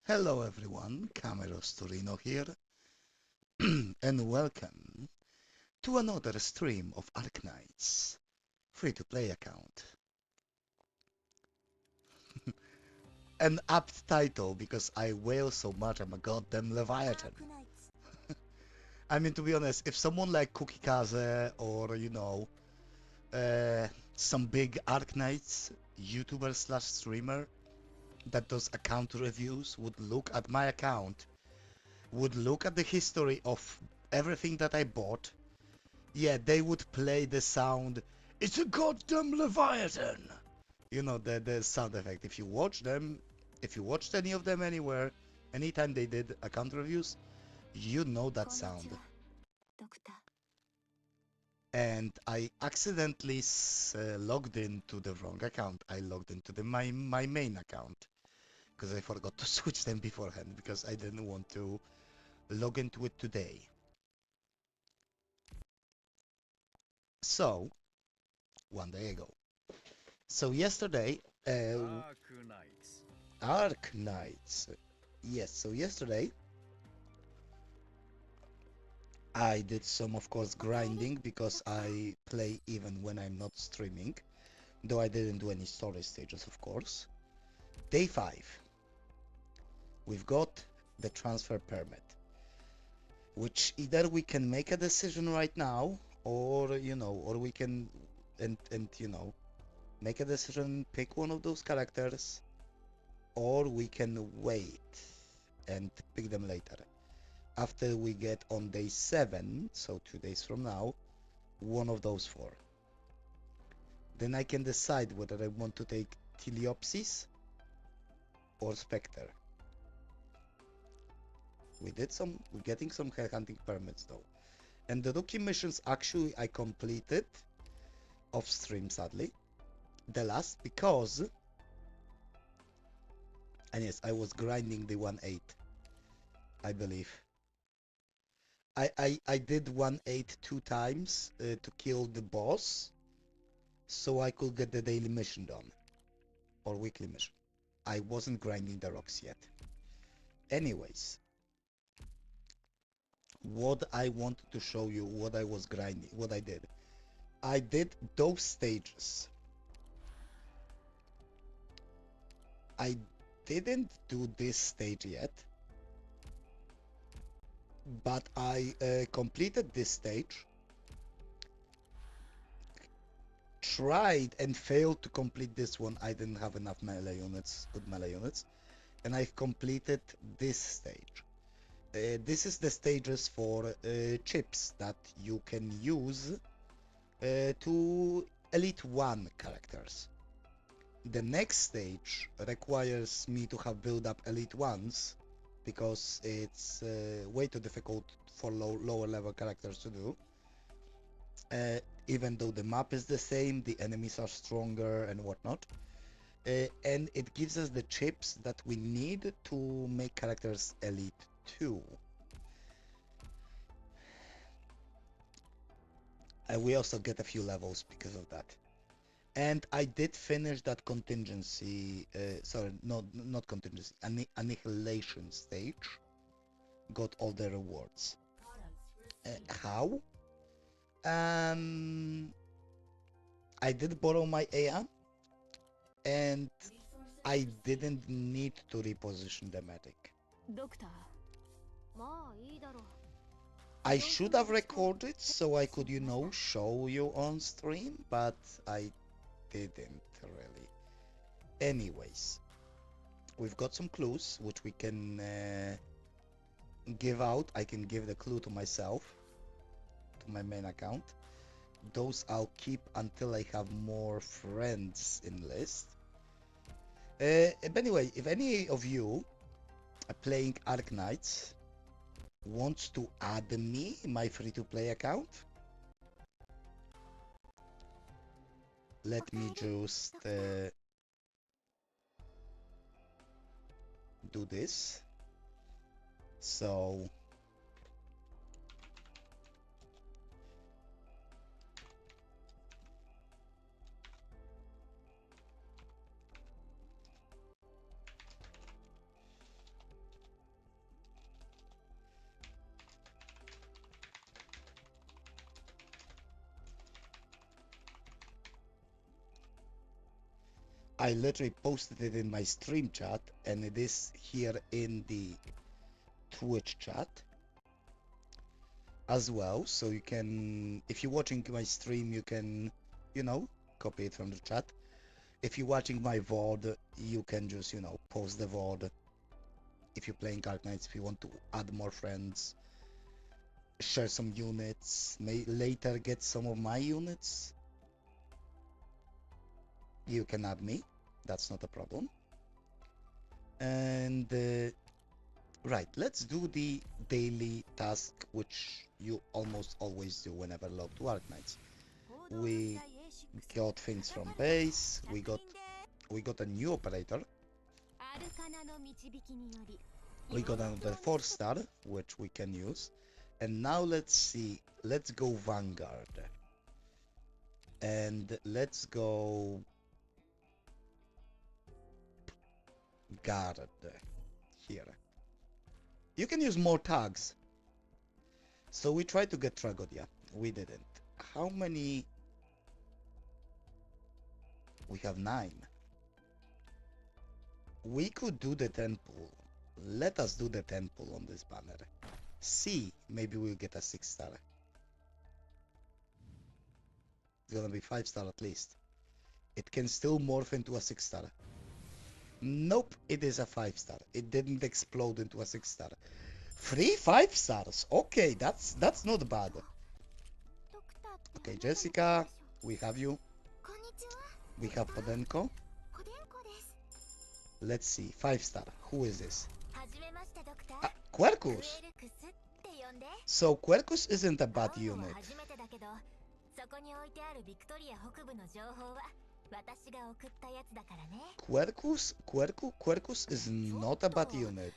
Hello everyone, Cameros Torino here, and welcome to another stream of Arknights, free-to-play account. An apt title because I wail so much I'm a goddamn Leviathan. I mean, to be honest, if someone like Cookie Kaze or, uh, some big Arknights YouTuber slash streamer that does account reviews would look at my account, would look at the history of everything that I bought, yeah, they would play the sound. It's a goddamn Leviathan. You know the sound effect. If you watch them, if you watched any of them anywhere, anytime they did account reviews, you know that sound. And I accidentally logged into the wrong account. I logged into my main account because I forgot to switch them beforehand because I didn't want to log into it today. So, one day ago. So yesterday, Arknights. Yes, so yesterday I did some, of course, grinding because I play even when I'm not streaming, though I didn't do any story stages, of course. Day 5, we've got the transfer permit, which either we can make a decision right now, or, or we can, make a decision, pick one of those characters, or we can wait and pick them later. After we get on day 7, so 2 days from now, one of those 4. Then I can decide whether I want to take Teleopsis or Spectre. We're getting some hunting permits though. And the rookie missions actually I completed off stream, sadly. The last because, and yes, I was grinding the 1-8, I believe. I did 1-8 2 times to kill the boss, so I could get the daily mission done, or weekly mission. I wasn't grinding the rocks yet. Anyways, what I wanted to show you, what I was grinding, what I did. I did those stages. I didn't do this stage yet, but I completed this stage, tried and failed to complete this one. I didn't have enough melee units, good melee units, and I've completed this stage. This is the stages for chips that you can use to Elite 1 characters. The next stage requires me to have build up Elite 1s because it's way too difficult for lower level characters to do. Even though the map is the same, the enemies are stronger and whatnot. And it gives us the chips that we need to make characters Elite 2. And we also get a few levels because of that. And I did finish that contingency, sorry, not contingency, annihilation stage. Got all the rewards. How? Um, I did borrow my AI, and I didn't need to reposition the medic. I should have recorded so I could, show you on stream, but I didn't really. Anyways, we've got some clues which we can give out. I can give the clue to myself, to my main account. Those I'll keep until I have more friends in list. But anyway, if any of you are playing Arknights wants to add me, my free-to-play account, let me just do this. So I literally posted it in my stream chat, and it is here in the Twitch chat as well. So you can, if you're watching my stream, you can, you know, copy it from the chat. If you're watching my VOD, you can just, you know, post the VOD. If you're playing Arknights, if you want to add more friends, share some units, may later get some of my units, you can add me. That's not a problem. And right, let's do the daily task, which you almost always do whenever logged to Arknights. We got things from base. We got a new operator. We got another 4-star, which we can use. And now let's see. Let's go Vanguard. And let's go Guard here. You can use more tags. So we tried to get Tragodia. We didn't. How many? We have 9. We could do the temple. Let us do the temple on this banner. See, maybe we'll get a 6-star. It's gonna be 5-star at least. It can still morph into a 6-star. Nope, it is a 5-star. It didn't explode into a 6-star. 3 5-stars. Okay, that's not bad. Okay, Jessica, we have you. We have Podenko. Let's see, 5-star. Who is this? Quercus. So Quercus isn't a bad unit. Quercus is not a bad unit.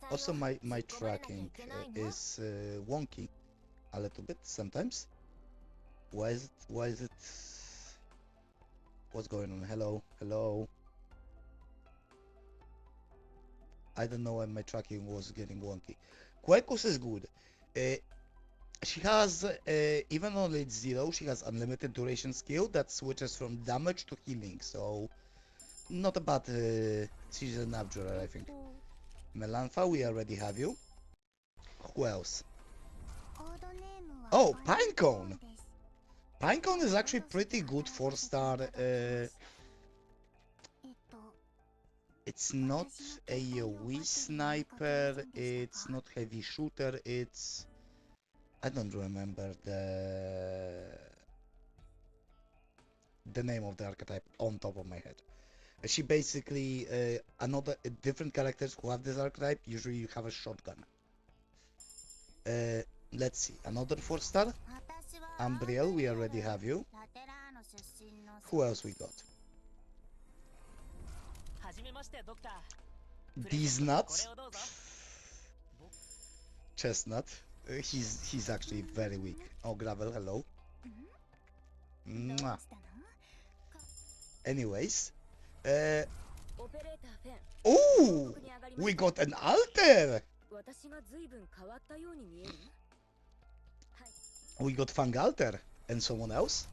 Also, my tracking is wonky a little bit sometimes. Why is it? What's going on? Hello. I don't know why my tracking was getting wonky. Quercus is good. She has, even on age 0, she has unlimited duration skill that switches from damage to healing, so not a bad, she's an abjurer, I think. Melantha, we already have you. Who else? Oh, Pinecone! Pinecone is actually pretty good 4-star, it's not AoE sniper, it's not heavy shooter, it's... I don't remember the name of the archetype on top of my head. She basically, different characters who have this archetype, usually you have a shotgun. Let's see, another 4-star? Umbriel, we already have you. Who else we got? These nuts. Chestnut. He's actually very weak. Oh, Gravel, hello. Mwah. Anyways. Oh! We got an altar! We got Fang Alter. And someone else?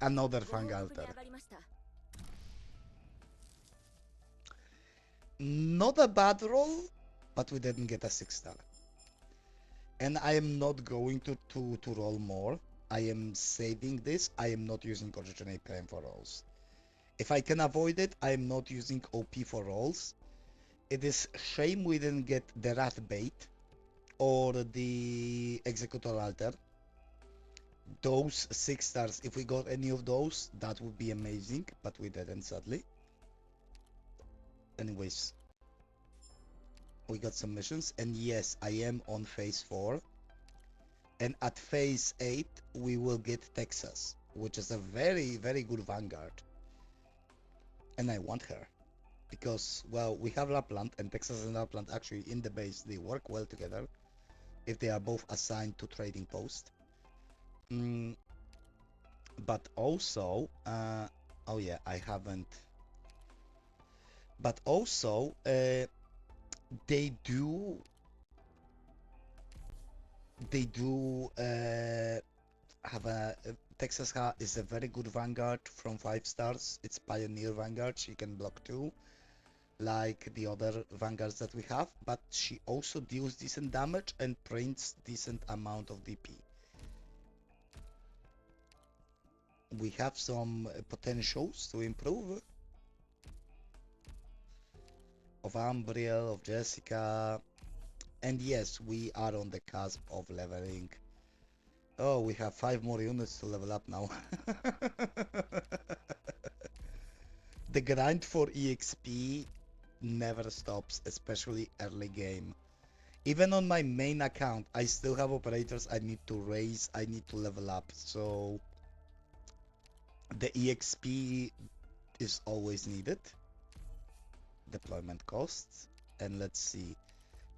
Another Fang Alter. Not a bad roll, but we didn't get a 6-star. And I am not going to roll more. I am saving this. I am not using Originate Prime for rolls. If I can avoid it, I am not using OP for rolls. It is shame we didn't get the Rat Bait or the Executor Altar. Those 6-stars, if we got any of those, that would be amazing, but we didn't, sadly. Anyways, we got some missions, and yes, I am on phase 4. And at phase 8, we will get Texas, which is a very, very good Vanguard. And I want her. Because, well, we have Lapland, and Texas and Lapland actually in the base, they work well together. If they are both assigned to trading post. But also, oh yeah, I haven't. But also, they do have a Texas is a very good vanguard from 5 stars. It's Pioneer Vanguard. She can block too, like the other vanguards that we have, but she also deals decent damage and prints decent amount of DP. We have some potentials to improve. Of Ambriel, of Jessica, and yes, we are on the cusp of leveling. Oh, we have 5 more units to level up now. The grind for EXP never stops, especially early game. Even on my main account, I still have operators I need to raise, I need to level up, so the EXP is always needed. Deployment costs, and let's see.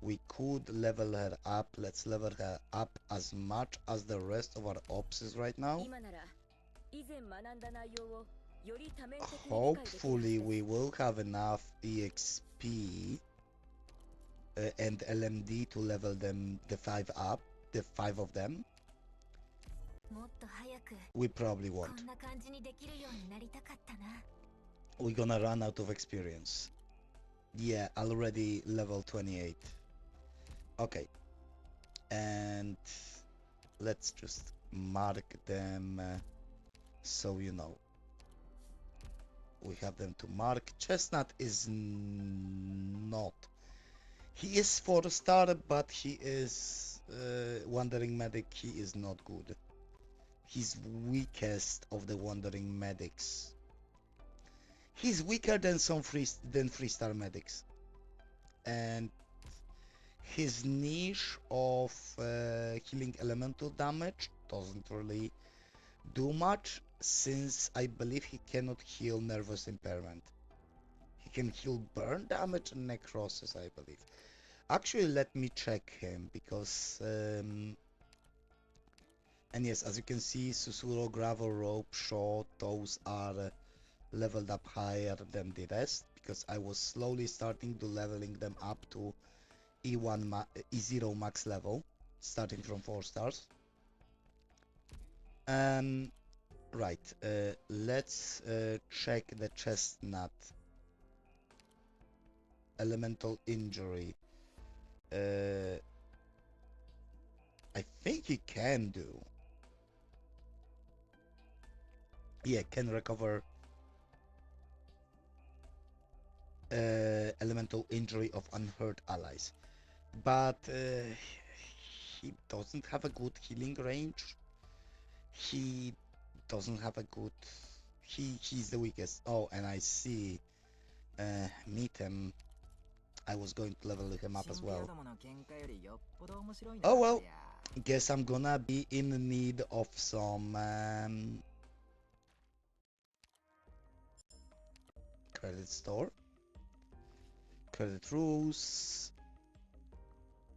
We could level her up. Let's level her up as much as the rest of our ops is right now. Hopefully we will have enough EXP and LMD to level them, the 5 up, the 5 of them. We probably won't. We're gonna run out of experience. Yeah, already level 28. Okay, and let's just mark them so you know. We have them to mark. Chestnut is not. He is 4-star, but he is Wandering Medic. He is not good. He's weakest of the Wandering Medics. He's weaker than some 3-star medics. And his niche of healing elemental damage doesn't really do much, since I believe he cannot heal nervous impairment. He can heal burn damage and necrosis, I believe. Actually, let me check him, because and yes, as you can see, Susuro, Gravel, Rope, Shot, those are leveled up higher than the rest, because I was slowly starting to leveling them up to E0 max level, starting from 4 stars. Right, let's check the Chestnut. Elemental injury. I think he can do. Yeah, can recover elemental injury of unhurt allies. But he doesn't have a good healing range. He doesn't have a good... He's the weakest. Oh, and I see. Meet him. I was going to level him up as well. Oh well. Guess I'm gonna be in need of some credit store. Credit rules.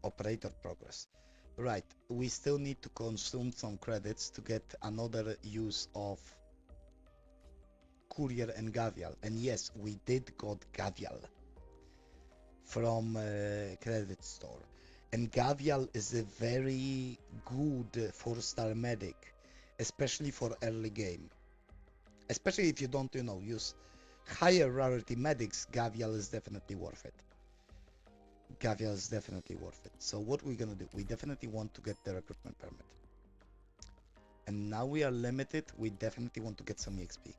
Operator progress. Right, we still need to consume some credits to get another use of Courier and Gavial. And yes, we did got Gavial from credit store. And Gavial is a very good 4-star medic, especially for early game. Especially if you don't, use higher rarity medics, Gavial is definitely worth it. Gavial is definitely worth it. So what we're gonna do, we definitely want to get the recruitment permit. And now we are limited, we definitely want to get some EXP.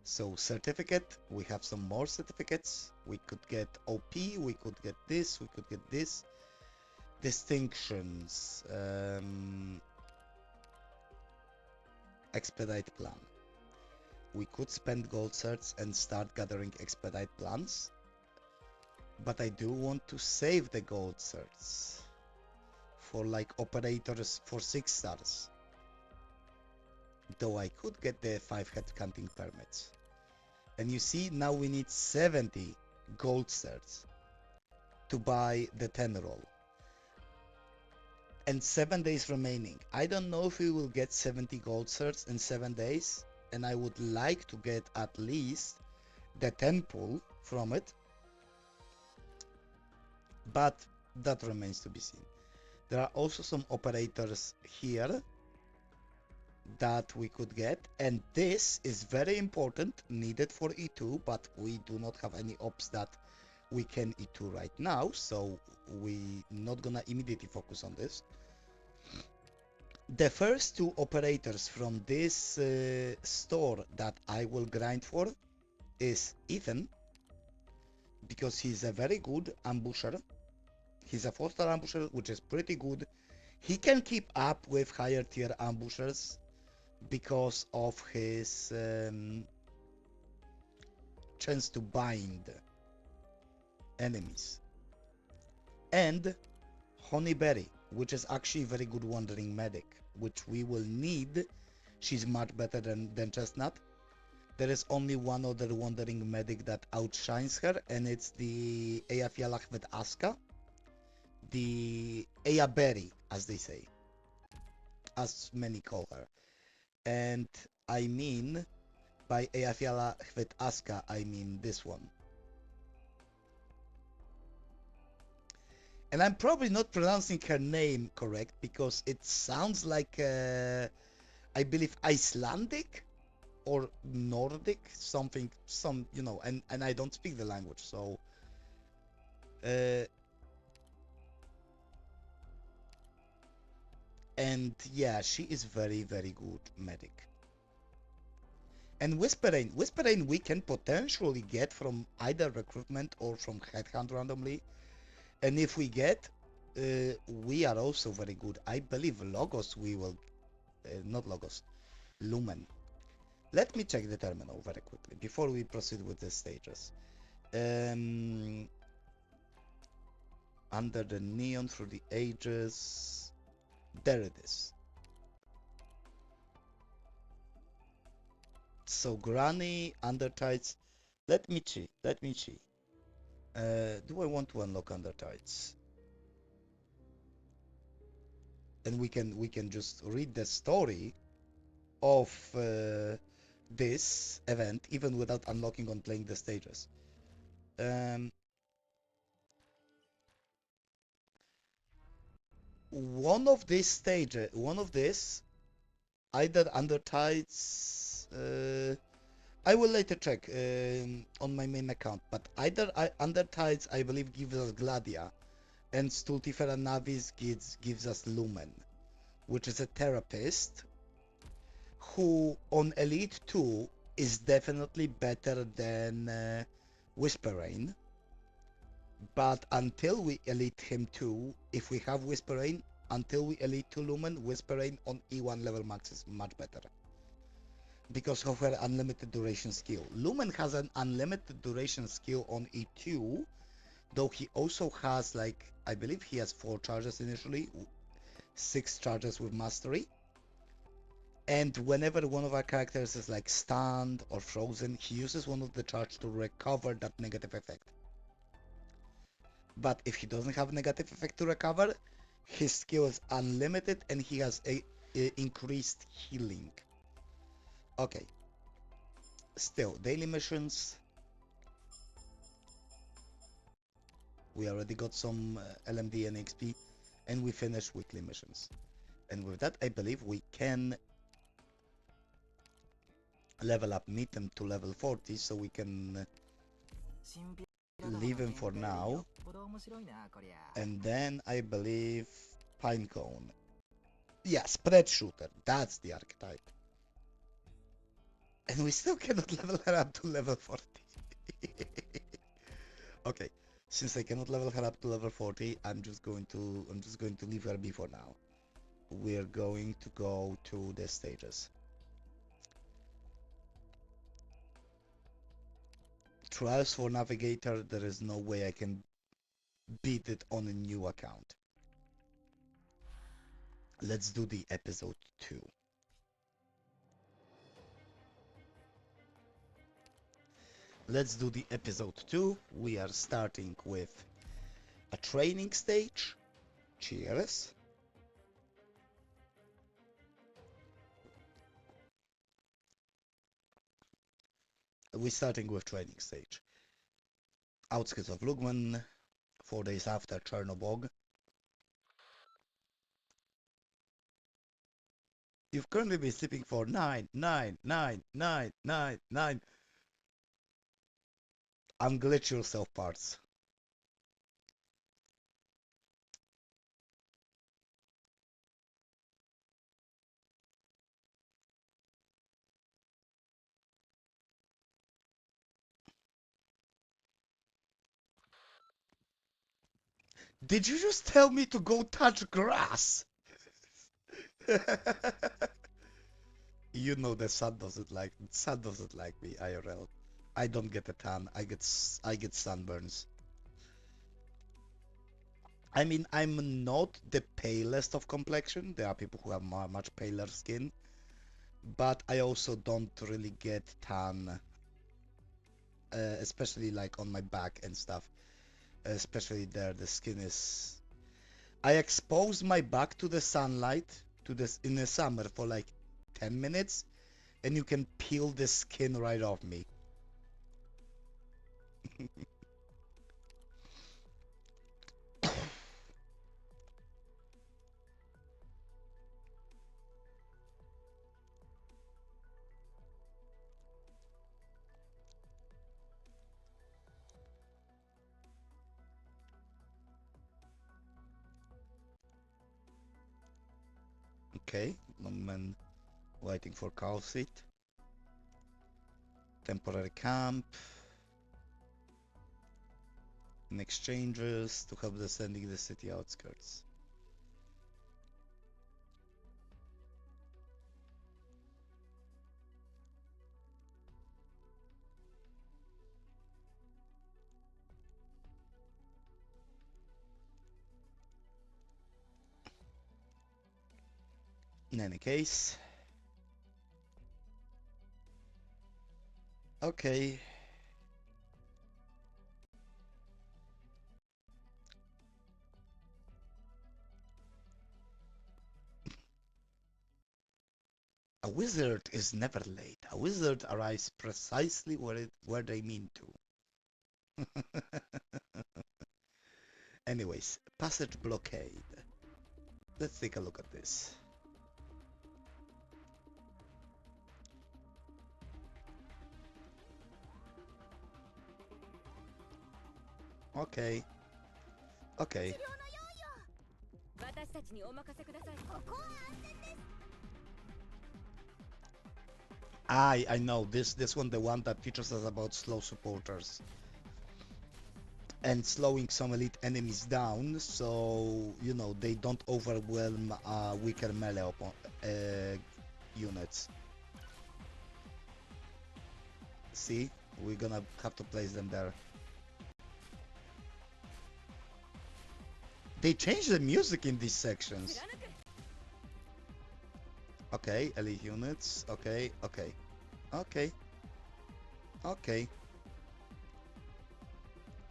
So certificate, we have some more certificates. We could get OP, we could get this, we could get this. Distinctions. Expedite plan. We could spend gold certs and start gathering expedite plans. But I do want to save the gold certs for like operators for 6 stars. Though I could get the 5 headhunting permits. And you see, now we need 70 gold certs to buy the 10 roll. And 7 days remaining. I don't know if we will get 70 gold certs in 7 days. And I would like to get at least the 10 pull from it. But that remains to be seen. There are also some operators here that we could get, and this is very important, needed for E2, but we do not have any ops that we can E2 right now, so we not gonna immediately focus on this. The first two operators from this store that I will grind for is Ethan, because he's a very good ambusher. He's a 4-star ambusher, which is pretty good. He can keep up with higher tier ambushers because of his chance to bind enemies. And Honeyberry, which is actually a very good wandering medic, which we will need. She's much better than Chestnut. There is only one other wandering medic that outshines her, and it's the Eyjafjallajökull with Aska. The Eyjaberry, as they say. As many call her. And I mean, by Eyjafjallajökull with Aska, I mean this one. And I'm probably not pronouncing her name correct because it sounds like, I believe, Icelandic or Nordic, something, and I don't speak the language, so. And yeah, she is very, very good medic. And Whisperain we can potentially get from either recruitment or from headhunt randomly. And if we get, we are also very good. I believe Logos we will, not Logos, Lumen. Let me check the terminal very quickly before we proceed with the stages. Under the neon through the ages. There it is. So Granny, Undertights. Let me see. Do I want to unlock Undertights? And we can just read the story of this event even without unlocking on playing the stages. One of this, either Undertights, I will later check on my main account, but either Undertights, I believe, gives us Gladia, and Stultifera Navis gives us Lumen, which is a therapist who on Elite 2 is definitely better than Whisperain. But until we elite him 2, if we have Whisperain, until we elite 2 Lumen, Whisperain on E1 level max is much better. Because of her unlimited duration skill. Lumen has an unlimited duration skill on E2, though he also has, like, I believe he has 4 charges initially, 6 charges with mastery. And whenever one of our characters is like stunned or frozen, he uses one of the charges to recover that negative effect. But if he doesn't have negative effect to recover, his skill is unlimited and he has a increased healing. Okay. Still, daily missions. We already got some LMD and XP, and we finished weekly missions. And with that, I believe we can level up Meetem to level 40, so we can leave him for now. And then I believe Pinecone. Yeah, Spread Shooter. That's the archetype. And we still cannot level her up to level 40. Okay, since I cannot level her up to level 40, I'm just going to leave her be for now. We're going to go to the stages. Trials for Navigator, there is no way I can beat it on a new account. Let's do the episode 2. Let's do the episode 2. We are starting with a training stage. Cheers. We're starting with training stage. Outskirts of Lugman, 4 days after Chernobog. You've currently been sleeping for 9, 9, 9, 9, 9, 9. Unglitch yourself parts. Did you just tell me to go touch grass? You know the sun doesn't like me IRL. I don't get a tan. I get sunburns. I mean, I'm not the palest of complexion. There are people who have much paler skin, but I also don't really get tan, especially like on my back and stuff. Especially there, the skin is. I expose my back to the sunlight to this in the summer for like 10 minutes, and you can peel the skin right off me. Okay, longman waiting for cow seat. Temporary camp. In exchanges to help descending the city outskirts. In any case, okay. A wizard is never late. A wizard arrives precisely where they mean to. Anyways, passage blockade. Let's take a look at this. Okay. Okay. I know this one, the one that teaches us about slow supporters and slowing some elite enemies down, so you know they don't overwhelm weaker melee units. See, we're gonna have to place them there. They changed the music in these sections. Okay, elite units. Okay, okay, okay, okay,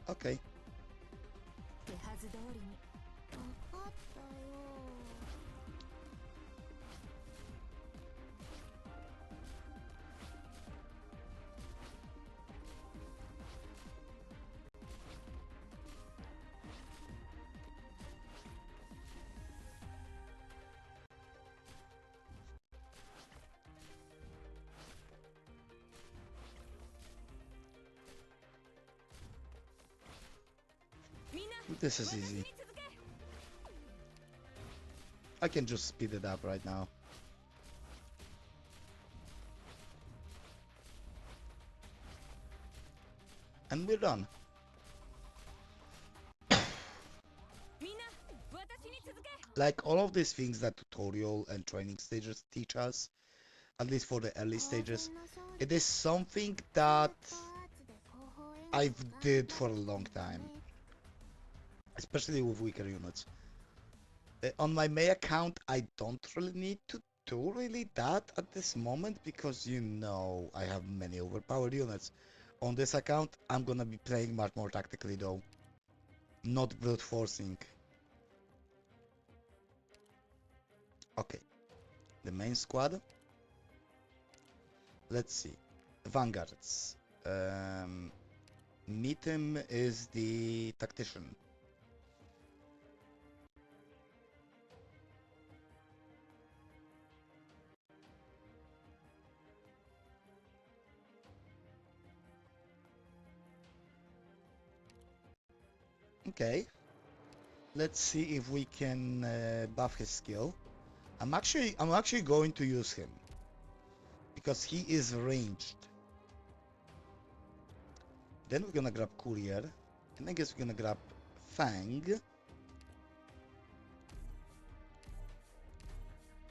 okay. This is easy. I can just speed it up right now. And we're done. Like all of these things that tutorial and training stages teach us, at least for the early stages, it is something that I've did for a long time, especially with weaker units. On my May account, I don't really need to do really that at this moment because you know I have many overpowered units. On this account, I'm gonna be playing much more tactically though, not brute forcing. Okay, the main squad. Let's see, vanguards. Meetem is the tactician. Okay. Let's see if we can buff his skill. I'm actually going to use him because he is ranged. Then we're gonna grab Courier, and I guess we're gonna grab Fang.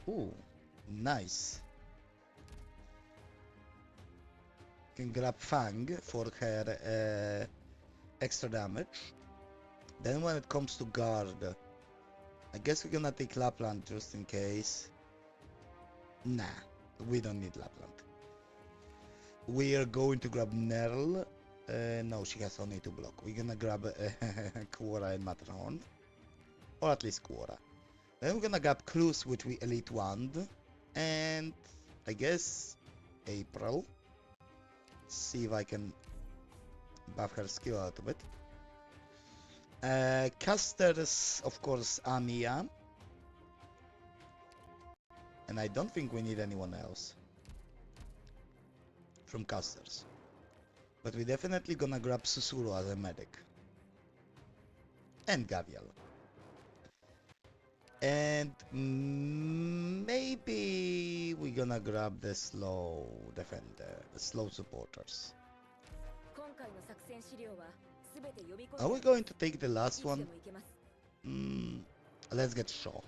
Ooh, nice. Can grab Fang for her extra damage. Then when it comes to guard, I guess we're gonna take Lapland just in case. Nah, we don't need Lapland. We are going to grab Nerl. No, she has only 2 block. We're gonna grab Quora and Matterhorn. Or at least Quora. Then we're gonna grab Clues, which we Elite Wand. And I guess April. See if I can buff her skill a little bit. Casters, of course, Amia. And I don't think we need anyone else from casters. But we're definitely gonna grab Susuru as a medic. And Gavial. And maybe we're gonna grab the slow defender, the slow supporters. Are we going to take the last one? Let's get Shaw.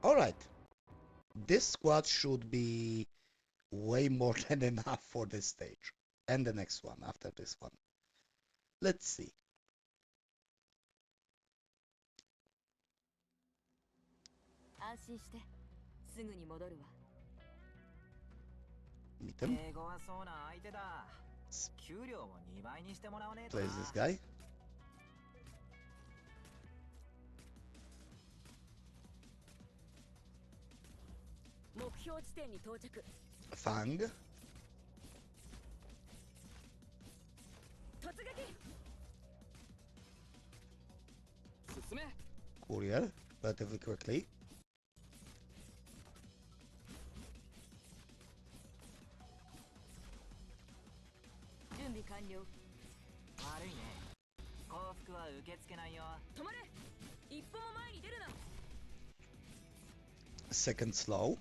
Alright. This squad should be way more than enough for this stage. And the next one after this one. Let's see. Meet him. Place this guy. Fang. Courier, relatively quickly. Second slow.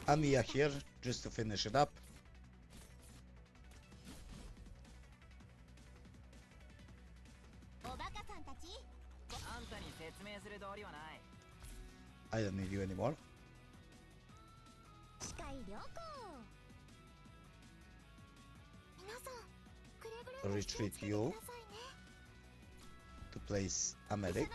Amiya here, just to finish it up. I don't need you anymore. Retreat you to place a medic.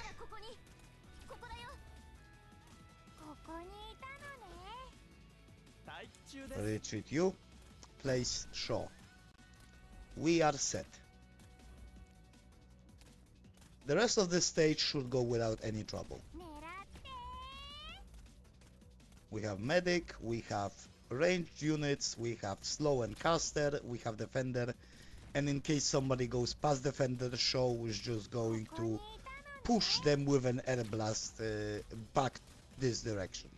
Retreat you, place Shaw. We are set. The rest of this stage should go without any trouble. We have medic, we have ranged units, we have slow and caster, we have defender, and in case somebody goes past defender, Shaw is just going to push them with an air blast back this direction.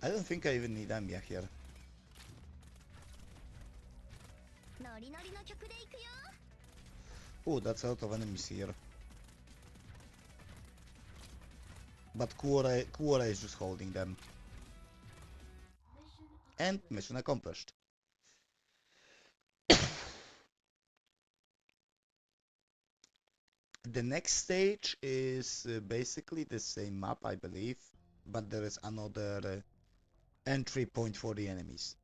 I don't think I even need Amiya here. Oh, that's a lot of enemies here. But Kuora is just holding them. And mission accomplished. The next stage is basically the same map, I believe, but there is another entry point for the enemies.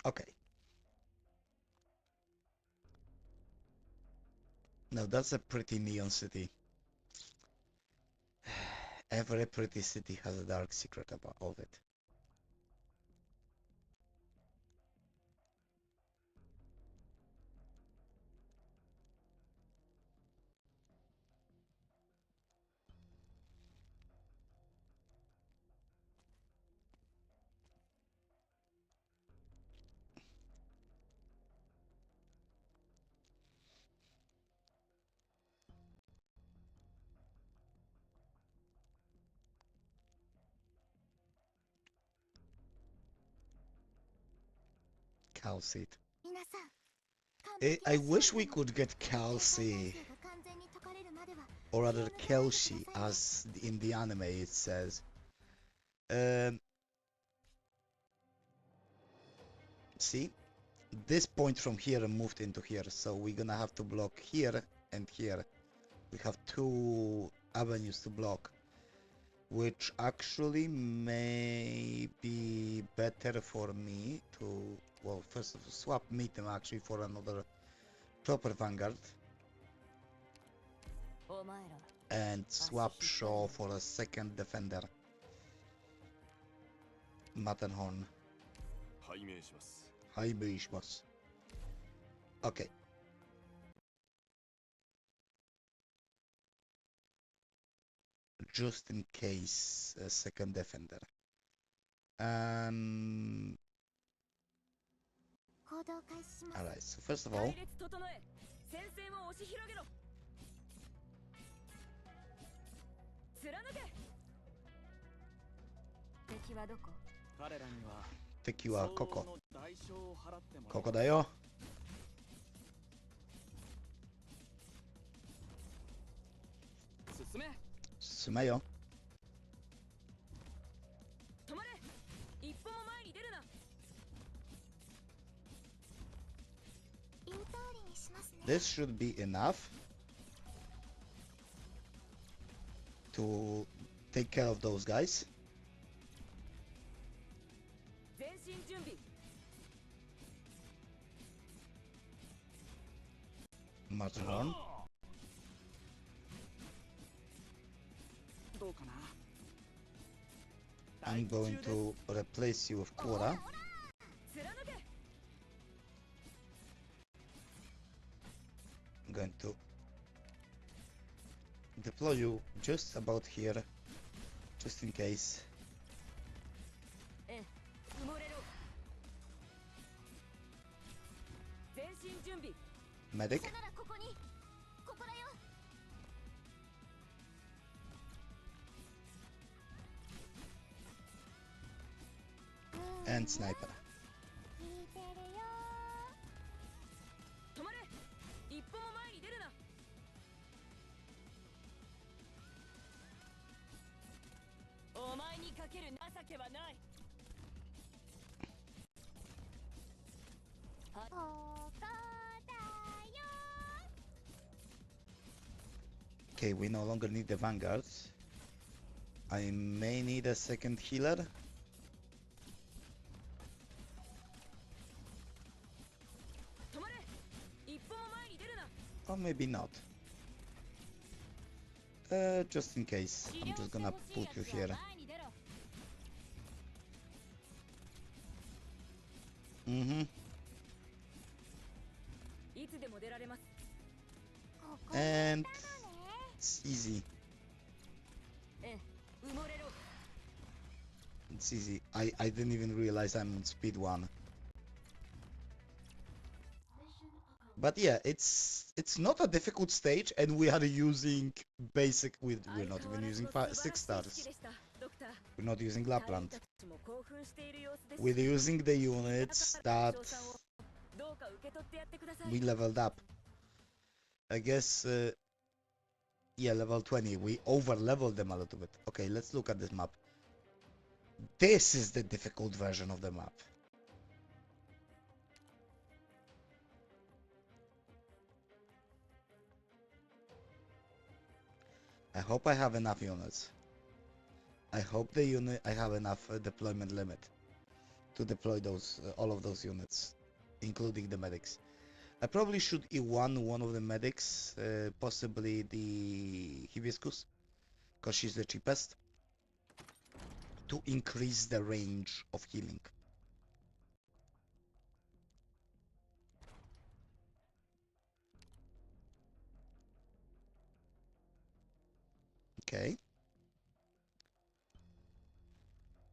Okay. Now that's a pretty neon city. Every pretty city has a dark secret about of it. Calcite. I wish we could get Calci, or rather Kelshi, as in the anime it says. Um, see? This point from here moved into here, so we're gonna have to block here and here. We have two avenues to block, which actually may be better for me to, well, first of all, swap Meetem actually for another proper Vanguard, and swap Shaw for a second defender, Matterhorn. Okay. Just in case, a second defender. Alright, so first of all,敵はここ。ここだよ。進めよ。This should be enough to take care of those guys. Matterhorn. I'm going to replace you with Quora. I'm going to deploy you just about here, just in case. Medic. And sniper. Okay, we no longer need the vanguards. I may need a second healer. Or maybe not. Just in case, I'm just gonna put you here. And it's easy. It's easy. I didn't even realize I'm on speed 1. But yeah, it's not a difficult stage, and we are using basic. We're not even using 6 stars. We're not using Lapland. We're using the units that we leveled up. I guess, yeah, level 20. We over-leveled them a little bit. Okay, let's look at this map. This is the difficult version of the map. I hope I have enough units. I hope I have enough deployment limit to deploy those all of those units, including the medics. I probably should E1 one of the medics, possibly the Hibiscus, because she's the cheapest, to increase the range of healing. Okay.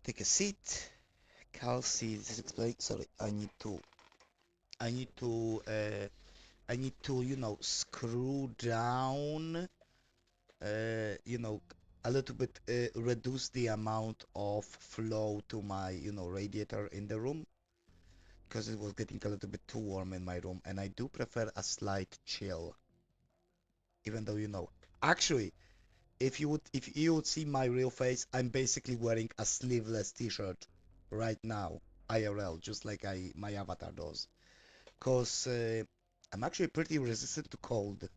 Take a seat. Kelsey, this explain. Sorry, I need to, you know, screw down, you know, a little bit, reduce the amount of flow to my, you know, radiator in the room, because it was getting a little bit too warm in my room, and I do prefer a slight chill, even though, you know, actually, if you would see my real face, I'm basically wearing a sleeveless t-shirt right now, IRL, just like my avatar does. Cause I'm actually pretty resistant to cold.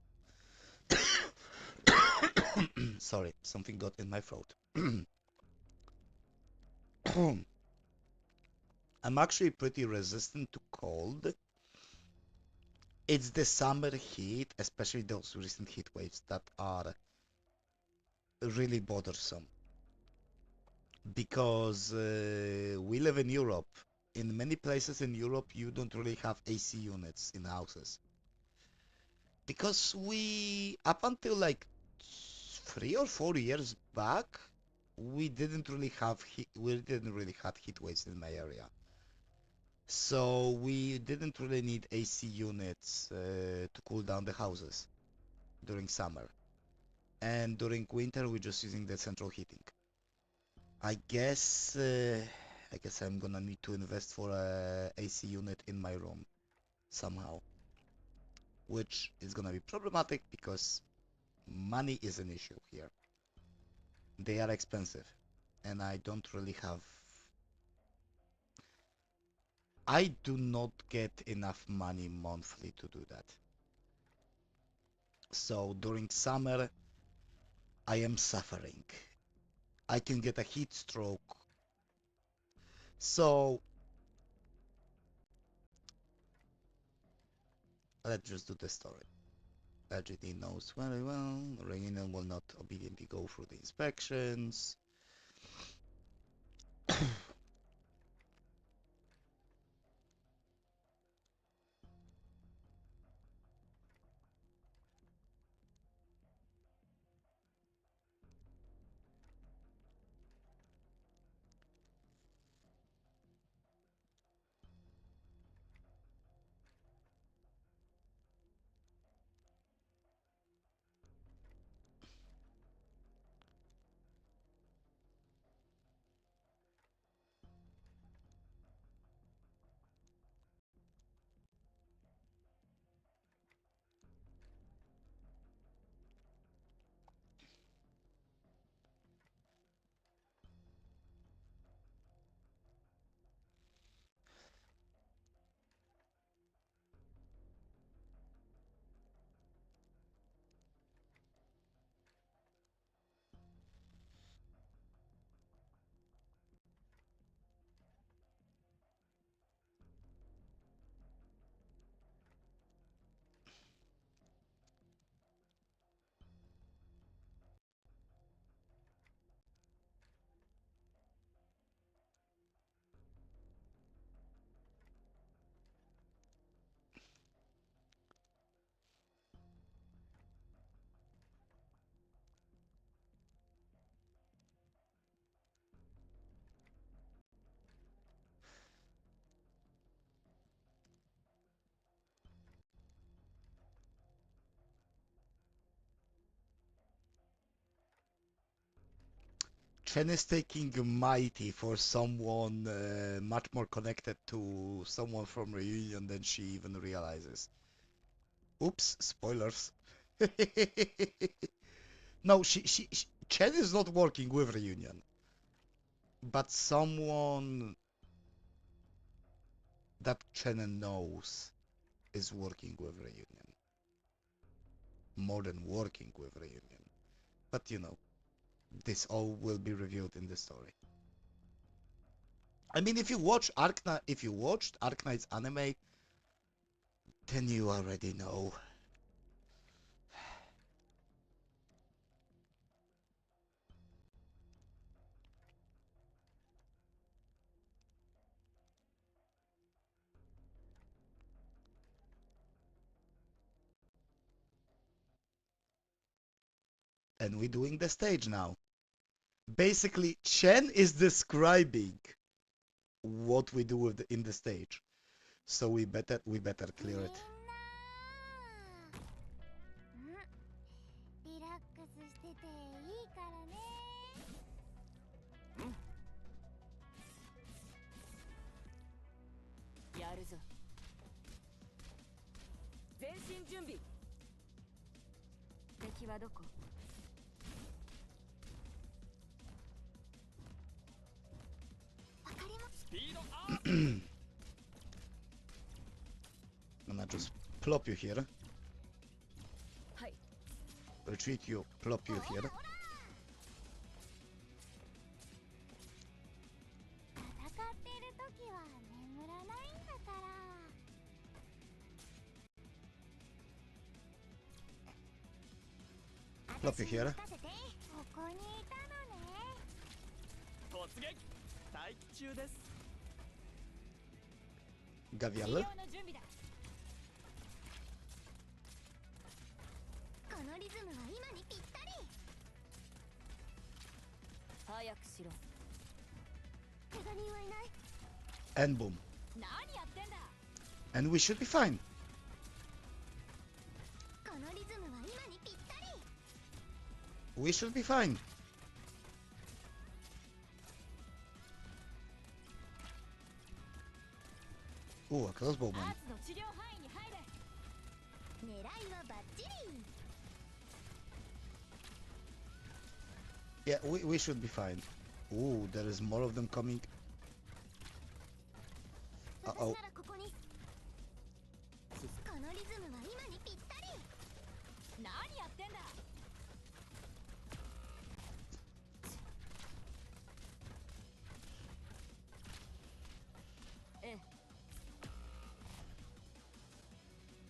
Sorry, something got in my throat. I'm actually pretty resistant to cold. It's the summer heat, especially those recent heat waves that are really bothersome. Because we live in Europe. In many places in Europe, you don't really have AC units in houses. Because up until like 3 or 4 years back, we didn't really have heat waves in my area. So we didn't really need AC units to cool down the houses during summer. And during winter, we're just using the central heating. I guess I'm gonna need to invest for a AC unit in my room somehow, which is gonna be problematic because money is an issue here. They are expensive, and I do not get enough money monthly to do that. So during summer, I am suffering. I can get a heat stroke. So let's just do the story. LGD knows very well. Reunion will not obediently go through the inspections. Chen is taking mighty for someone much more connected to someone from Reunion than she even realizes. Oops, spoilers. No, Chen is not working with Reunion, but someone that Chen knows is working with Reunion. More than working with Reunion. But you know, this all will be revealed in the story. I mean, if you watched Arknights anime, then you already know. And we're doing the stage now. Basically, Chen is describing what we do in the stage. So we better clear it. リラックスしてていいからね。やるぞ。全身準備。敵はどこ？わかります。スピードアップ。I'm gonna just plop you here. はい。 Retreat you, plop you here. 戦ってる時は眠らないんだから。 Plop you here. ここにいたのね。突撃待機中です。 Gavial. このリズムは今にぴったり。早くしろ。怪我人はいない。 And boom. 何やってんだ。 And we should be fine. このリズムは今にぴったり。 We should be fine. Ooh, a crossbowman. アーツの治療範囲に入れ。狙いはバッチリ。 Yeah, we should be fine. Ooh, there is more of them coming. Uh-oh. 私ならここに。このリズムは今にぴったり。何やってんだ。 ええ。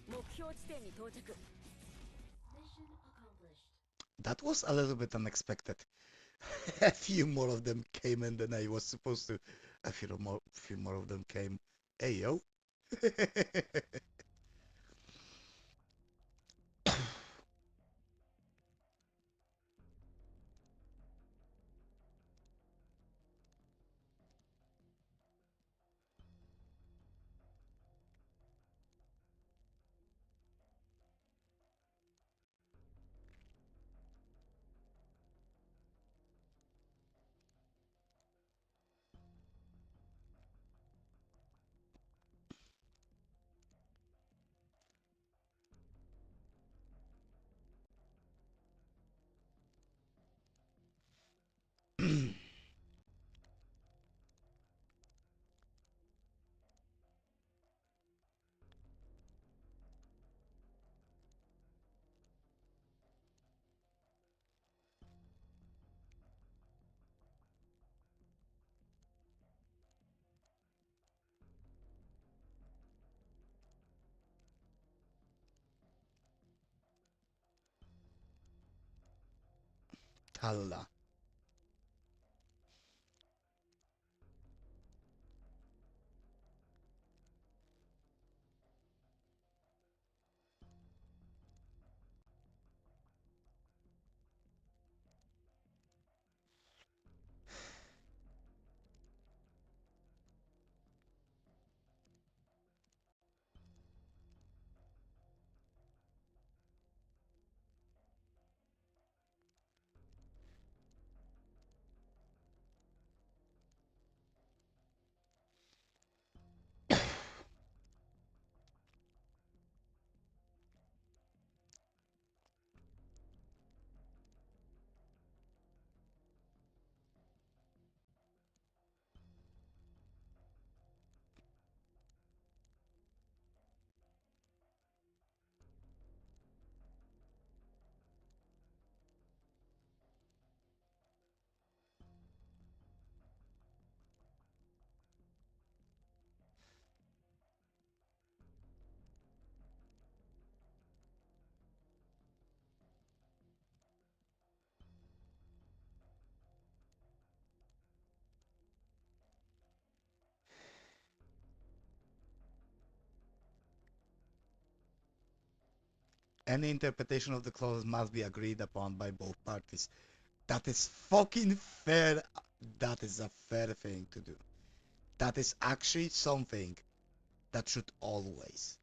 目標地点に到着。 That was a little bit unexpected. A few more of them came and then I was supposed to... A few more of them came. Hey, yo. Halla. Any interpretation of the clause must be agreed upon by both parties. That is fucking fair. That is a fair thing to do. That is actually something that should always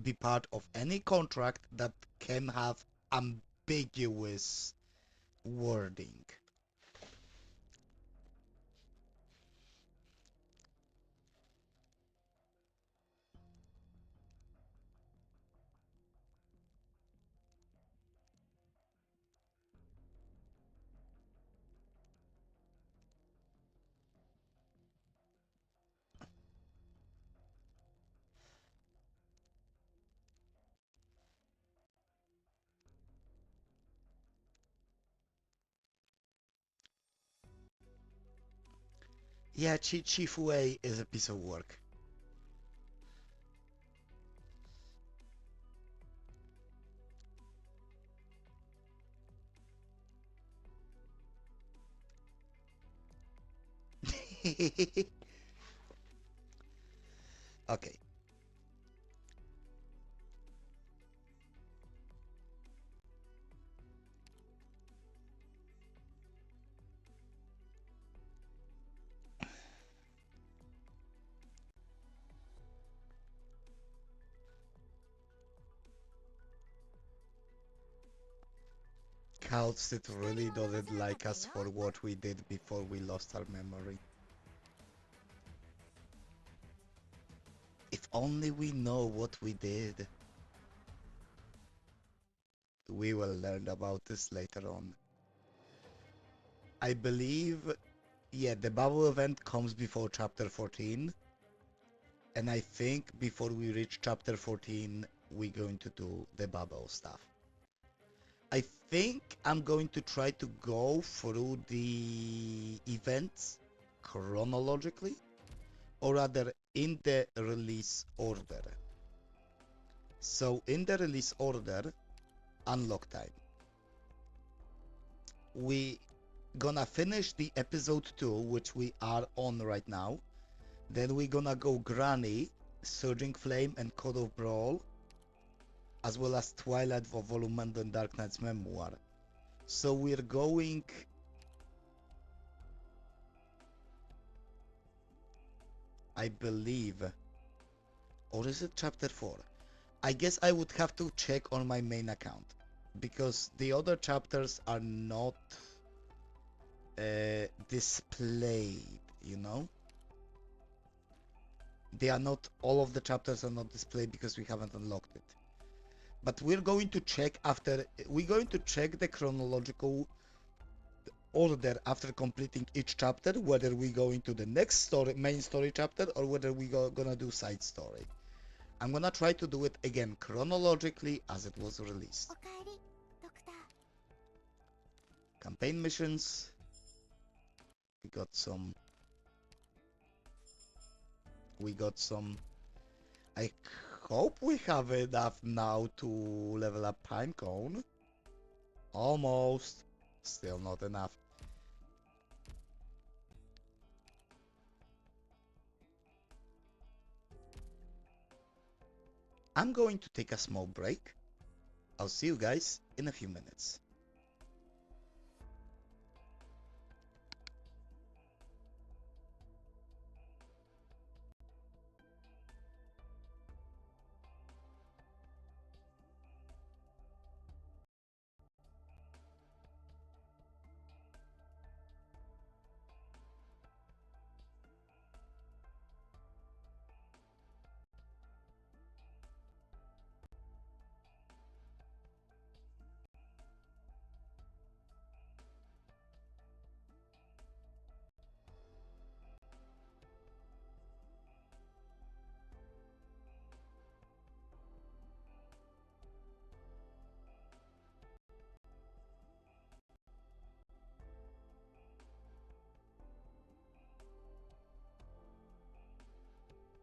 be part of any contract that can have ambiguous wording. Yeah, Chief Wei is a piece of work. Okay. Calcit really doesn't like us for what we did before we lost our memory. If only we know what we did. We will learn about this later on. I believe, yeah, the bubble event comes before chapter 14. And I think before we reach chapter 14, we're going to do the bubble stuff. I think I'm going to try to go through the events chronologically, or rather in the release order. So in the release order, unlock time. We gonna finish the episode 2, which we are on right now. Then we gonna go Granny, Surging Flame, and Code of Brawl, as well as Twilight for Volume 1 and Arknights Memoir. So we're going... I believe... Or is it chapter 4? I guess I would have to check on my main account, because the other chapters are not displayed, you know? They are not, all of the chapters are not displayed because we haven't unlocked it. But we're going to check the chronological order after completing each chapter, whether we go into the next story, main story chapter, or whether we gonna do side story. I'm gonna try to do it again chronologically as it was released. Campaign missions. We got some. I hope we have enough now to level up Pinecone. Almost. Still not enough. I'm going to take a small break. I'll see you guys in a few minutes.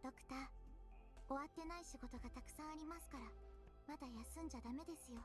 Doctor, 終わってない仕事がたくさんありますから、まだ休んじゃダメですよ。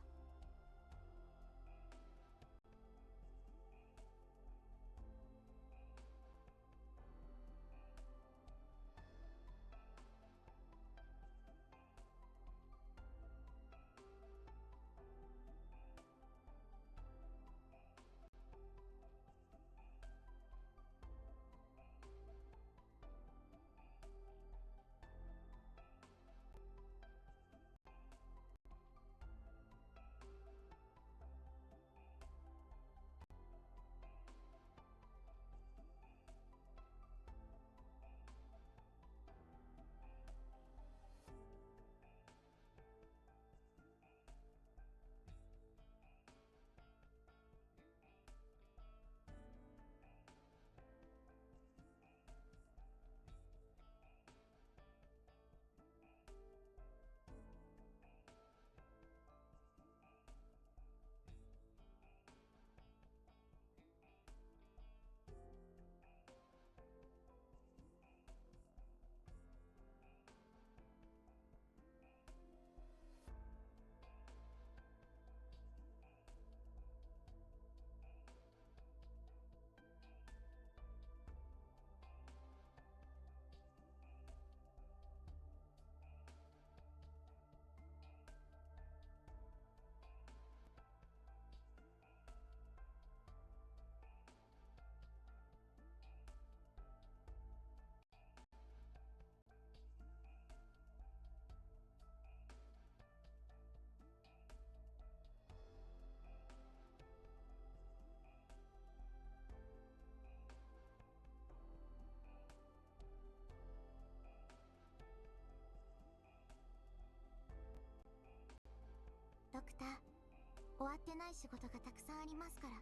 終わってない仕事がたくさんありますから、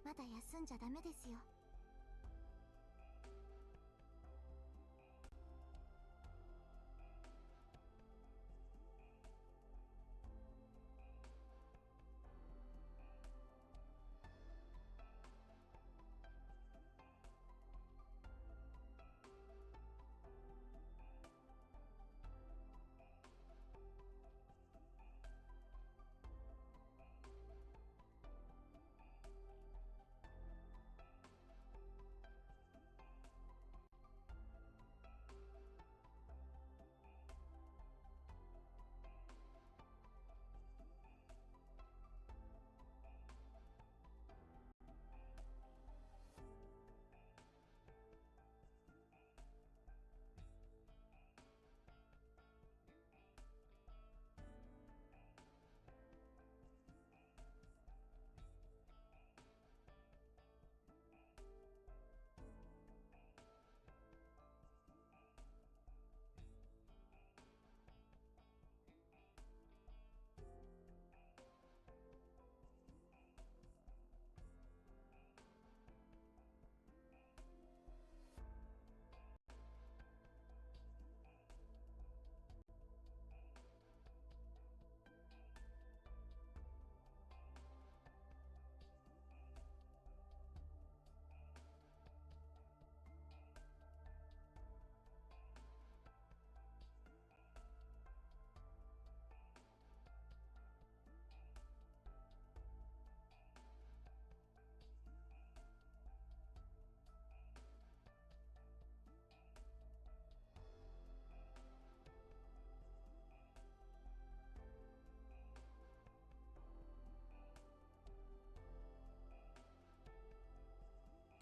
まだ休んじゃダメですよ。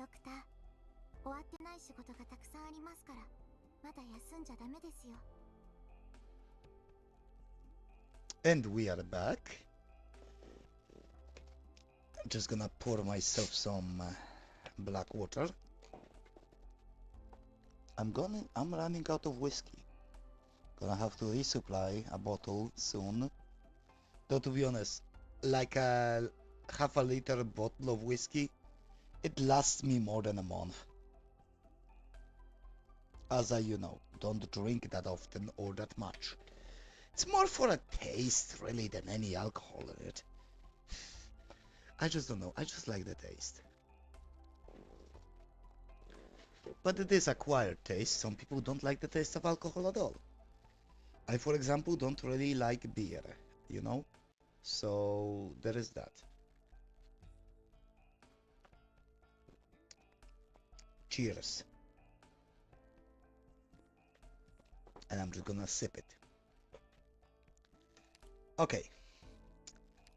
ドクター、終わってない仕事がたくさんありますから、まだ休んじゃダメですよ。And we are back. Just gonna pour myself some black water. I'm running out of whiskey. Gonna have to resupply a bottle soon. Though to be honest, like a half a liter bottle of whiskey, it lasts me more than a month. As I, don't drink that often or that much. It's more for a taste, really, than any alcohol in it. I just don't know. I just like the taste. But it is acquired taste. Some people don't like the taste of alcohol at all. I, for example, don't really like beer, So there is that. Cheers. And I'm just gonna sip it. Okay.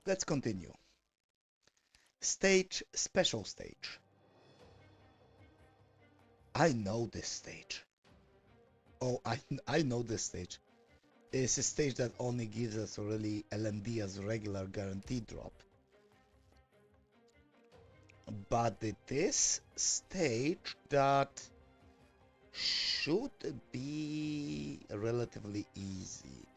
Let's continue. Stage, special stage. I know this stage. Oh, I know this stage. It's a stage that only gives us really LMD as regular guaranteed drop. But it is stage that should be relatively easy.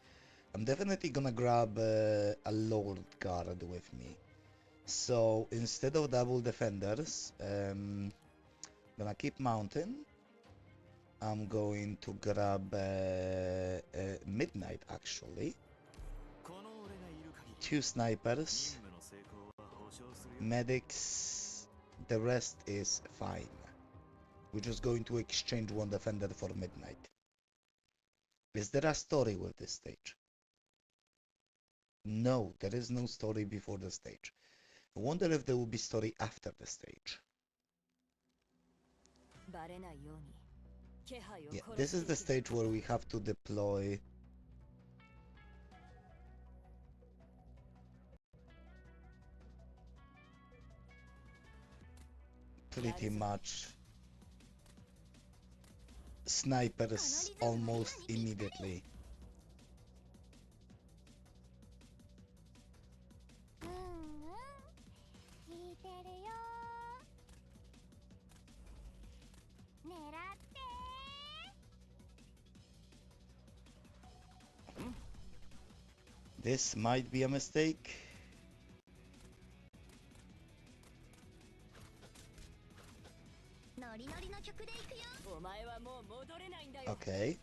I'm definitely gonna grab a Lord Guard with me. So instead of double defenders, gonna keep mountain. I'm going to grab Midnight actually. 2 snipers, medics, the rest is fine. We're just going to exchange 1 defender for Midnight. Is there a story with this stage? No, there is no story before the stage. I wonder if there will be story after the stage. Yeah, this is the stage where we have to deploy pretty much snipers almost immediately. This might be a mistake. Okay.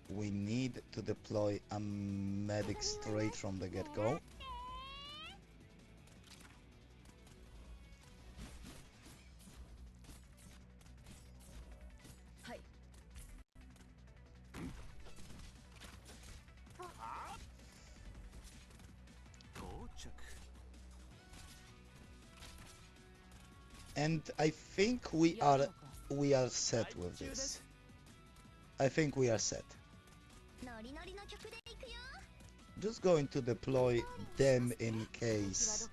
We need to deploy a medic straight from the get-go. And I think we are set with this. I think we are set. Just going to deploy them in case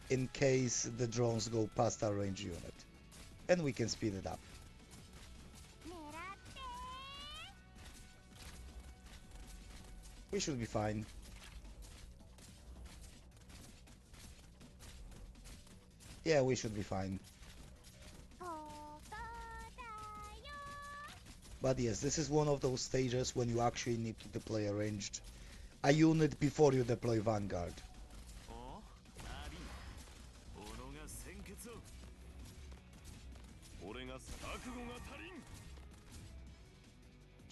the drones go past our range unit. And we can speed it up. We should be fine. Yeah, we should be fine. But yes, this is one of those stages when you actually need to deploy a unit before you deploy Vanguard.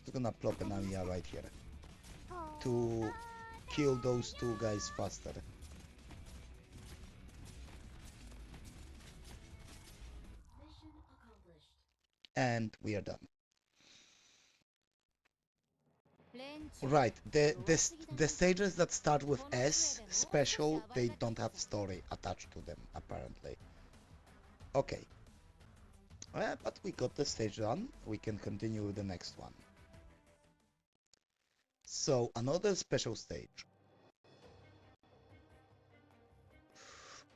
Just gonna plop an Amiya right here to kill those two guys faster. And we are done. Right, the stages that start with S, special, they don't have story attached to them, apparently. Okay. But we got the stage done, we can continue with the next one. So, another special stage.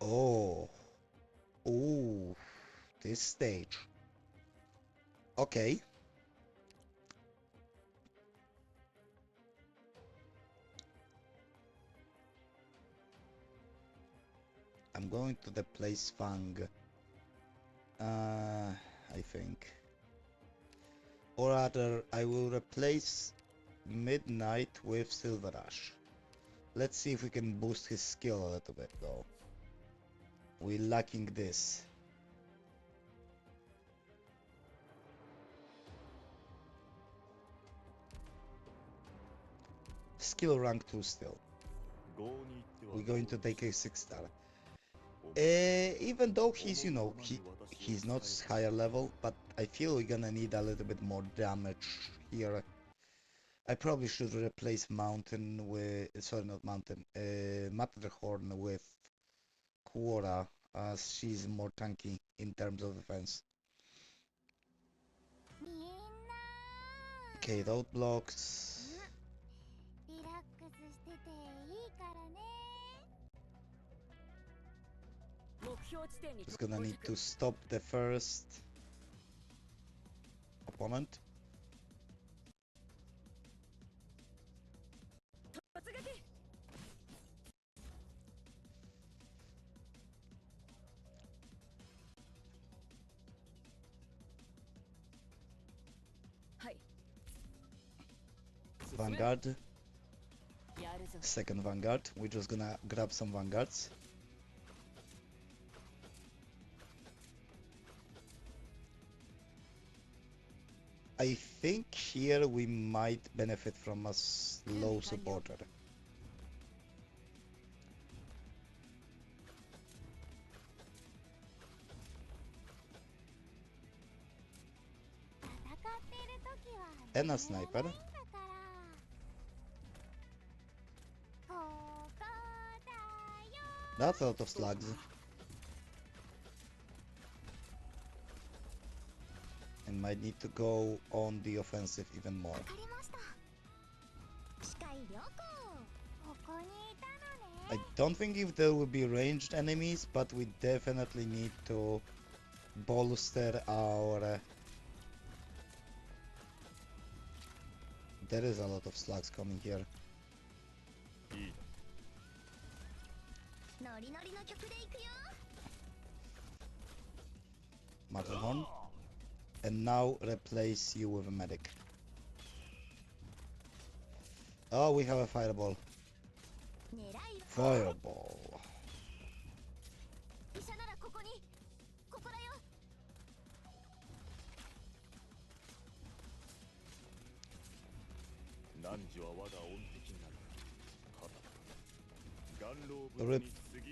Oh. Ooh. This stage. Okay. I'm going to the place Fang. I think. Or rather, I will replace Midnight with Silver Ash. Let's see if we can boost his skill a little bit, though. We're lacking this. Skill rank 2 still. We're going to take a 6-star. Even though he's, he's not higher level, but I feel we're gonna need a little bit more damage here. I probably should replace Mountain with, sorry, not Mountain, Matterhorn with Quora, as she's more tanky in terms of defense. Okay, roadblocks. Just gonna need to stop the first opponent. Vanguard. Second Vanguard. We're just gonna grab some Vanguards. I think here we might benefit from a slow supporter. And a sniper. That's a lot of slugs. And might need to go on the offensive even more. I don't think if there will be ranged enemies, but we definitely need to bolster our... There is a lot of slugs coming here. Matterhorn. And now replace you with a medic. Oh, we have a fireball. Fireball.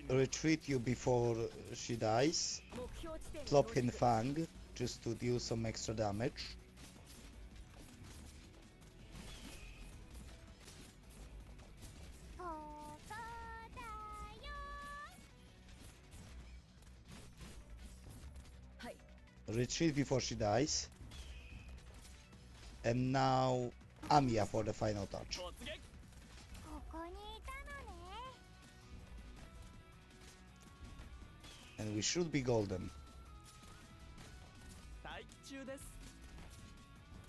Retreat you before she dies. Plop in Fang just to deal some extra damage. Retreat before she dies. And now Amiya for the final touch. And we should be golden.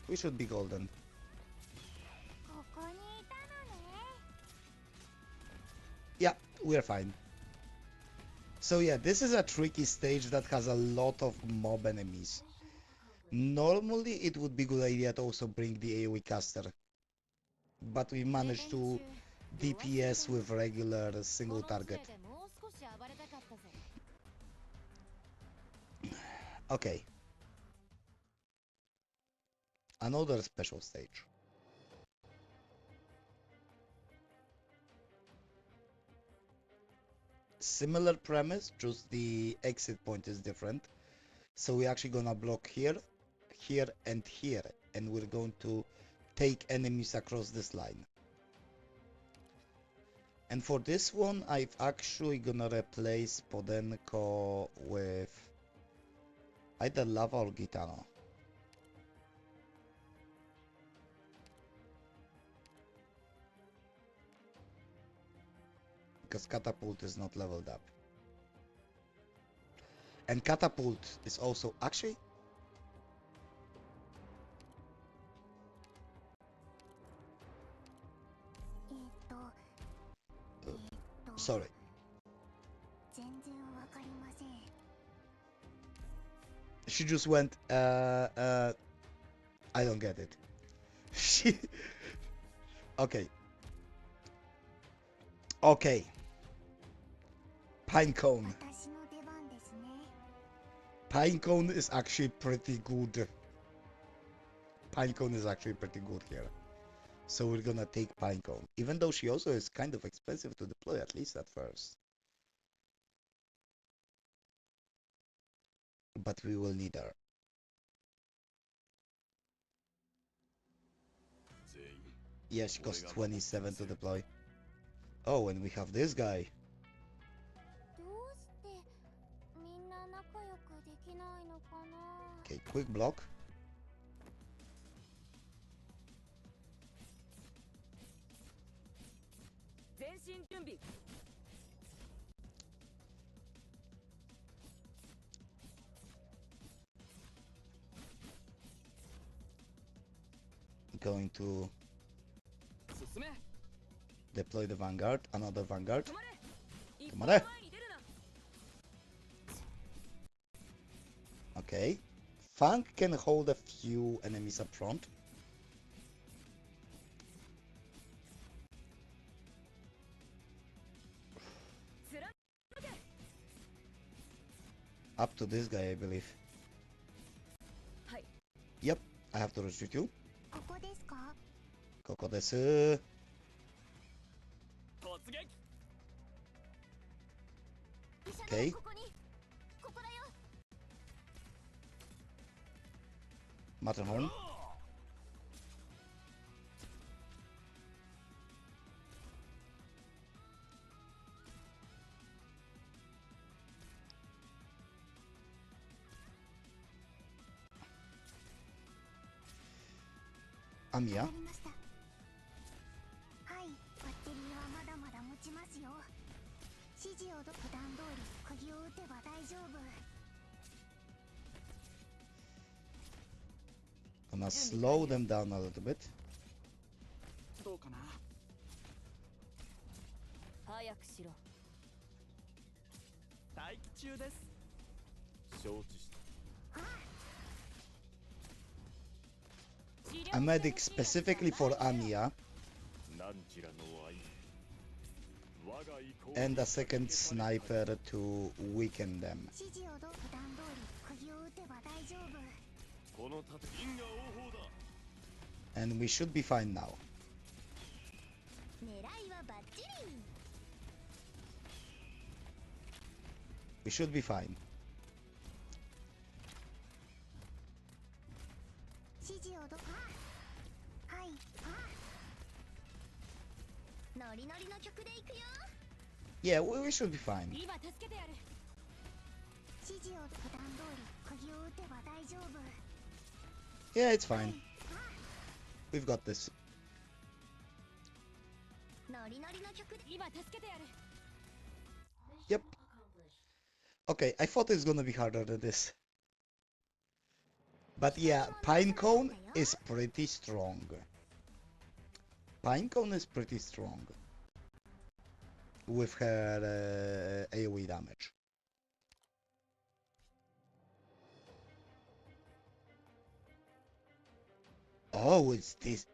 We should be golden. Yeah, we're fine. So yeah, this is a tricky stage that has a lot of mob enemies. Normally it would be a good idea to also bring the AoE caster. But we managed to DPS with regular single target. Okay. Another special stage. Similar premise, just the exit point is different. So we're actually gonna block here, here, and here. And we're going to take enemies across this line. And for this one, I'm actually gonna replace Podenko with either Lava or Gitano. Because Catapult is not leveled up. And Catapult is also actually... sorry. She just went, I don't get it. She... okay. Okay. Pinecone. Pinecone is actually pretty good. Pinecone is actually pretty good here. So we're gonna take Pinecone. Even though she also is kind of expensive to deploy, at least at first. But we will need her. Yeah, she costs 27 to deploy. Oh, and we have this guy. Okay, quick block. Going to deploy the Vanguard, another Vanguard. Come on. Okay. Fang can hold a few enemies up front. Up to this guy, I believe. Yep, I have to retreat you. Koko desu. Okay. Matterhorn. Amiya. Gonna slow them down a little bit. A medic specifically for Amiya. And a second sniper to weaken them. And we should be fine now. We should be fine. 指示をどはい、ノリノリの曲でいくよ。 Yeah, we should be fine. 今助けてやる。指示を普段通り釘を打てば大丈夫。 Yeah, it's fine. We've got this. ノリノリの曲で今助けてやる。 Yep. Okay, I thought it's gonna be harder than this. But yeah, Pinecone is pretty strong. Pinecone is pretty strong. With her AoE damage. Oh, it's this.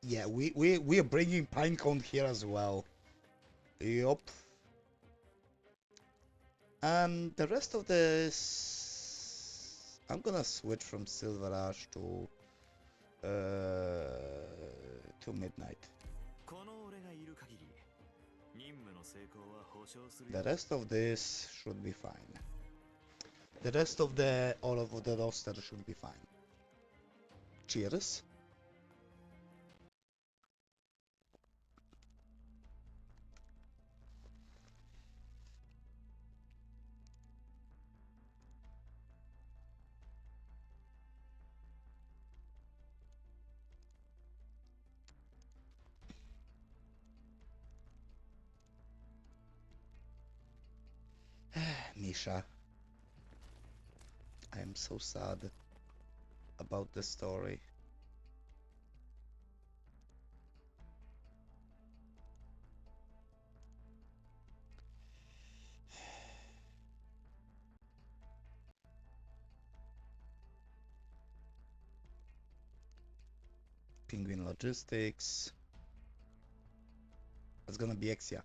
Yeah, we are bringing Pinecone here as well. Yup. The rest of this, I'm gonna switch from Silver Ash to Midnight. The rest of this should be fine. The rest of all of the roster should be fine. Cheers. Misha. I am so sad about the story. Penguin Logistics. It's gonna be Exia.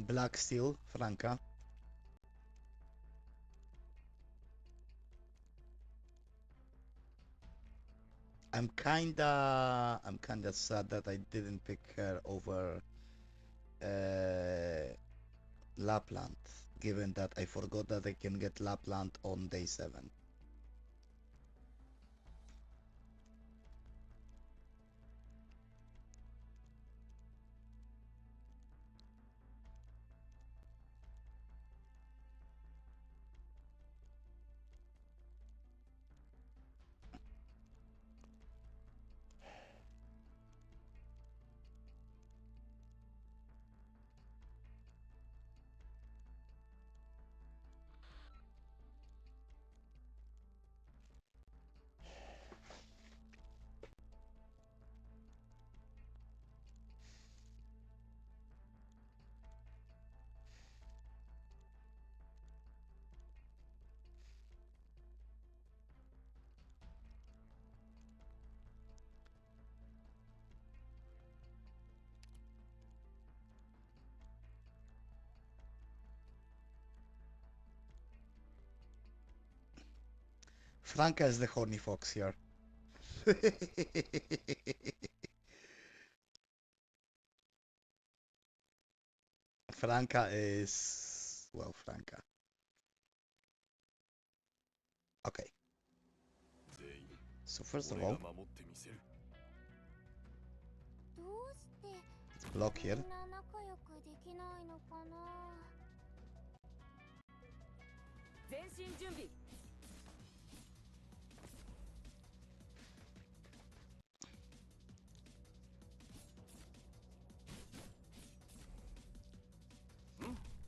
Black Steel, Franca. I'm kinda sad that I didn't pick her over Lapland, given that I forgot that I can get Lapland on day 7. Franca is the horny fox here. Franca is... well, Franca. Okay. So first of all, let's block here.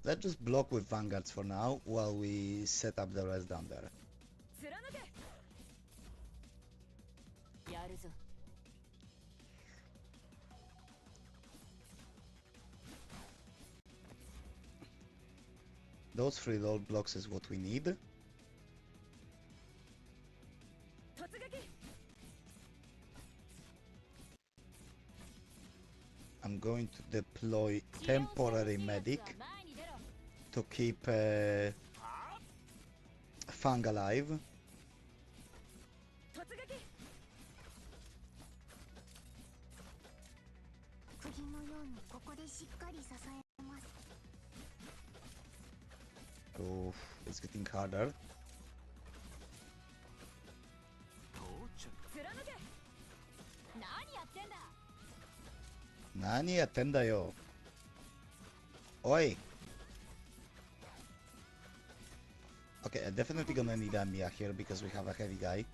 Let's just block with vanguards for now while we set up the rest down there. Those 3 load blocks is what we need. I'm going to deploy temporary medic to keep Fang alive. Oh, it's getting harder. Nani yattenda yo? Oi! Okay, I'm definitely gonna need a Mia here because we have a heavy guy.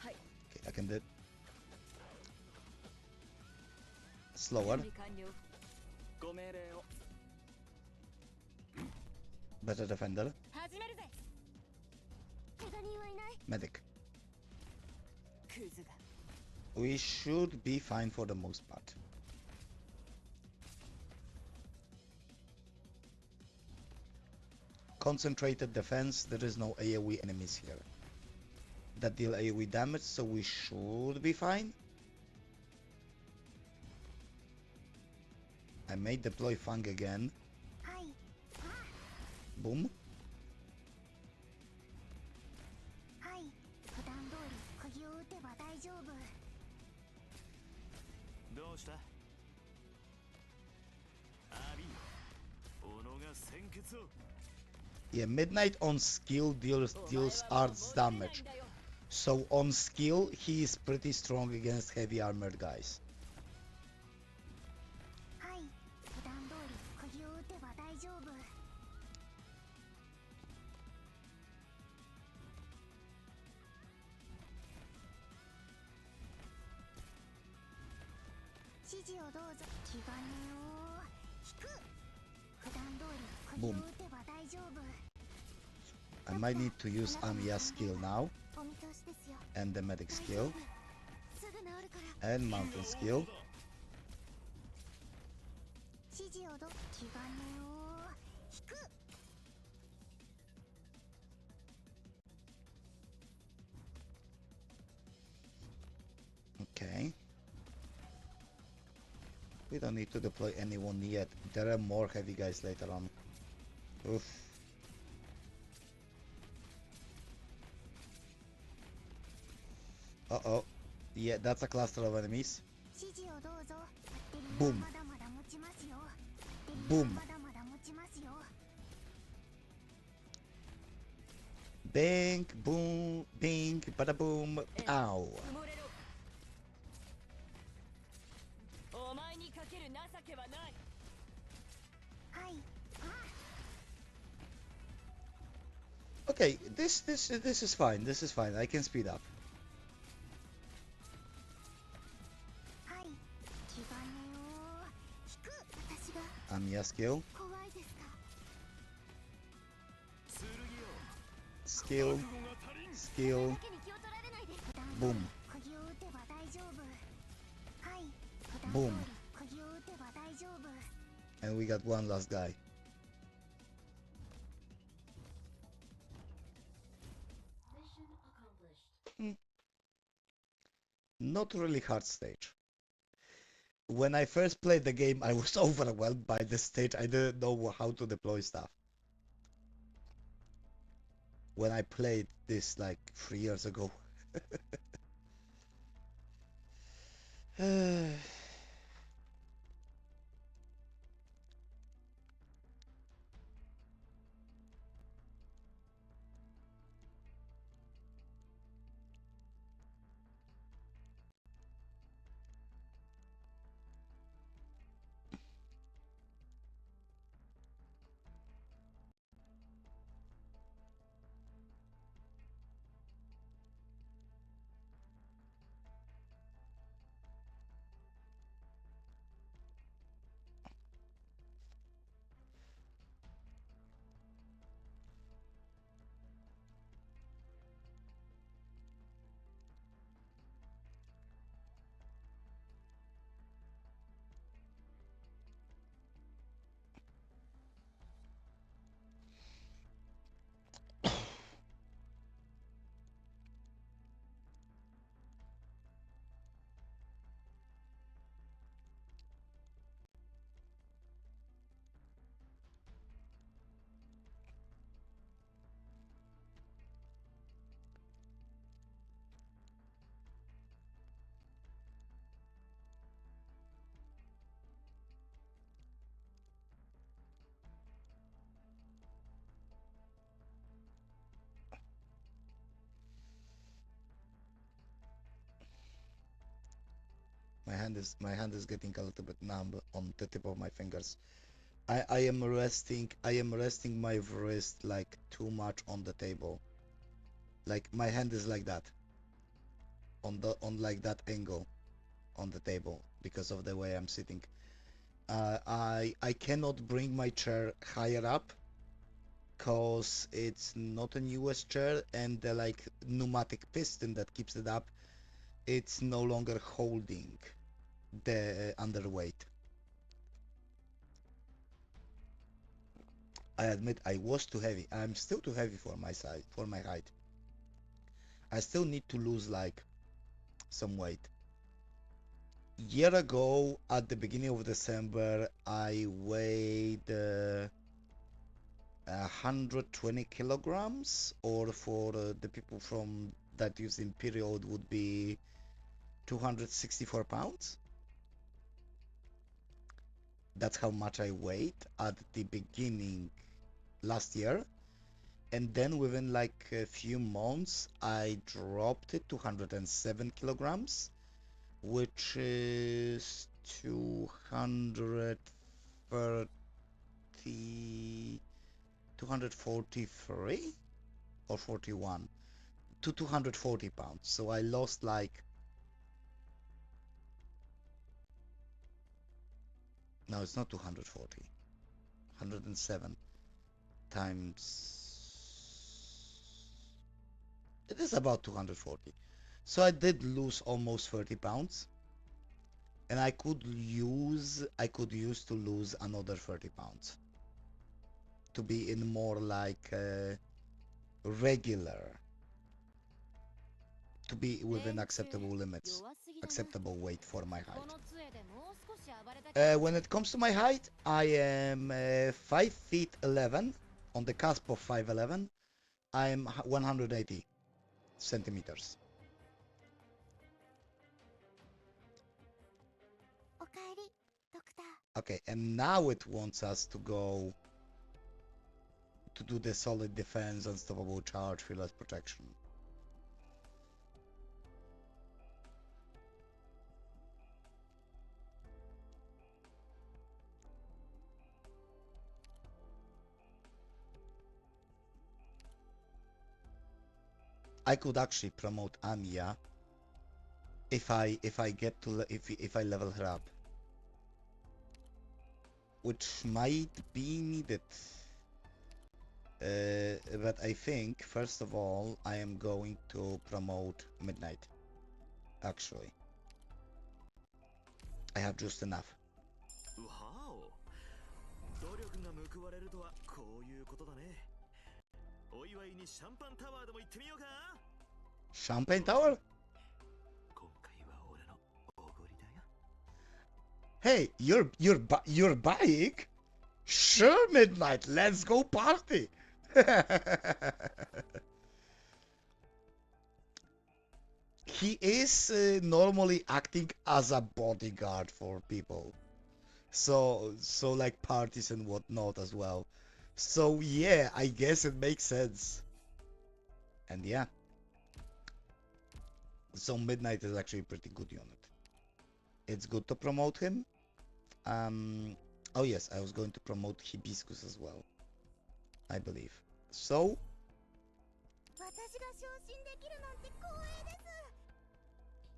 Okay, I can do it. Slower. Better defender. Medic. We should be fine for the most part. Concentrated defense, there is no AoE enemies here that deal AoE damage, so we should be fine. I may deploy Fang again. Boom. Yeah, Midnight on skill deals arts damage. So on skill, he is pretty strong against heavy armored guys. Boom. I might need to use Amiya's skill now. And the medic skill. And mountain skill. Okay. We don't need to deploy anyone yet. There are more heavy guys later on. Oof. Uh-oh. Yeah, that's a cluster of enemies. Boom. Boom. Bing, boom, bing, bada boom, pow. Okay, this is fine. This is fine. I can speed up. Amiya skill. Skill. Skill. Boom. Boom. And we got one last guy. Not really hard stage. When I first played the game, I was overwhelmed by this stage. I didn't know how to deploy stuff. When I played this like 3 years ago. My hand is getting a little bit numb on the tip of my fingers. I am resting my wrist like too much on the table. Like my hand is like that on like that angle on the table because of the way I'm sitting. I cannot bring my chair higher up because it's not a US chair, and the like pneumatic piston that keeps it up, it's no longer holding the underweight. I admit I was too heavy. I'm still too heavy for my size, for my height. I still need to lose like some weight. Year ago, at the beginning of December, I weighed 120 kilograms, or for the people from that use Imperial, it would be 264 pounds. That's how much I weighed at the beginning last year. And then within like a few months, I dropped it to 107 kilograms, which is 243 or 41 to 240 pounds. So I lost like, no, it's not 240, 107 times, it is about 240. So I did lose almost 30 pounds, and I could use to lose another 30 pounds to be in more like regular, to be within acceptable limits, acceptable weight for my height. When it comes to my height, I am 5 feet 11, on the cusp of 5'11". I am 180 centimeters. おかえり、ドクター。 Okay, and now it wants us to go to do the solid defense, unstoppable charge, fearless protection. I could actually promote Anya if I get to if I level her up, which might be needed. But I think first of all I am going to promote Midnight. Actually, I have just enough. Wow. 努力が報われるとはこういうことだね。お祝いにシャンパンタワーでも行ってみようか。 Champagne Tower? 今回は俺のおごりだよ。 Hey, you're buying? Sure, Midnight. Let's go party. He is normally acting as a bodyguard for people, so like parties and whatnot as well. So yeah, I guess it makes sense. And yeah, so Midnight is actually a pretty good unit. It's good to promote him. Oh yes, I was going to promote Hibiscus as well, I believe. So 私が昇進できるなんて光栄です。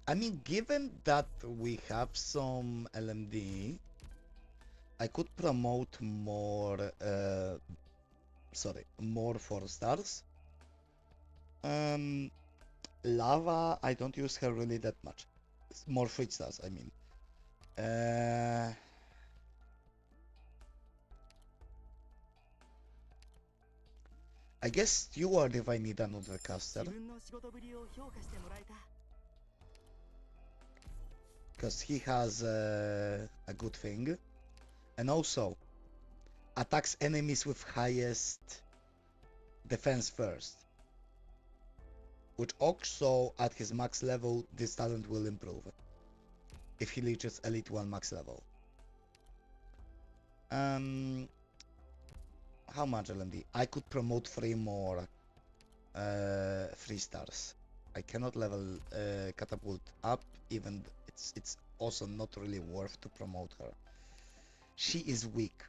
I mean, given that we have some LMD, I could promote more, more 4 stars. Lava, I don't use her really that much. More 3 stars, I mean. I guess Steward if I need another caster. 自分の仕事ぶりを評価してもらえた。 Because he has a good thing. And also, attacks enemies with highest defense first. Which also, at his max level, this talent will improve. If he reaches Elite 1 max level. How much LMD? I could promote 3 more 3 stars. I cannot level Catapult up, even it's also not really worth to promote her. She is weak.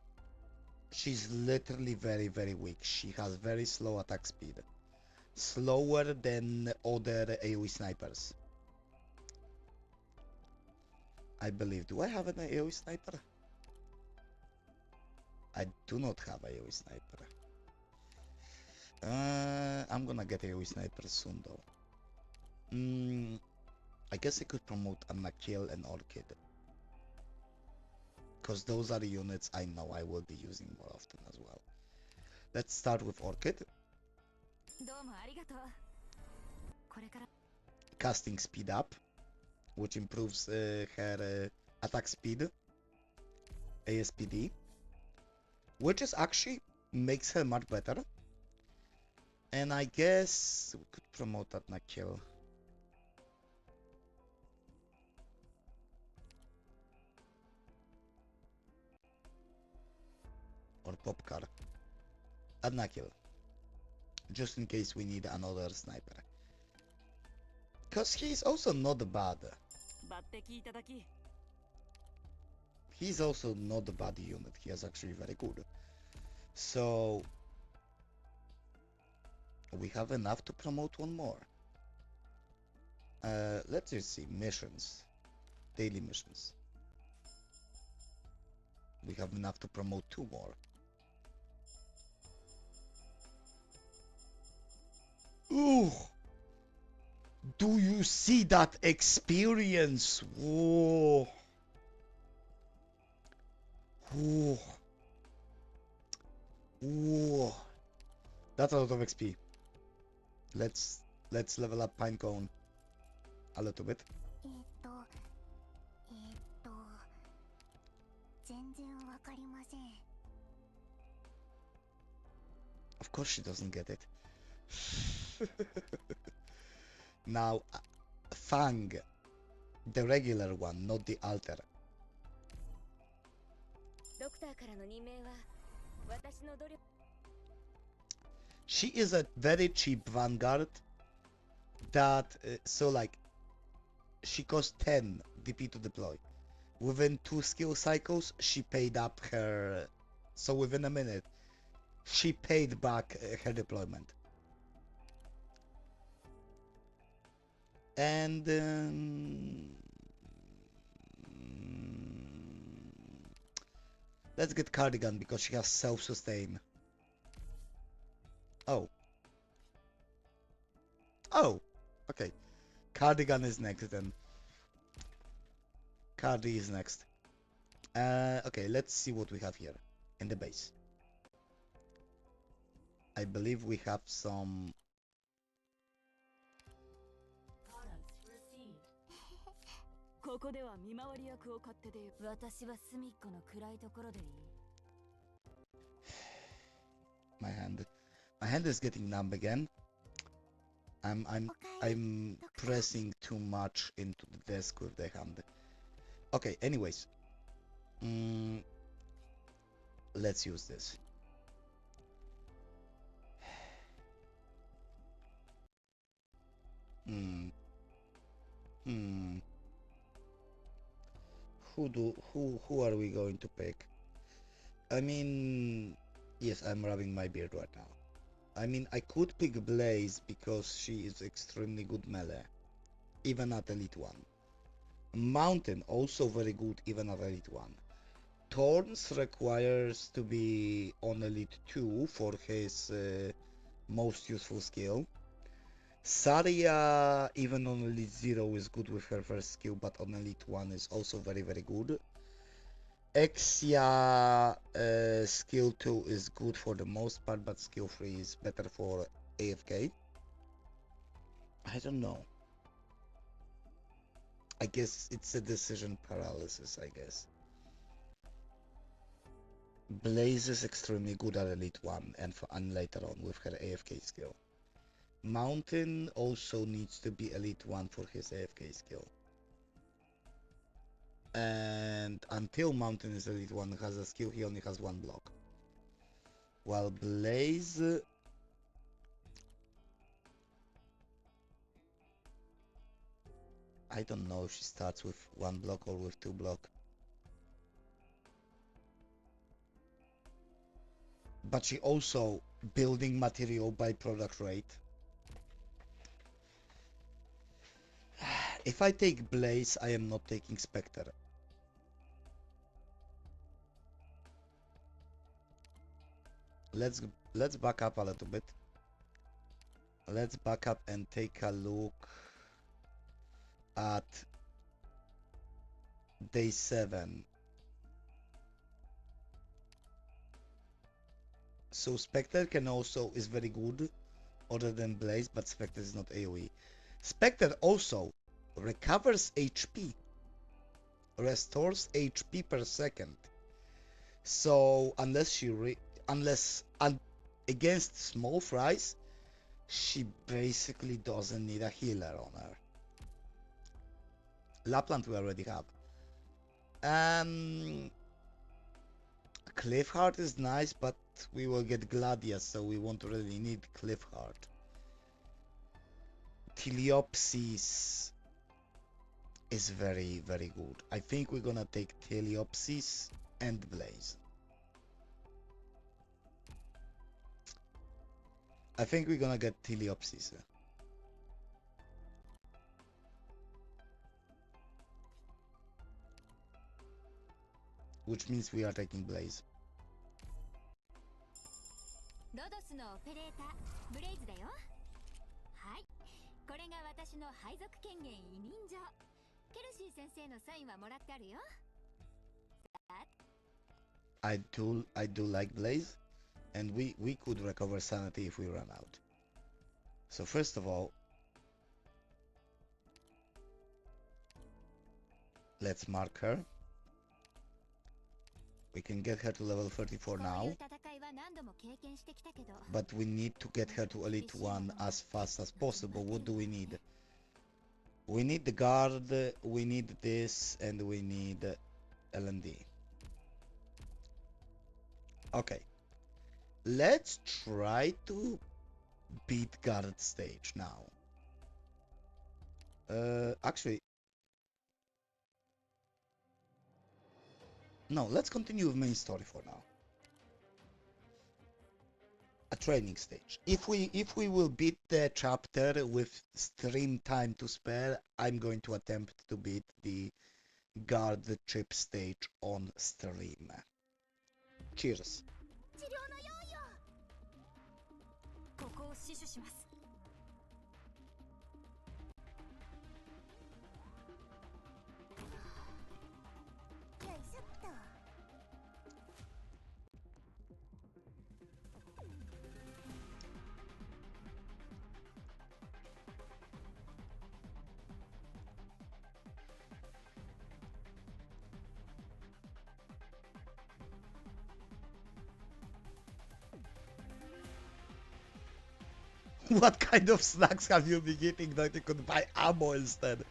She's literally very, very weak. She has very slow attack speed. Slower than other AoE snipers. I believe. Do I have an AoE sniper? I do not have AoE sniper. I'm gonna get AoE sniper soon though. I guess I could promote Anakil and Orchid. Because those are the units I know I will be using more often as well. Let's start with Orchid. Casting speed up, which improves her attack speed, ASPD, which is actually makes her much better. And I guess we could promote that Nakil. Or Popcar. At Nakil. Just in case we need another sniper. Because he's also not bad. He's also not a bad unit. He is actually very good. So we have enough to promote one more. Let's just see. Missions. Daily missions. We have enough to promote two more. Ooh! Do you see that experience? Whoa! Whoa! Whoa! That's a lot of XP. Let's level up Pinecone a little bit. 全然わかりません。 Of course she doesn't get it. Now, Fang, the regular one, not the alter. She is a very cheap vanguard that, so like, she costs 10 DP to deploy. Within 2 skill cycles, she paid up her, so within a minute, she paid back her deployment. And let's get Cardigan because she has self-sustain. Oh. Oh. Okay. Cardigan is next then. Cardi is next. Okay, let's see what we have here in the base. I believe we have some... ここでは見回り役を買ってで私は隅っこの暗いところでいい My hand is getting numb again. I'm pressing too much into the desk with the hand. Okay, anyways. Let's use this. Who are we going to pick? I mean, yes, I'm rubbing my beard right now. I mean, I could pick Blaze because she is extremely good melee, even at Elite 1. Mountain, also very good, even at Elite 1. Thorns requires to be on Elite 2 for his most useful skill. Saria, even on Elite 0, is good with her first skill, but on Elite 1 is also very, very good. Exia skill 2 is good for the most part, but skill 3 is better for AFK. I don't know. I guess it's a decision paralysis, I guess. Blaze is extremely good at Elite 1 and later on with her AFK skill. Mountain also needs to be Elite 1 for his AFK skill. And until Mountain is Elite 1 has a skill, he only has 1 block. While Blaze... I don't know if she starts with 1 block or with 2 block. But she also building material by product rate. If I take Blaze, I am not taking Spectre. Let's back up a little bit. Let's back up and take a look at day 7. So Spectre can also is very good other than Blaze, but Spectre is not AoE. Spectre also recovers HP, restores HP per second. So against small fries, she basically doesn't need a healer on her. Lapland we already have. Cliffheart is nice, but we will get Gladius, so we won't really need Cliffheart. Teleopsis is very, very good. I think we're gonna take Teleopsis and Blaze. I think we're gonna get Teleopsis. Which means we are taking Blaze. ロドスのオペレーターブレイズだよ。はい、これが私の配属権限委任状。ケルシー先生のサインはもらってあるよ。I do like Blaze, and we could recover sanity if we run out. So first of all, let's mark her. We can get her to level 34 now, but we need to get her to Elite 1 as fast as possible. What do we need? We need the guard, we need this, and we need LND. Okay. Let's try to beat guard stage now. Actually, no, let's continue with main story for now. A training stage. If we will beat the chapter with stream time to spare, I'm going to attempt to beat the guard trip stage on stream. Cheers. ここを死守します。よいしょっと。What kind of snacks have you been eating that you could buy ammo instead?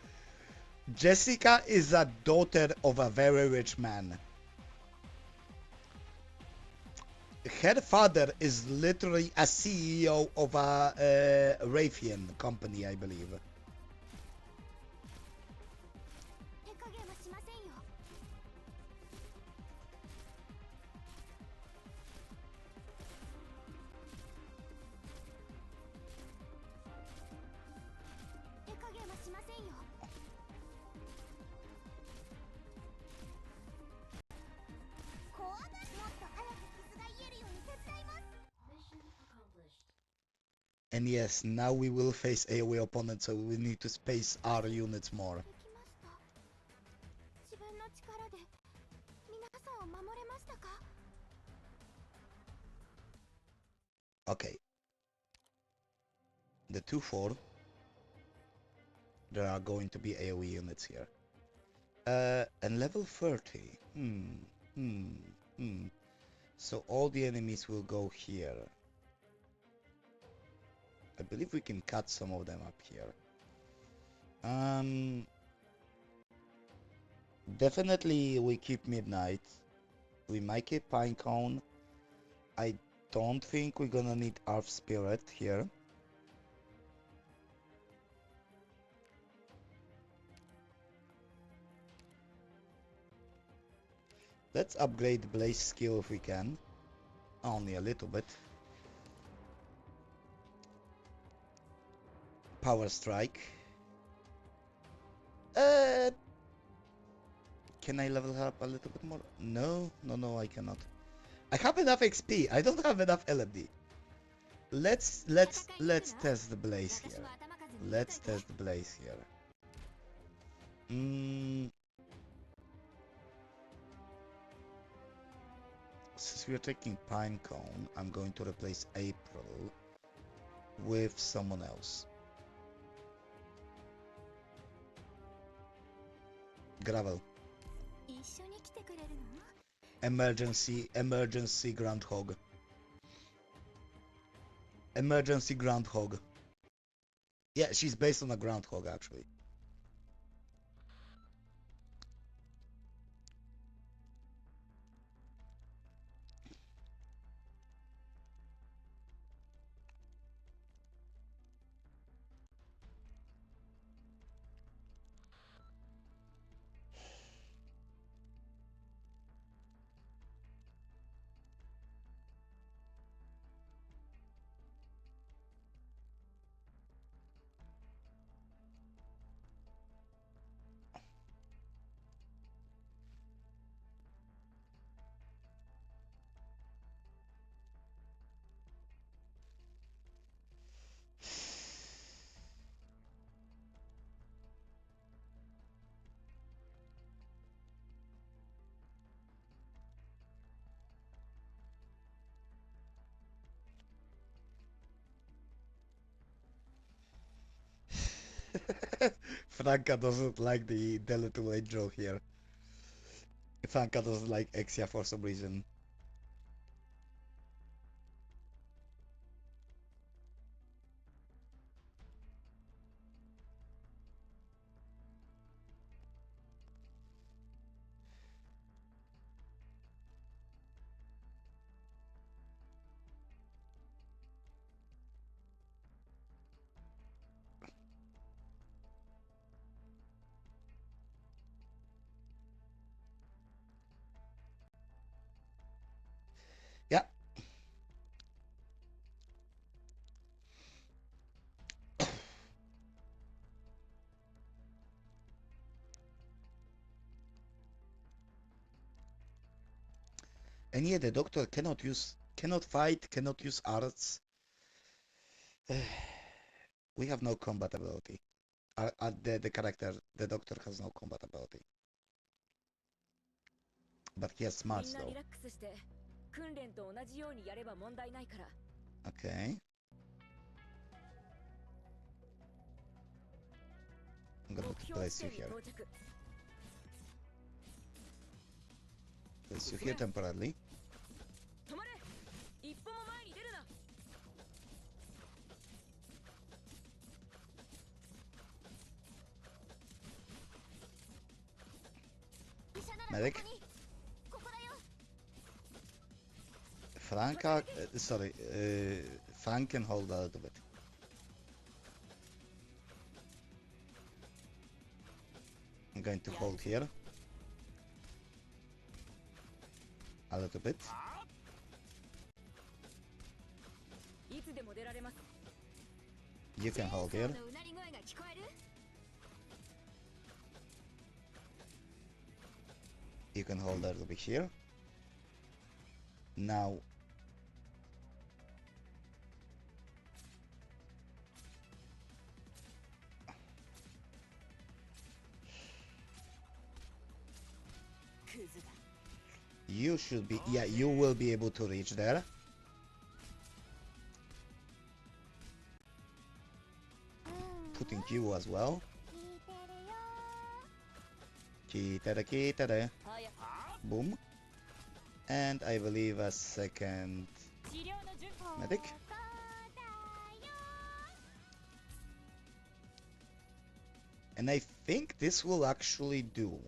Jessica is a daughter of a very rich man. Her father is literally a CEO of a Raytheon company, I believe. 手加減はしませんよ。手加減はしませんよ。怖がもっと早く傷が癒えるように手伝います。And yes, now we will face AoE opponents, so we need to space our units more. できました。自分の力で皆さんを守れましたか？ Okay. The 2-4. There are going to be AoE units here. And level 30. So all the enemies will go here. I believe we can cut some of them up here. Definitely we keep Midnight. We might keep Pinecone. I don't think we're gonna need Arf Spirit here. Let's upgrade the blaze skill if we can. Only a little bit. Power strike. Can I level her up a little bit more? No, no, I cannot. I have enough XP. I don't have enough LMD. Let's test the blaze here. Let's test the blaze here. Since we're taking Pinecone, I'm going to replace April with someone else. Gravel. Emergency groundhog. Emergency groundhog. Yeah, she's based on a groundhog actually. Franca doesn't like the little intro here. Franca doesn't like Exia for some reason. Yeah. And yeah, the doctor cannot fight, cannot use arts. We have no combat ability. The character, the doctor has no combat ability. But he has smarts though. Okay. I'm gonna place you here. Place you here temporarily. Medic. Frank can hold a little bit. I'm going to hold here. A little bit. You can hold here. You can hold a little bit here. Now you should be, yeah, you will be able to reach there. Putting you as well. Kitere. Boom. And I believe a second medic. And I think this will actually do.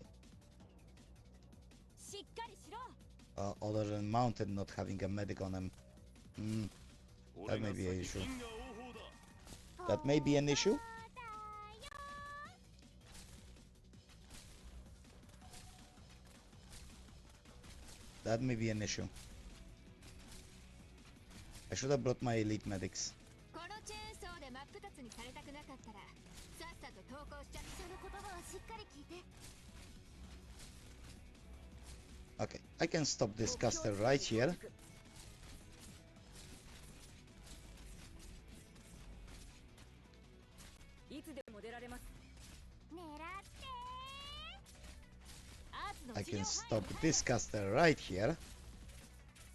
Other than Mountain not having a medic on him. That may be an issue. That may be an issue. That may be an issue. I should have brought my elite medics. このチェーンソーで真っ二つにされたくなかったらさっさと投降しちゃって。その言葉はしっかり聞いて。 Okay, I can stop this caster right here. いつでも出られます。狙って。 I can stop this caster right here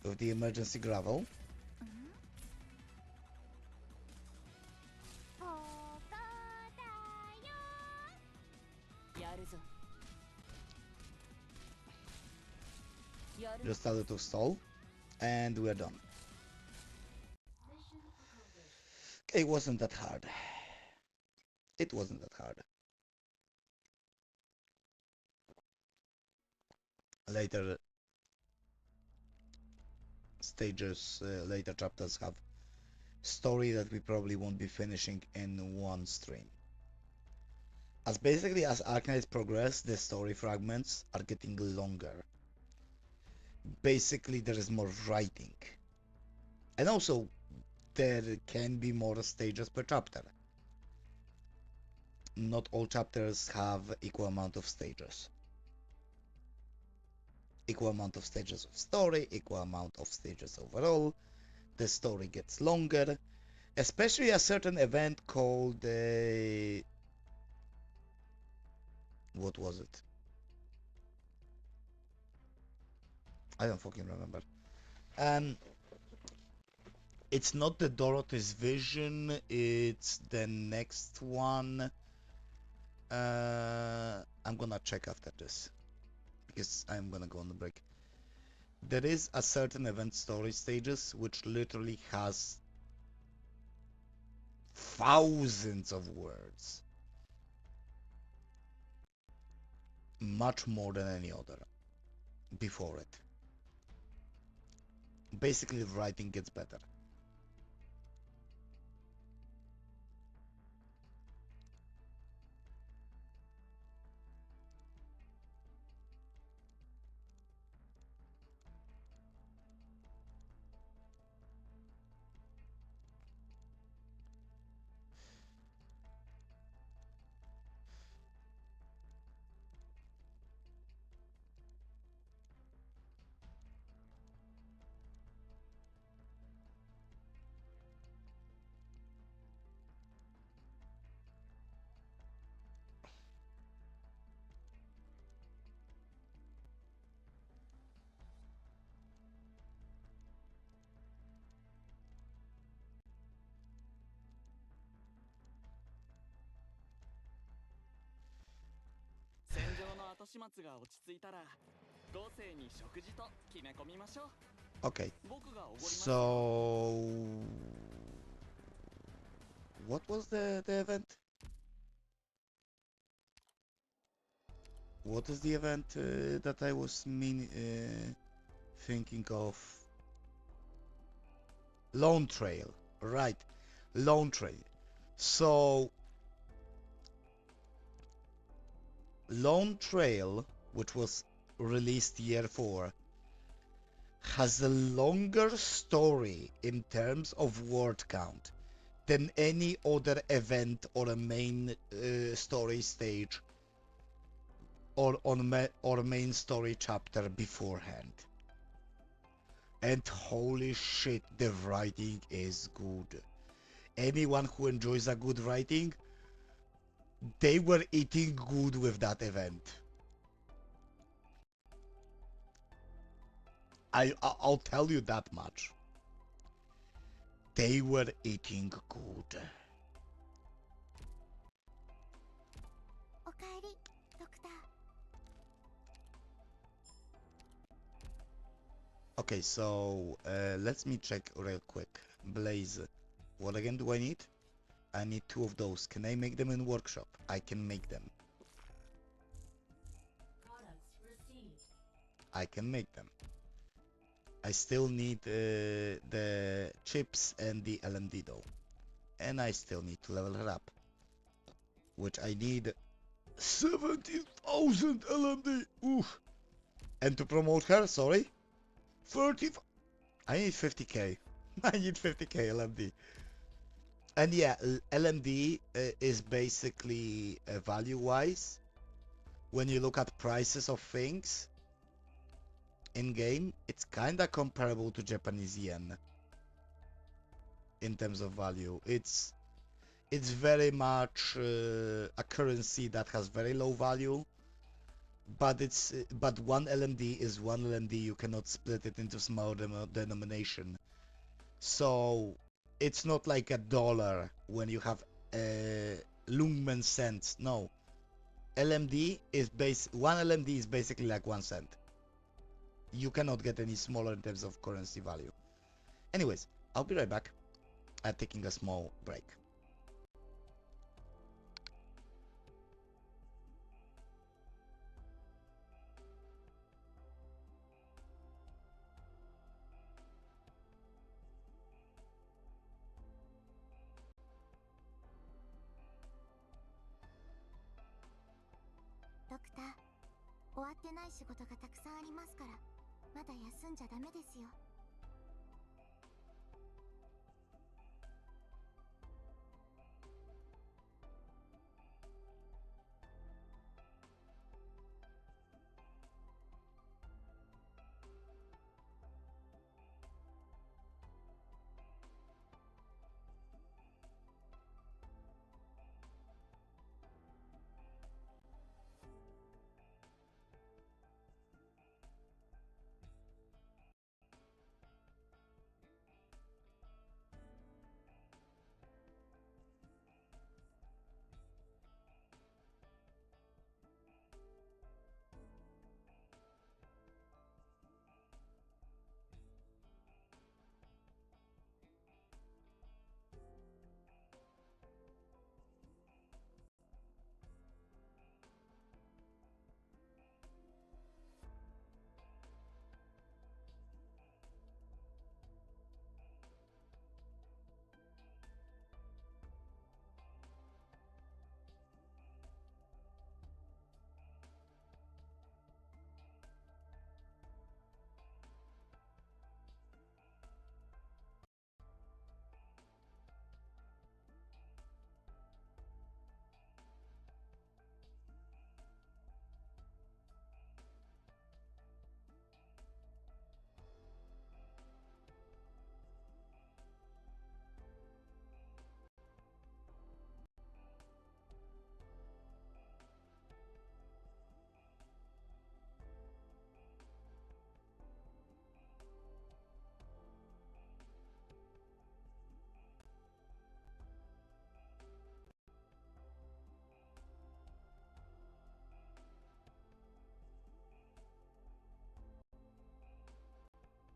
with the emergency gravel. ここだよ。やるぞ。やる。 Just a little stall, and we're done. It wasn't that hard. It wasn't that hard. Later stages, later chapters have story that we probably won't be finishing in one stream. As basically as Arknights progress, the story fragments are getting longer. Basically there is more writing. And also there can be more stages per chapter. Not all chapters have equal amount of stages. Equal amount of stages of story, equal amount of stages overall. The story gets longer, especially a certain event called what was it? I don't fucking remember. It's not the Dorothy's Vision, it's the next one. I'm gonna check after this because I'm gonna go on the break. There is a certain event story stages which literally has thousands of words, much more than any other before it. Basically the writing gets better. Okay, so what was the event? What is the event that I was thinking of? Lone Trail, right? Lone Trail. So Lone Trail, which was released year 4, has a longer story in terms of word count than any other event or a main story stage or main story chapter beforehand. And holy shit, the writing is good. Anyone who enjoys a good writing, they were eating good with that event. I'll tell you that much. They were eating good. Okay, so let me check real quick. Blaze, what again do I need? I need 2 of those. Can I make them in workshop? I can make them. I can make them. I still need the chips and the LMD though. And I still need to level her up. Which I need 70,000 LMD. Oof. And to promote her, sorry, 30. I need 50k. I need 50k LMD. And yeah, LMD is basically value-wise. When you look at prices of things in game, it's kinda comparable to Japanese yen in terms of value. It's very much a currency that has very low value, but one LMD is one LMD. You cannot split it into small denomination. So it's not like a dollar when you have Lungmen cents. No, LMD is one LMD is basically like 1 cent. You cannot get any smaller in terms of currency value. Anyways, I'll be right back. I'm taking a small break. Doctor, 終わってない仕事がたくさんありますから、まだ休んじゃダメですよ。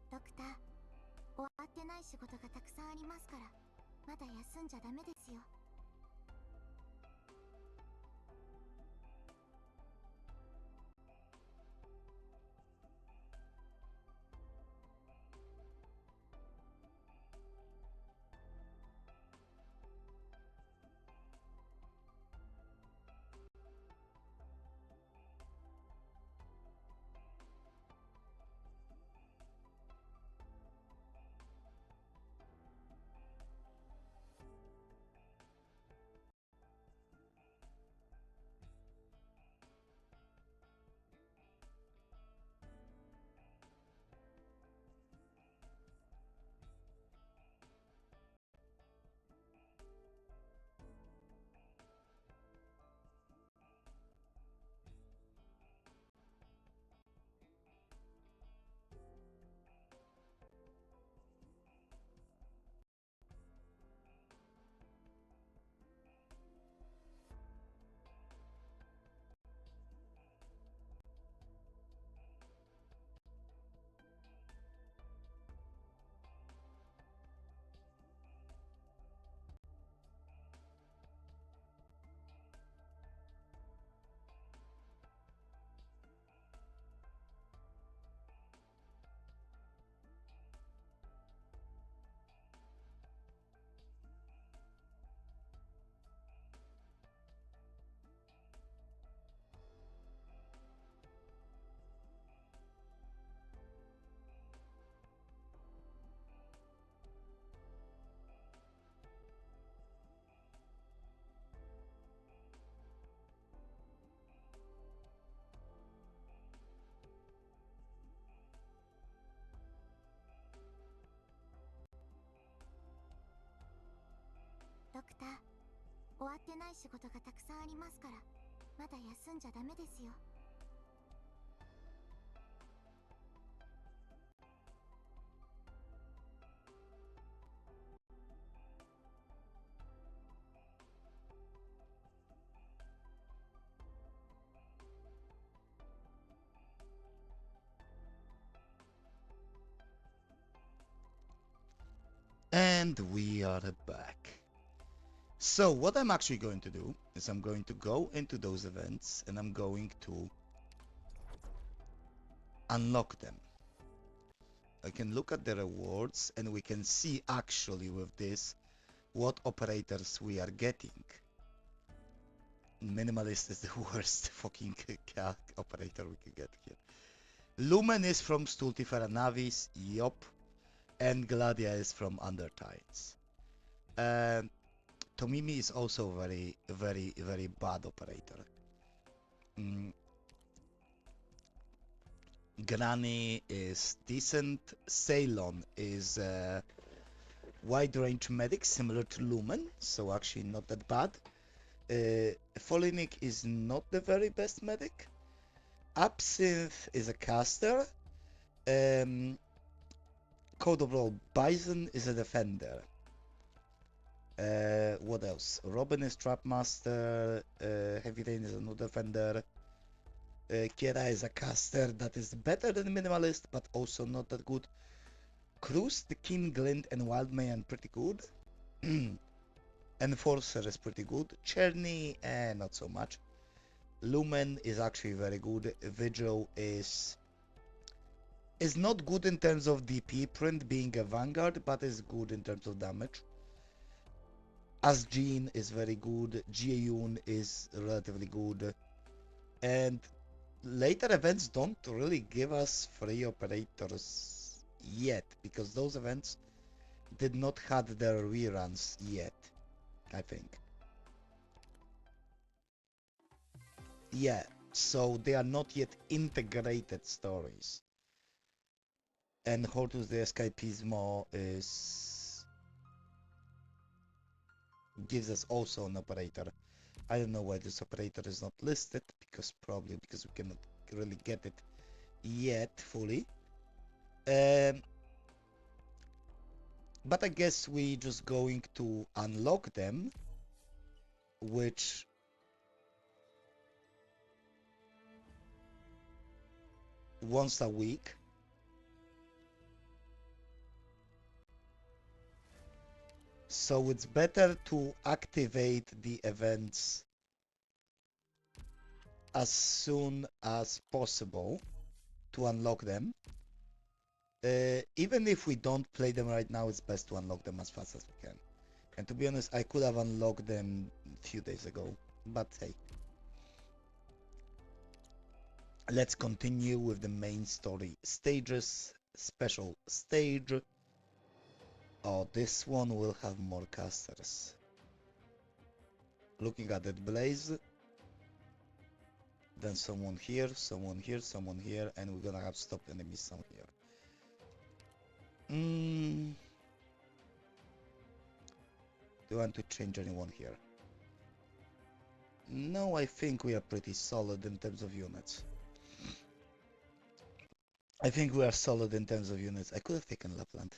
ドクター、終わってない仕事がたくさんありますから、まだ休んじゃダメですよ。クター。終わってない仕事がたくさんありますから、まだ休んじゃダメですよ。And we are back. So what I'm actually going to do is I'm going to go into those events and I'm going to unlock them. I can look at the rewards and we can see actually with this what operators we are getting. Minimalist is the worst fucking operator we can get here. Lumen is from Stultifera Navis, yup. And Gladia is from Undertides. Tomimi is also very, very, very bad operator. Granny is decent. Ceylon is wide range medic similar to Lumen, so actually not that bad. Folinic is not the very best medic. Absinthe is a caster. Code of Roll Bison is a defender. What else? Robin is Trapmaster. Heavy Rain is another defender. Kiera is a caster that is better than Minimalist, but also not that good. Cruz, the Keen Glint, and Wildman pretty good. Enforcer is pretty good. Cherny, not so much. Lumen is actually very good. Vigil is not good in terms of DP print being a Vanguard, but is good in terms of damage. Asjin is very good. Jiayun is relatively good. And later events don't really give us free operators yet, because those events did not have their reruns yet, I think. Yeah, so they are not yet integrated stories. And Hortus de Escapismo gives us also an operator. I don't know why this operator is not listed, probably because we cannot really get it yet fully. But I guess we just going to unlock them, which once a week. So it's better to activate the events as soon as possible to unlock them. Even if we don't play them right now, it's best to unlock them as fast as we can. And to be honest, I could have unlocked them a few days ago, but hey. Let's continue with the main story stages. Special stage. Oh, this one will have more casters. Looking at that blaze. Then someone here, someone here, someone here, and we're gonna have stop enemies some here. Do you want to change anyone here? No, I think we are pretty solid in terms of units. I could have taken Lapland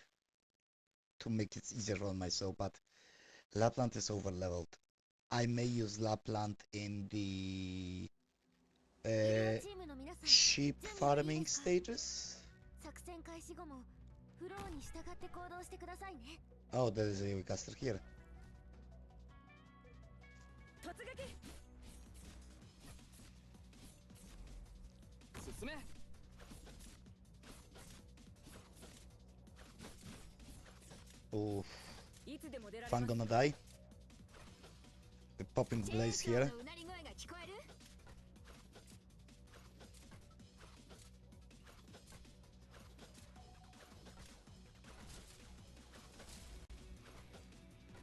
to make it easier on myself, but Lapland is over leveled. I may use Lapland in the sheep farming stages. Oh, there is a caster here. Oh, Fan gonna die. The popping blaze here.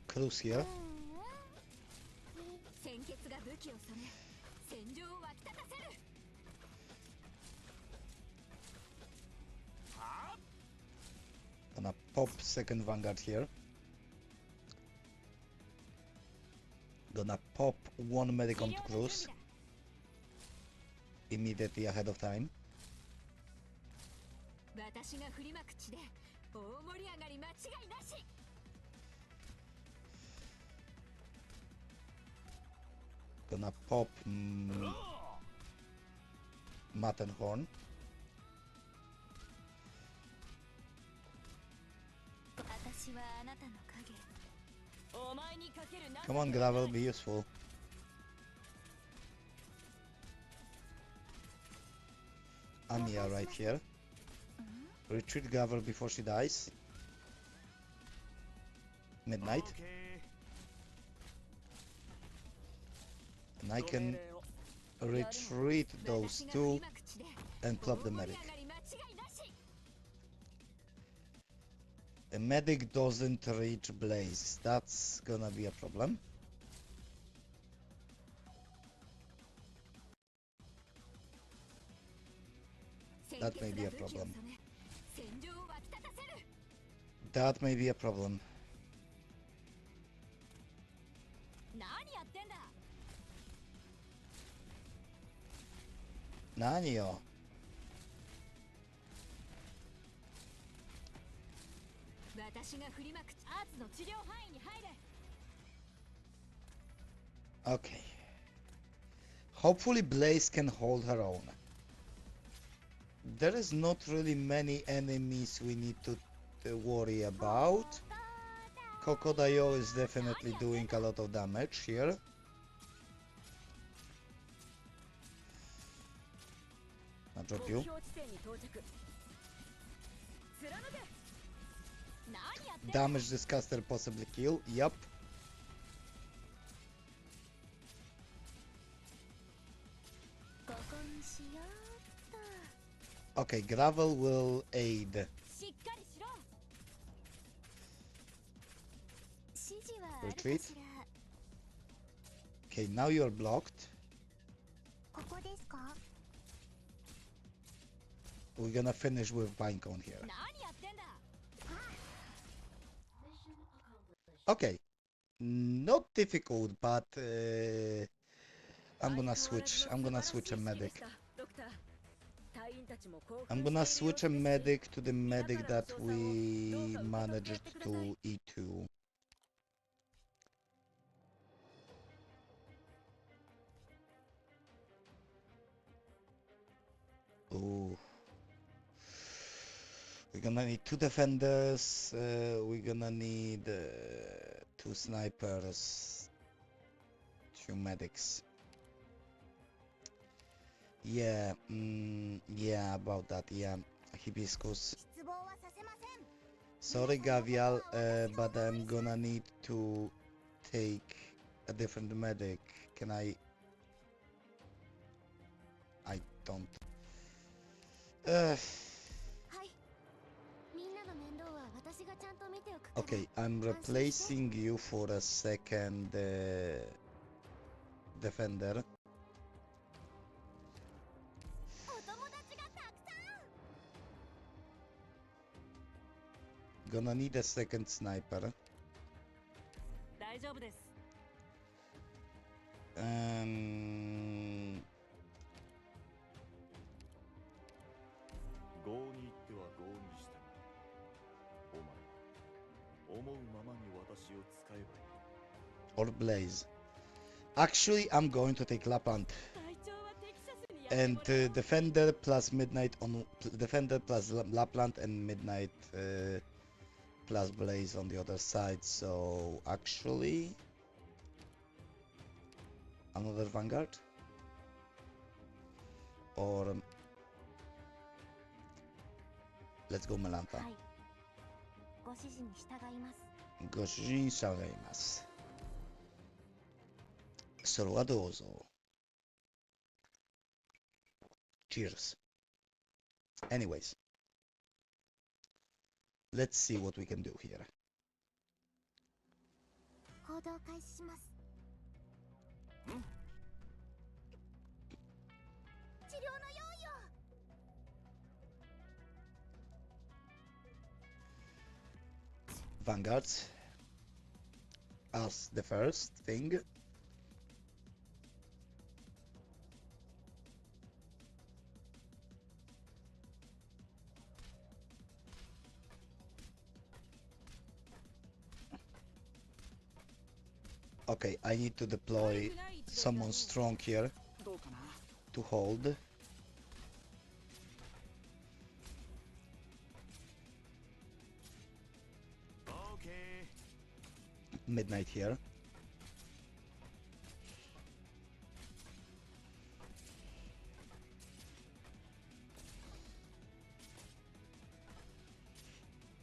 Cruz here. Gonna pop second Vanguard here. Gonna pop one medic onto cruise immediately ahead of time. 私が振りまく地で大盛り上がり間違いなし。 Gonna pop Matterhorn. 私はあなたの影。 お前にかけるな。 Come on, Gravel, be useful. Amiya right here. Retreat Gravel before she dies. Midnight. And I can retreat those two and plop the medic. A medic doesn't reach Blaze. That's gonna be a problem. That may be a problem. That may be a problem. 何やってんだ。何よ。私が振りまくアーツの治療範囲に入れ。 Okay. Hopefully Blaze can hold her own. There is not really many enemies we need to worry about. Crocodile is definitely doing a lot of damage here. I'll drop you. Damage this caster, possibly kill. Yup. Okay, Gravel will aid. Retreat. Okay, now you're blocked. We're gonna finish with Pinecone here. Okay. Not difficult, but I'm gonna switch a medic. I'm gonna switch a medic to the medic that we managed to E2. Ooh. We're gonna need 2 defenders, we're gonna need 2 snipers, 2 medics. Yeah, yeah, about that, yeah. Hibiscus. Sorry, Gavial, but I'm gonna need to take a different medic. Can I don't. Okay, I'm replacing you for a second defender. Gonna need a second sniper. Um, 郷に行っては郷にしてもお前思うままに私を使えばいい or Blaze. Actually, I'm going to take Laplant. And Defender plus Midnight on Defender plus Laplant and Midnight plus Blaze on the other side. So actually, another Vanguard or let's go Melantha. ご指示に従います。ご指示に従います。それはどうぞ。Cheers. Anyways, let's see what we can do here. 行動開始します。治療の用意を。Vanguards as the first thing. Okay, I need to deploy someone strong here to hold. Okay. Midnight here.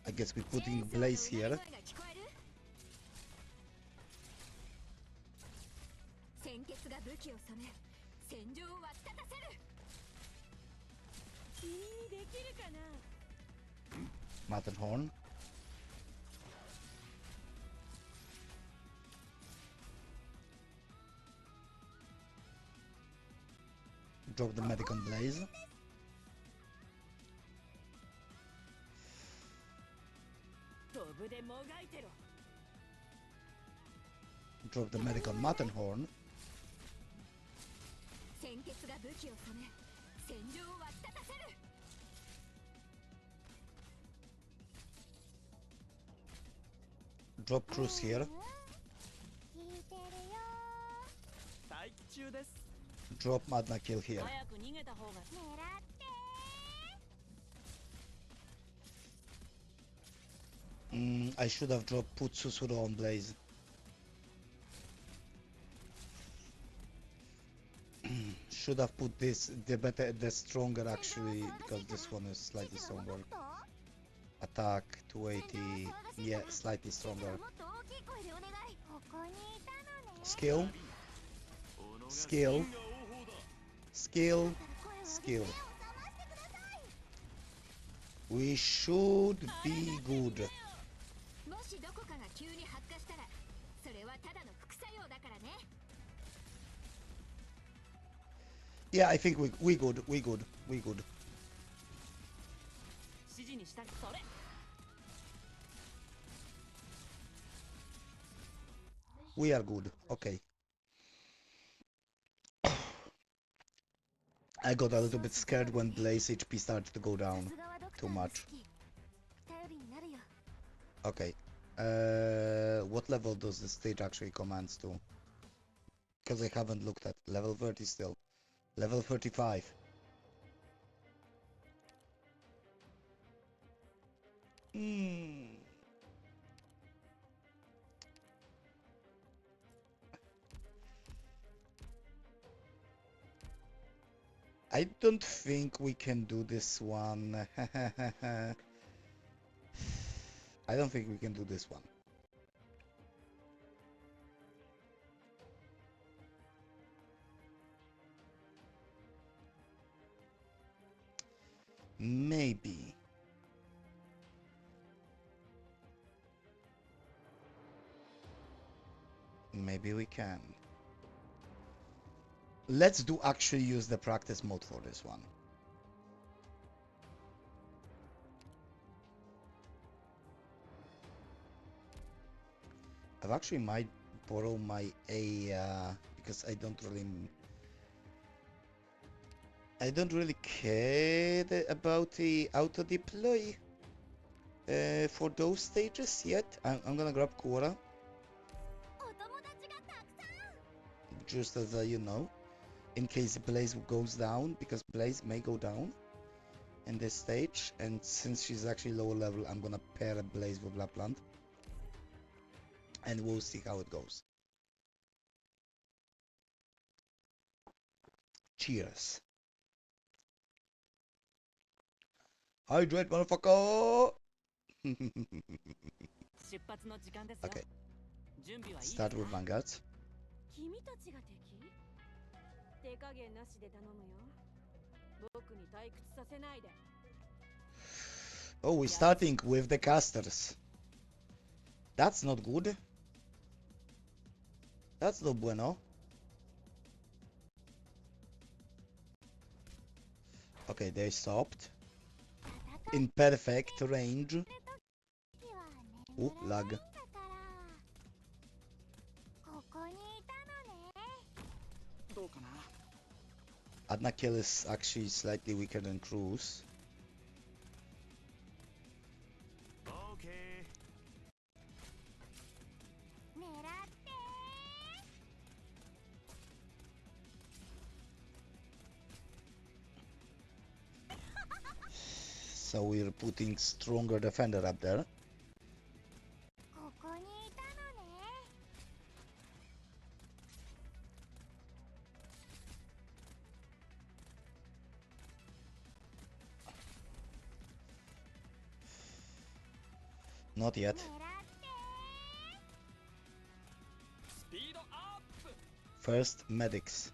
I guess we're putting Blaze here. 鮮血が武器を染め戦場を沸き立たせる君にできるかな Matterhorn. Drop the medic on Blaze. Drop the medic on Matterhorn. 鮮血が武器を染め戦場を沸き立たせる Drop Cruise here. 聞いてるよ 待機中です。 Drop Madna Kill here. 早く逃げた方が狙って I should have dropped put Susuro on Blaze. Should have put this the stronger actually, because this one is slightly stronger. Attack 280, yeah, slightly stronger. もっと大きい声でお願いここにいたのね Skill, skill, skill, skill. We should be good. もしどこかが急に発火したらそれはただの副作用だからね Yeah, I think we good, we good, we good. 指示にしたそれ We are good. Okay. I got a little bit scared when Blaze HP started to go down too much. 頼りになるよ Okay. What level does the stage actually commands to? Because I haven't looked at level 30 still. Level 35. I don't think we can do this one. I don't think we can do this one. Maybe. Maybe we can. Let's do actually use the practice mode for this one. I've actually might borrow my A because I don't really care about the auto deploy for those stages yet. I'm gonna grab Quora お友達がたくさん just as you know, in case Blaze goes down, because Blaze may go down in this stage, and since she's actually lower level, I'm gonna pair a Blaze with Lapland, and we'll see how it goes. Cheers. Hydrate, motherfucker! 出発の時間ですよ Okay, 準備はいい start with Vanguards. 君たちが敵手加減なしで頼むよ僕に退屈させないで Oh, we're starting with the casters. That's not good. That's no bueno. Okay, they stopped. In perfect range. Oh, lag. ここにいたのねどうかな。 Adna Kill is actually slightly weaker than Cruz. Okay. 狙って So we're putting stronger defender up there. ここにいたのね。 Not yet. 狙って。 First, medics.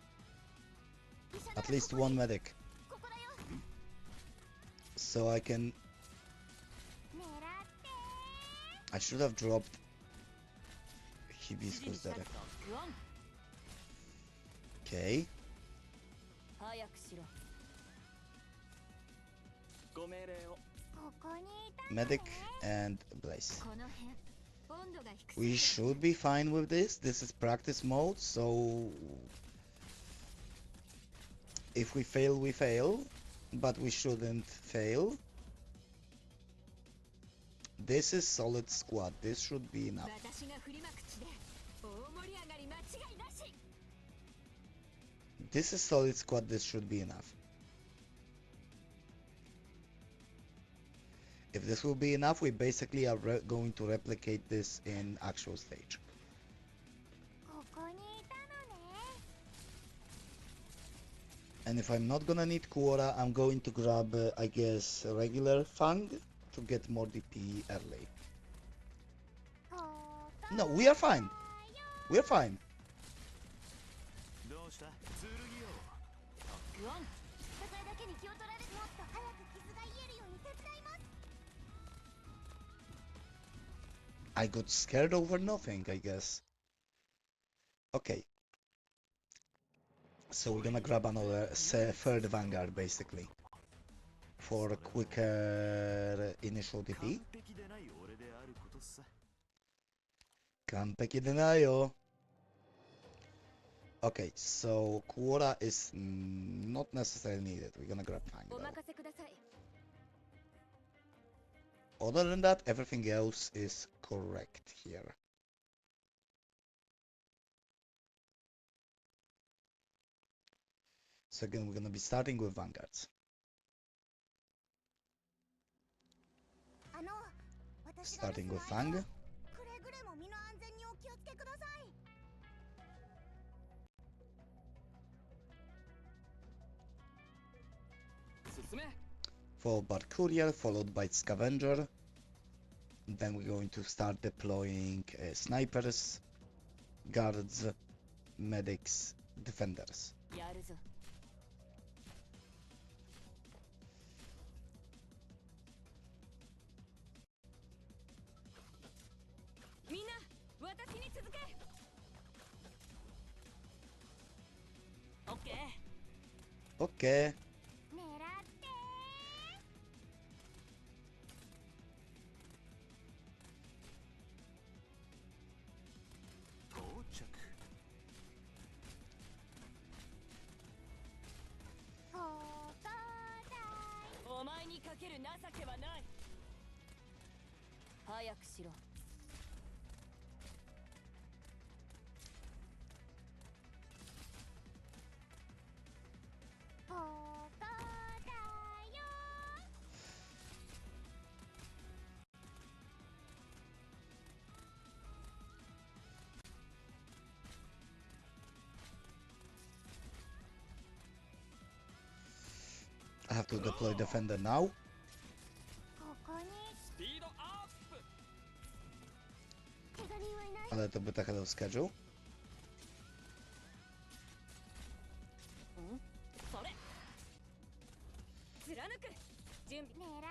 At least one medic. ここだよ。 So I can... 狙って。 I should have dropped Hibiscus there. Okay. 早くしろ。ご命令を。ここにいたのね。 Medic and Blaze. この辺温度が低す We ぎる。 should be fine with this. This is practice mode, so... If we fail, we fail. But we shouldn't fail. This is solid squad. This should be enough. 私が振りまく地で大盛り上がり間違いなし。 This is solid squad. This should be enough. If this will be enough, we basically are going to replicate this in actual stage. ここにいたのね。 And if I'm not gonna need Quora, I'm going to grab, I guess, regular Fang to get more DP early. ここ No, we are fine. We are fine. どうした剣よ。グワン。それだけに気を取られてもっと早く傷が癒えるように手伝います。 I got scared over nothing, I guess. Okay. So we're gonna grab another third Vanguard, basically. For quicker initial 完 DP. 璧でない俺であることさ。 Kampeki denayo. Okay, so Quora is not necessarily needed. We're gonna grab Fang お though. 任せください。 Other than that, everything else is correct here. So again, we're gonna be starting with Vanguards. あの、私が Starting 留 with 守の間 Fang. くれぐれも身の安全にお気をつけください。 進め。 Followed by Courier, followed by Scavenger. Then we're going to start deploying snipers, guards, medics, defenders. やるぞ。みんな、私に続け。オッケー。 Okay. 狙って。 到着。ここだよ。お前にかける情けはない。早くしろ。ここだよ。 I have to deploy defender now. ここにスピードアップ。怪我人はいない。 A little bit ahead of schedule. うんそれ。貫く。準備。狙っ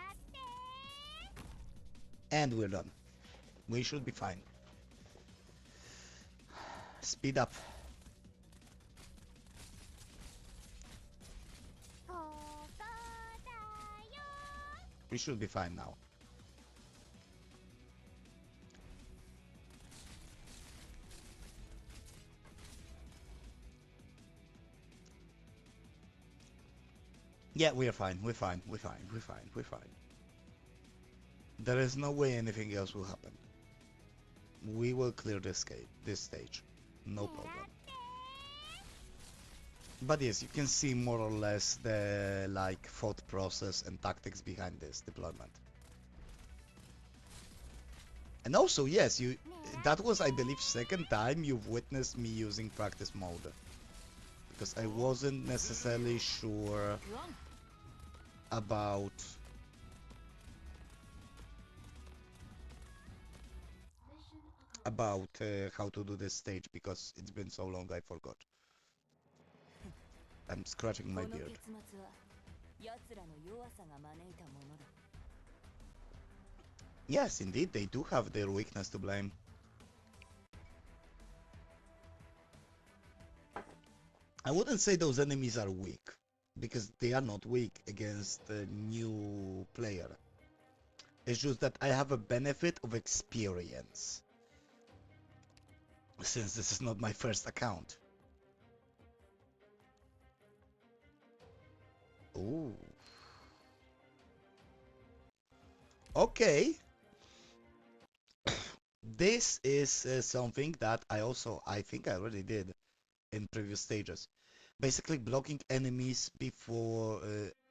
て。 And we're done. We should be fine. Speed up. ここだよ。 We should be fine now. Yeah, we're fine. We're fine. We're fine. We're fine. We're fine. There is no way anything else will happen. We will clear this stage. No problem. But yes, you can see more or less the like thought process and tactics behind this deployment. And also, yes, that was, I believe, second time you've witnessed me using practice mode. Because I wasn't necessarily sure about how to do this stage because it's been so long I forgot. I'm scratching my beard. Yes, indeed, they do have their weakness to blame. I wouldn't say those enemies are weak, because they are not weak against a new player. It's just that I have a benefit of experience, since this is not my first account. Ooh. Okay. This is something that I think I already did in previous stages. Basically blocking enemies before,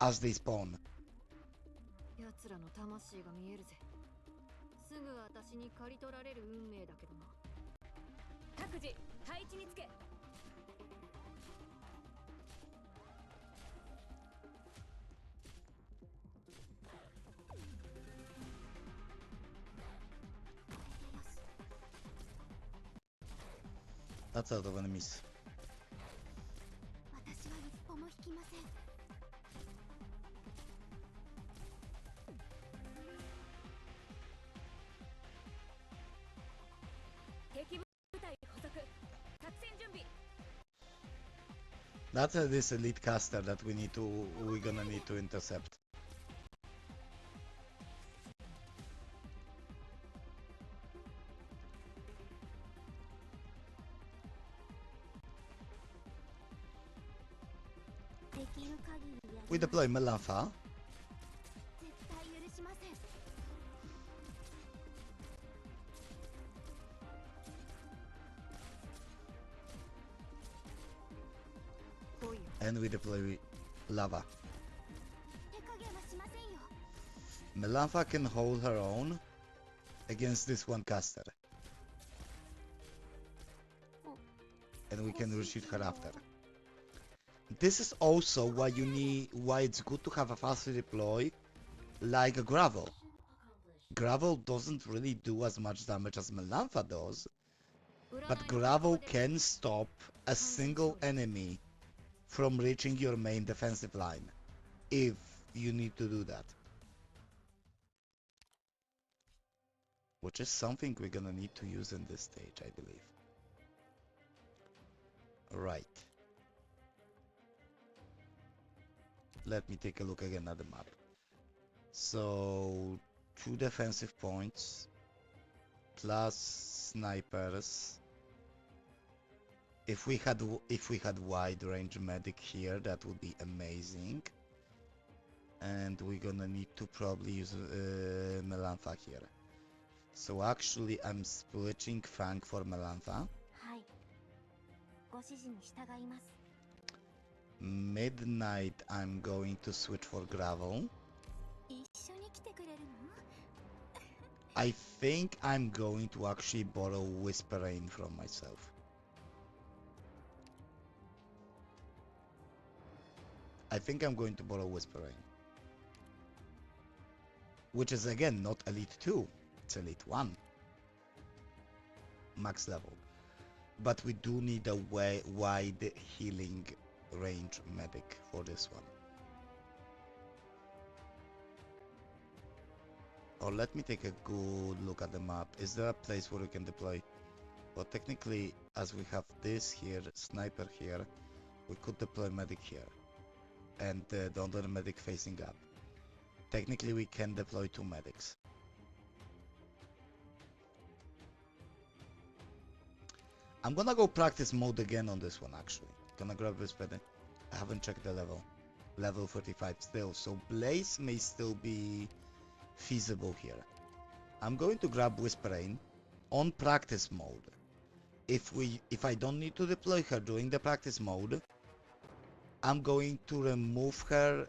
as they spawn. 奴らの魂が見えるぜ。すぐ私に刈り取られる運命だけどな。各自配置につけ。That's out of enemies. 私は一歩も引きません。敵部隊捕捉。作戦準備。 That's this elite caster that we're gonna need to intercept. We deploy Melanfa. 絶対許しません。 And we deploy Lava. 手加減はしませんよ。 Melanfa can hold her own against this one caster. And we can reshoot her after. This is also why it's good to have a faster deploy like a Gravel. Gravel doesn't really do as much damage as Melanfa does, but Gravel can stop a single enemy from reaching your main defensive line, if you need to do that. Which is something we're gonna need to use in this stage, I believe. Right. Let me take a look again at the map. So, 2 defensive points, plus snipers. If we had wide range medic here, that would be amazing. And we're gonna need to probably use Melanfa here. So actually, I'm splitting Fang for Melanfa. はい。ご指示に従います。 Midnight, I'm going to switch for Gravel. 一緒に来てくれるの？ I think I'm going to actually borrow Whisper Rain from myself. I think I'm going to borrow Whisper Rain. Which is again not Elite 2, it's Elite 1. Max level. But we do need a wide healing range medic for this one. Or let me take a good look at the map. Is there a place where we can deploy? Well, technically, as we have this here, sniper here, we could deploy medic here. And the other medic facing up. Technically, we can deploy 2 medics. I'm gonna go practice mode again on this one, actually. Gonna grab this better. I haven't checked the level. Level 35 still, so Blaze may still be feasible here. I'm going to grab Whisper Rain on practice mode. If I don't need to deploy her during the practice mode, I'm going to remove her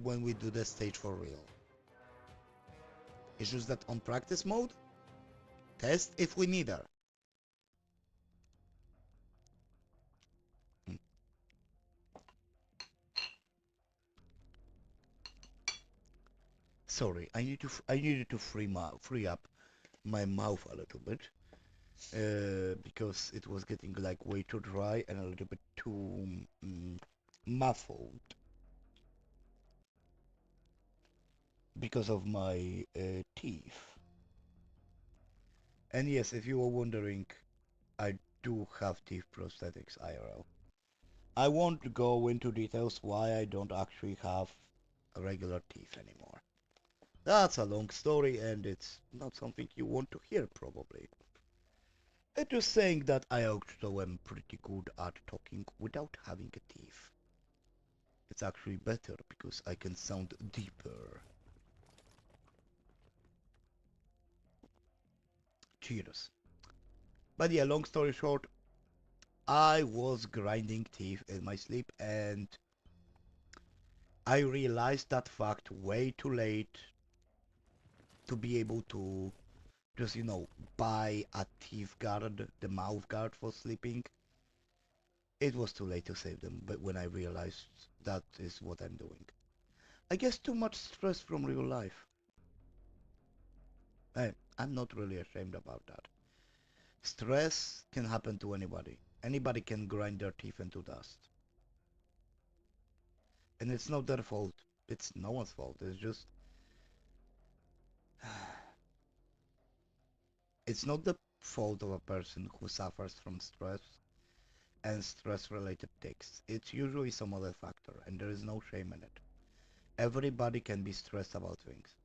when we do the stage for real. It's just that on practice mode, test if we need her. Hmm. Sorry, I needed to free up my mouth a little bit because it was getting like way too dry and a little bit too muffled because of my teeth. And yes, if you were wondering, I do have teeth prosthetics IRL. I won't go into details why I don't actually have regular teeth anymore. That's a long story and it's not something you want to hear probably. I'm just saying that I also am pretty good at talking without having a teeth. It's actually better because I can sound deeper. Cheers. But yeah, long story short, I was grinding teeth in my sleep and I realized that fact way too late to be able to just, buy a teeth guard, the mouth guard for sleeping. It was too late to save them, but when I realized that is what I'm doing. I guess too much stress from real life. Hey, I'm not really ashamed about that. Stress can happen to anybody. Anybody can grind their teeth into dust. And it's not their fault. It's no one's fault. It's just... It's not the fault of a person who suffers from stress and stress-related tics. It's usually some other factor, and there is no shame in it. Everybody can be stressed about things.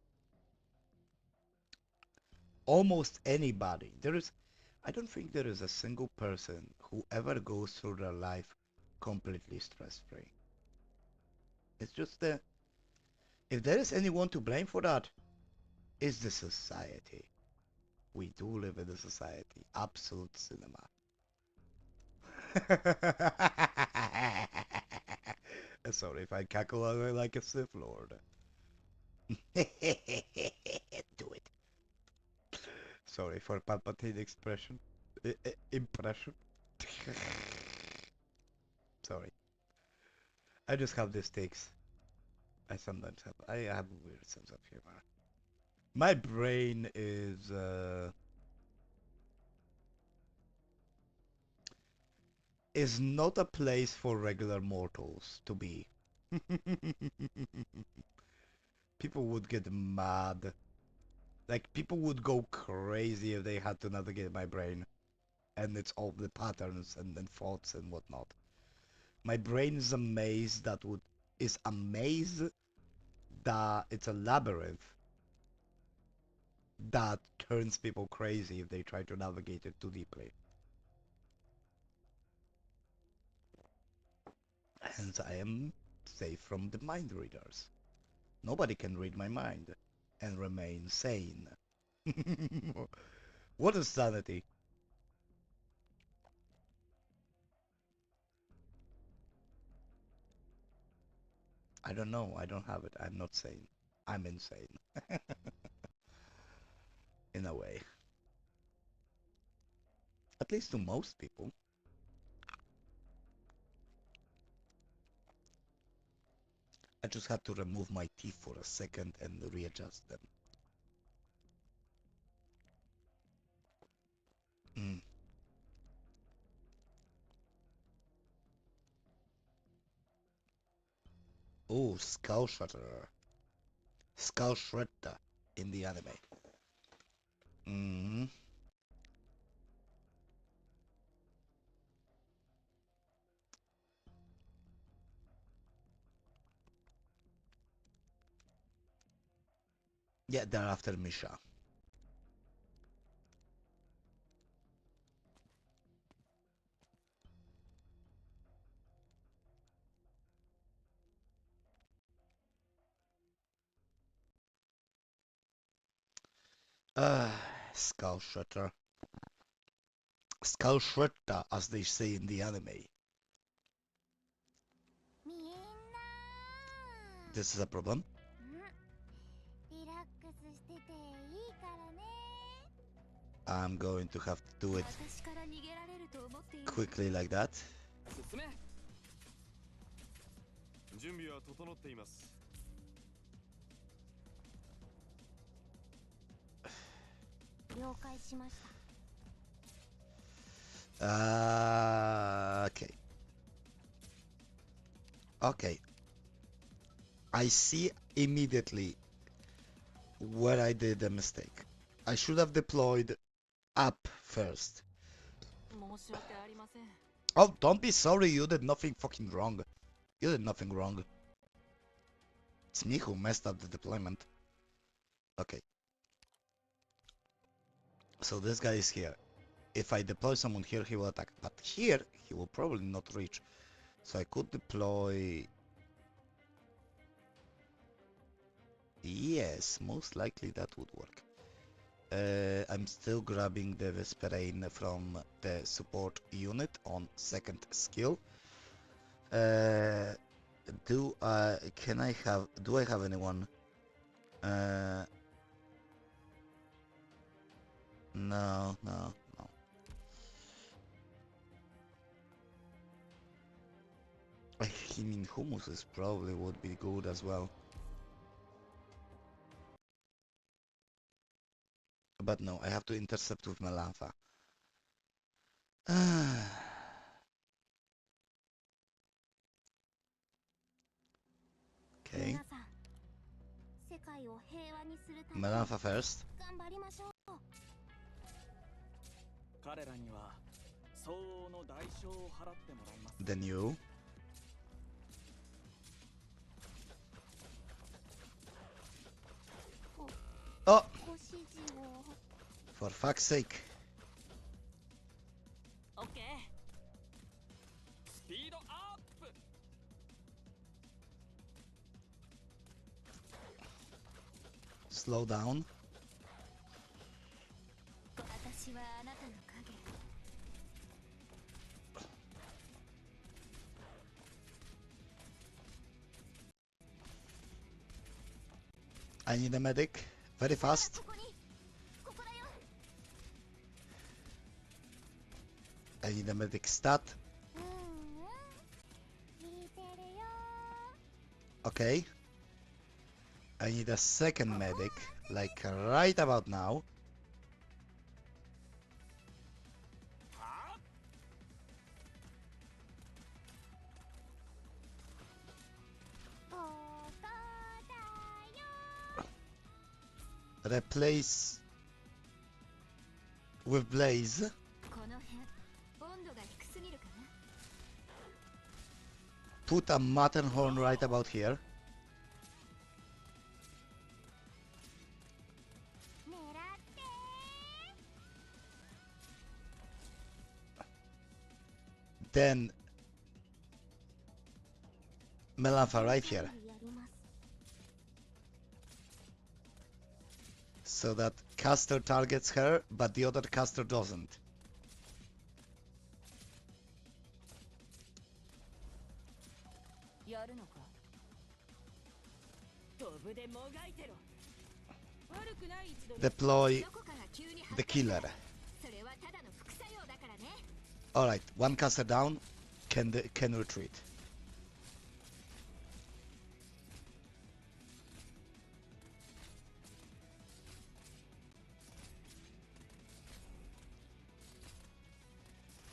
Almost anybody. I don't think there is a single person who ever goes through their life completely stress-free. It's just if there is anyone to blame for that, it's the society. We do live in a society. Absolute cinema. Sorry if I cackle like a Sith Lord. Do it. Sorry for Palpatine expression. Impression. Sorry. I just have these takes. I have a weird sense of humor. My brain is not a place for regular mortals to be. People would get mad. Like, people would go crazy if they had to navigate my brain. And it's all the patterns and thoughts and whatnot. My brain is a maze is a maze that it's a labyrinth that turns people crazy if they try to navigate it too deeply. Hence I am safe from the mind readers. Nobody can read my mind and remain sane. What is sanity? I don't know. I don't have it. I'm not sane. I'm insane. In a way. At least to most people. I just had to remove my teeth for a second and readjust them. Mm. Oh, Skull Shredder. Skull Shredder in the anime. Mm. Yeah, they're after Misha. Skull Shredder. Skull Shredder, as they say in the anime. this is a problem. リラックスしてていいからね。 I'm going to have to do it 私から逃げられると思っている。 quickly like that. 進め。準備は整っています。了解しました。 Okay. Okay. I see immediately where I did a mistake. I should have deployed up first. 申し訳ありません。 Oh, don't be sorry, you did nothing fucking wrong. You did nothing wrong. It's me who messed up the deployment. Okay. So this guy is here. If I deploy someone here, he will attack. But here, he will probably not reach. So I could deploy... Yes, most likely that would work. I'm still grabbing the Vesperain from the support unit on second skill. Do I have anyone? No. I mean, hummus is probably would be good as well. But no, I have to intercept with Melantha. Okay. 皆さん、世界を平和にするために Melantha first. 頑張りましょう。彼らには相応の代償を払ってもらいます。 Then you. Oh! ご指示を。 For fuck's sake. オッケー。スピードアップ。 Slow down. 私はあなたの影。 I need a medic. Very fast. ここに、ここだよ。 I need a medic stat. 聞いてるよ。 Okay. I need a second medic, like right about now. ここだよ。 Replace with Blaze. この辺、温度が低すぎるかな。 Put a Matterhorn right about here. 狙ってー。 Then Melantha right here. やります。 So that caster targets her, but the other caster doesn't. やるのか。飛ぶでもがいてろ。悪くない一度に。 Deploy どこかが急に the killer. それはただの副作用だからね。 Alright, one caster down, can retreat.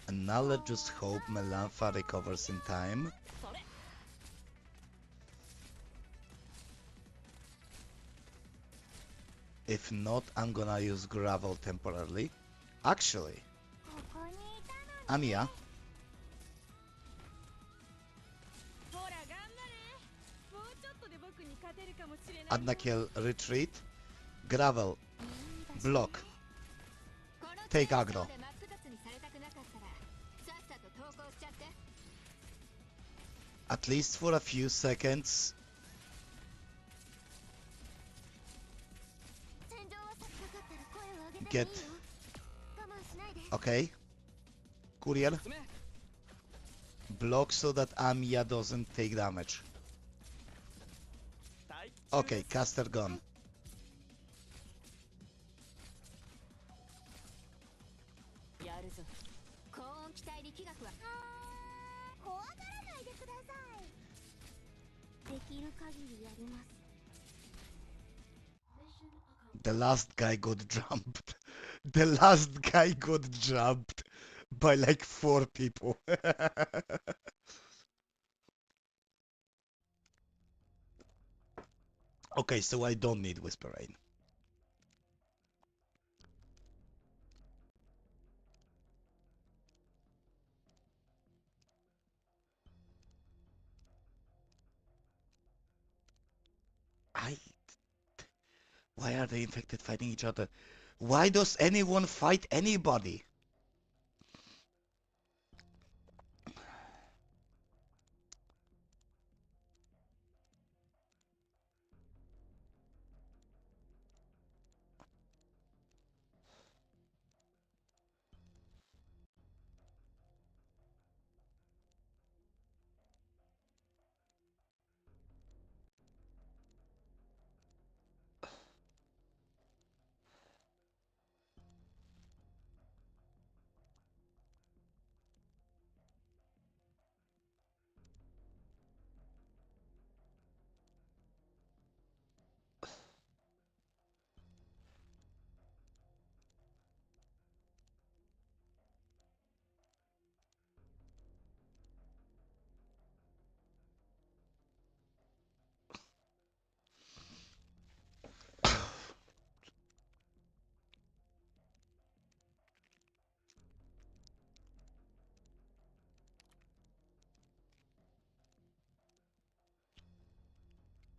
And now let's just hope Melantha recovers in time. それ。 If not, I'm gonna use gravel temporarily. Actually, ここにいたのに。 Amiya, ほら頑張れ。もうちょっとで僕に勝てるかもしれない。 Adnakiel retreat, gravel, いい場所 block, この take 程 aggro. 度で真っ二つにされたくなかったらさっさと投降しちゃって。 At least for a few seconds. 戦場は差し掛かったら声を上げてもいいよ。 Get 我慢しないで。 okay. Courier, 進め。 block so that Amiya doesn't take damage. Okay, caster gone. やるぞ。高温気体力学は怖がらないでください。できる限りやります。 The last guy got jumped. The last guy got jumped by like 4 people. Okay, so I don't need Whisper Rain. Why are they infected fighting each other? Why does anyone fight anybody?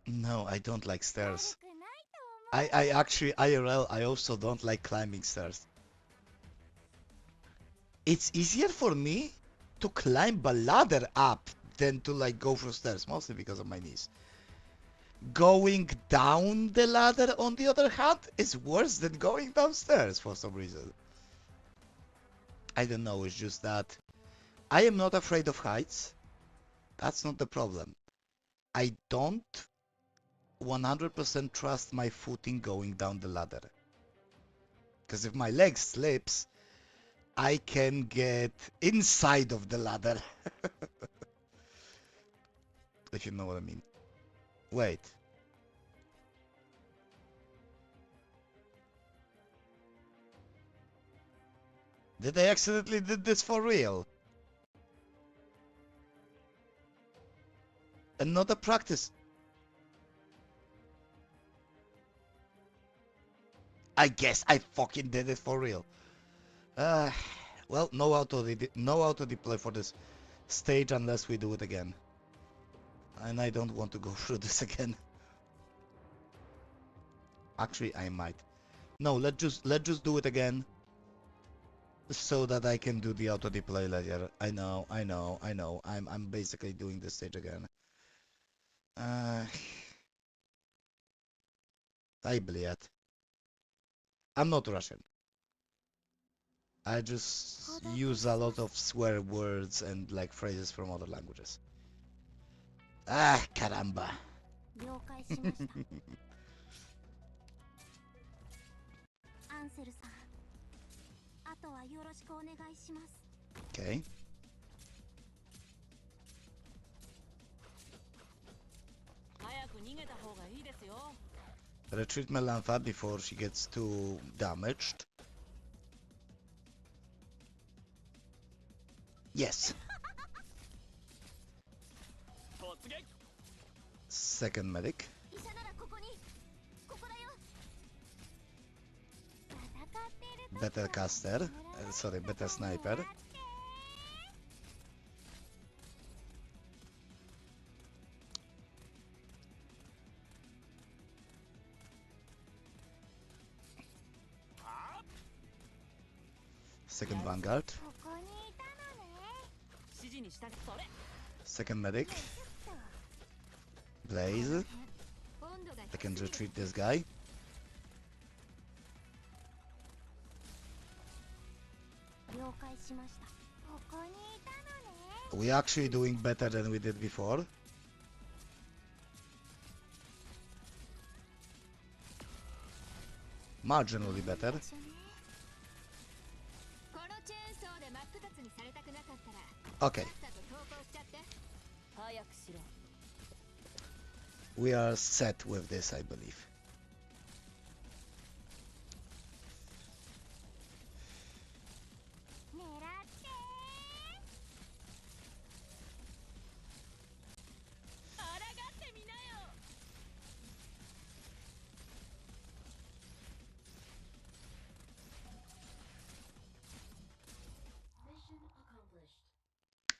No, I don't like stairs. I actually, IRL, I also don't like climbing stairs. It's easier for me to climb a ladder up than to like go for stairs, mostly because of my knees. Going down the ladder, on the other hand, is worse than going downstairs for some reason. I don't know, it's just that I am not afraid of heights. That's not the problem. I don't 100% trust my footing going down the ladder. Because if my leg slips, I can get inside of the ladder. If you know what I mean. Wait. Did I accidentally did this for real? And not a practice. I guess I fucking did it for real. Well, no auto deploy for this stage unless we do it again. And I don't want to go through this again. Actually, I might. No, let's just do it again, so that I can do the auto deploy later. I know. I'm basically doing this stage again. I believe I'm not Russian. I just use a lot of swear words and like phrases from other languages. Ah, caramba. 了解しました。アンセルさん、あとはよろしくお願いします。 Okay. 早く逃げた方がいいですよ。 Retreat Melantha before she gets too damaged. Yes. Second medic. 医者ならここに。ここだよ。戦ってると Better caster. Sorry, better sniper. Second Vanguard. ここにいたのね。指示に従ってそれ。 Second medic. Blaze. I can retreat this guy. 了解しました。ここにいたのね。 We're actually doing better than we did before. Marginally better. このチェーンソーで真っ二つにされたくなかったら Okay, さっさと投降しちゃって。早くしろ。 we are set with this, I believe. 狙って抗ってみなよ。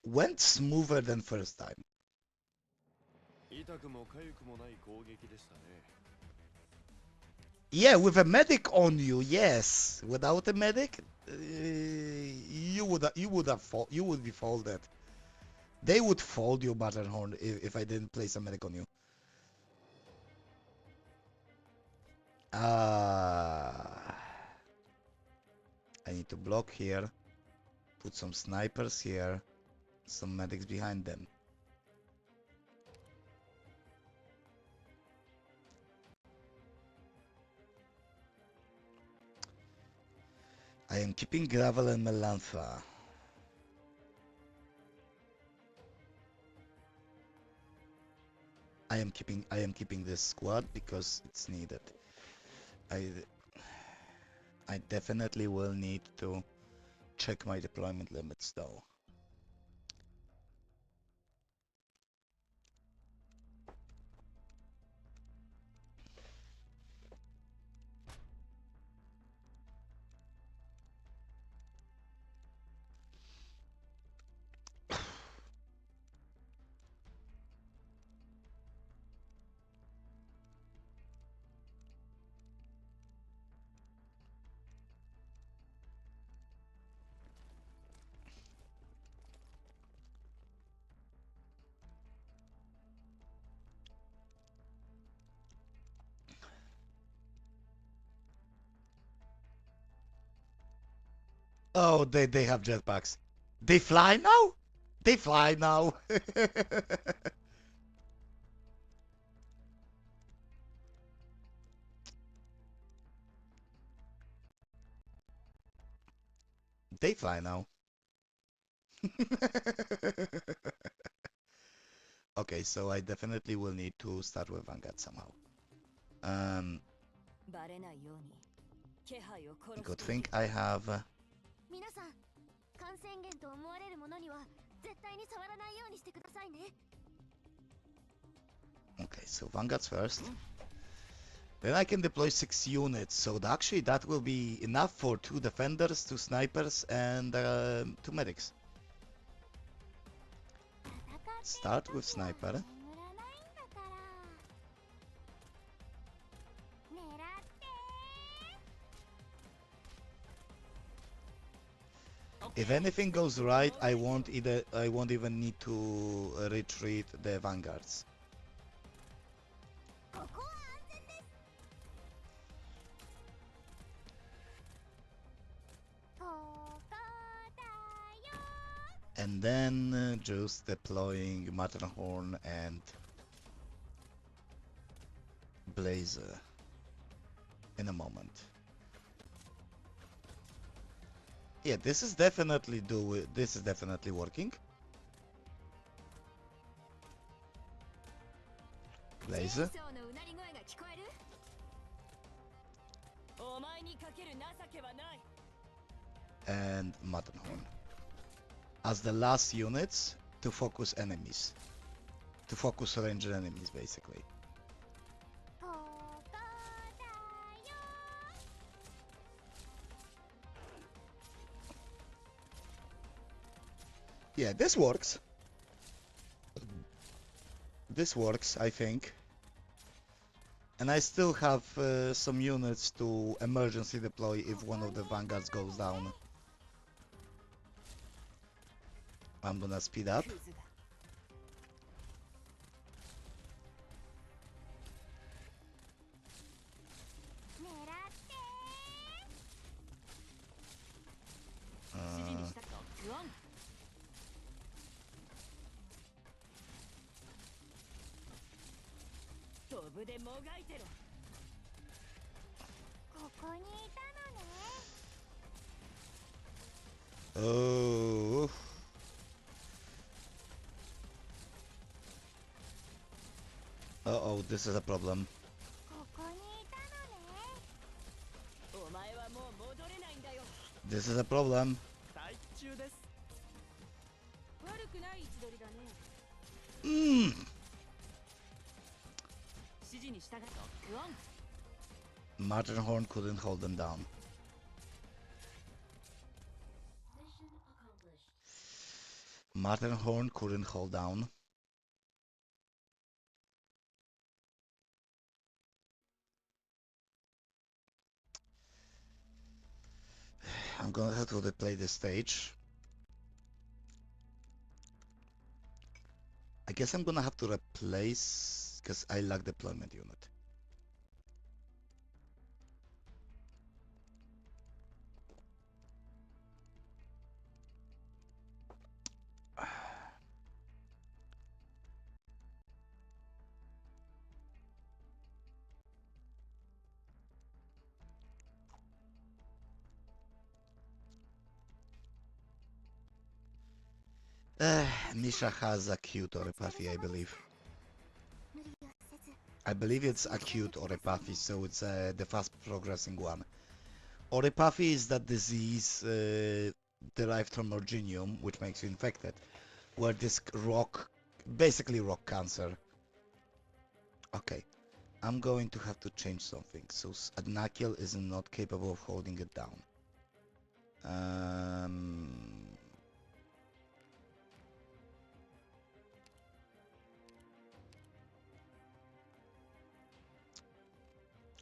Went smoother than first time. 痛くも痒くもない攻撃でしたね。 Yeah, with a medic on you, yes. Without a medic, you would be folded. They would fold you, Matterhorn, if I didn't place a medic on you. I need to block here, put some snipers here, some medics behind them. I am keeping Gravel and Melantha. I am keeping this squad because it's needed. I definitely will need to check my deployment limits though. Oh, they have jetpacks. They fly now? They fly now. They fly now. Okay, so I definitely will need to start with Vanguard somehow. バレないように気配を殺す。 Good thing I have. 皆さん、感染源と思われるものには絶対に触らないようにしてくださいね。 Okay, so Vanguard's first. Then I can deploy 6 units, so actually that will be enough for 2 defenders, 2 snipers, and 2 medics. Start with sniper. 眠らないんだから。狙って。 If anything goes right, I won't even need to retreat the vanguards. ここは安全です。ここだよ。 And then just deploying Matterhorn and Blazer in a moment. Yeah, this is definitely working. Blazer チェーンソーのうなり声が聞こえる？ お前にかける情けはない。 and Matterhorn as the last units to focus enemies. To focus ranged enemies, basically. ここだよ。 Yeah, this works. This works, I think. And I still have some units to emergency deploy if one of the vanguards goes down. I'm gonna speed up. クズだ。 狙って。 指示にしたか。グワン。飛ぶでもがいてろ。ここにいたのね。 Oh. Uh-oh, this is a problem. ここにいたのね。お前はもう戻れないんだよ。 This is a problem. 待機中です。悪くない位置取りだね。Mm. 指示に従ってロックオン。 Matterhorn couldn't hold them down. Matterhorn couldn't hold down. I'm gonna have to replay the stage. I guess I'm gonna have to replace because I lack deployment unit. Misha has acute oropathy, I believe. 無理をせず。 I believe it's acute oropathy, so it's the fast progressing one. Oropathy is that disease derived from Orginium, which makes you infected, where this rock, basically rock cancer. Okay, I'm going to have to change something. So Adnakiel is not capable of holding it down.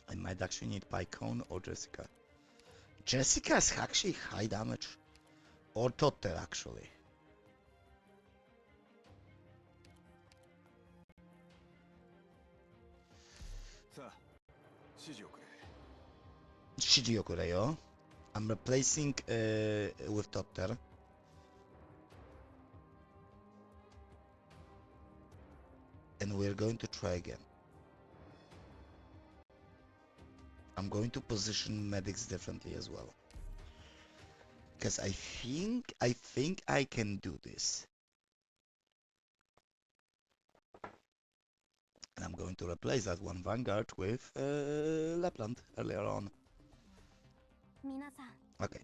I might actually need Pycone or Jessica. Jessica is actually high damage. Or Totter, actually. さあ、指示をくれ。指示をくれよ. I'm replacing with Totter. And we're going to try again. I'm going to position medics differently as well. Because I think I can do this. And I'm going to replace that one Vanguard with Lapland earlier on. 皆さん、 Okay.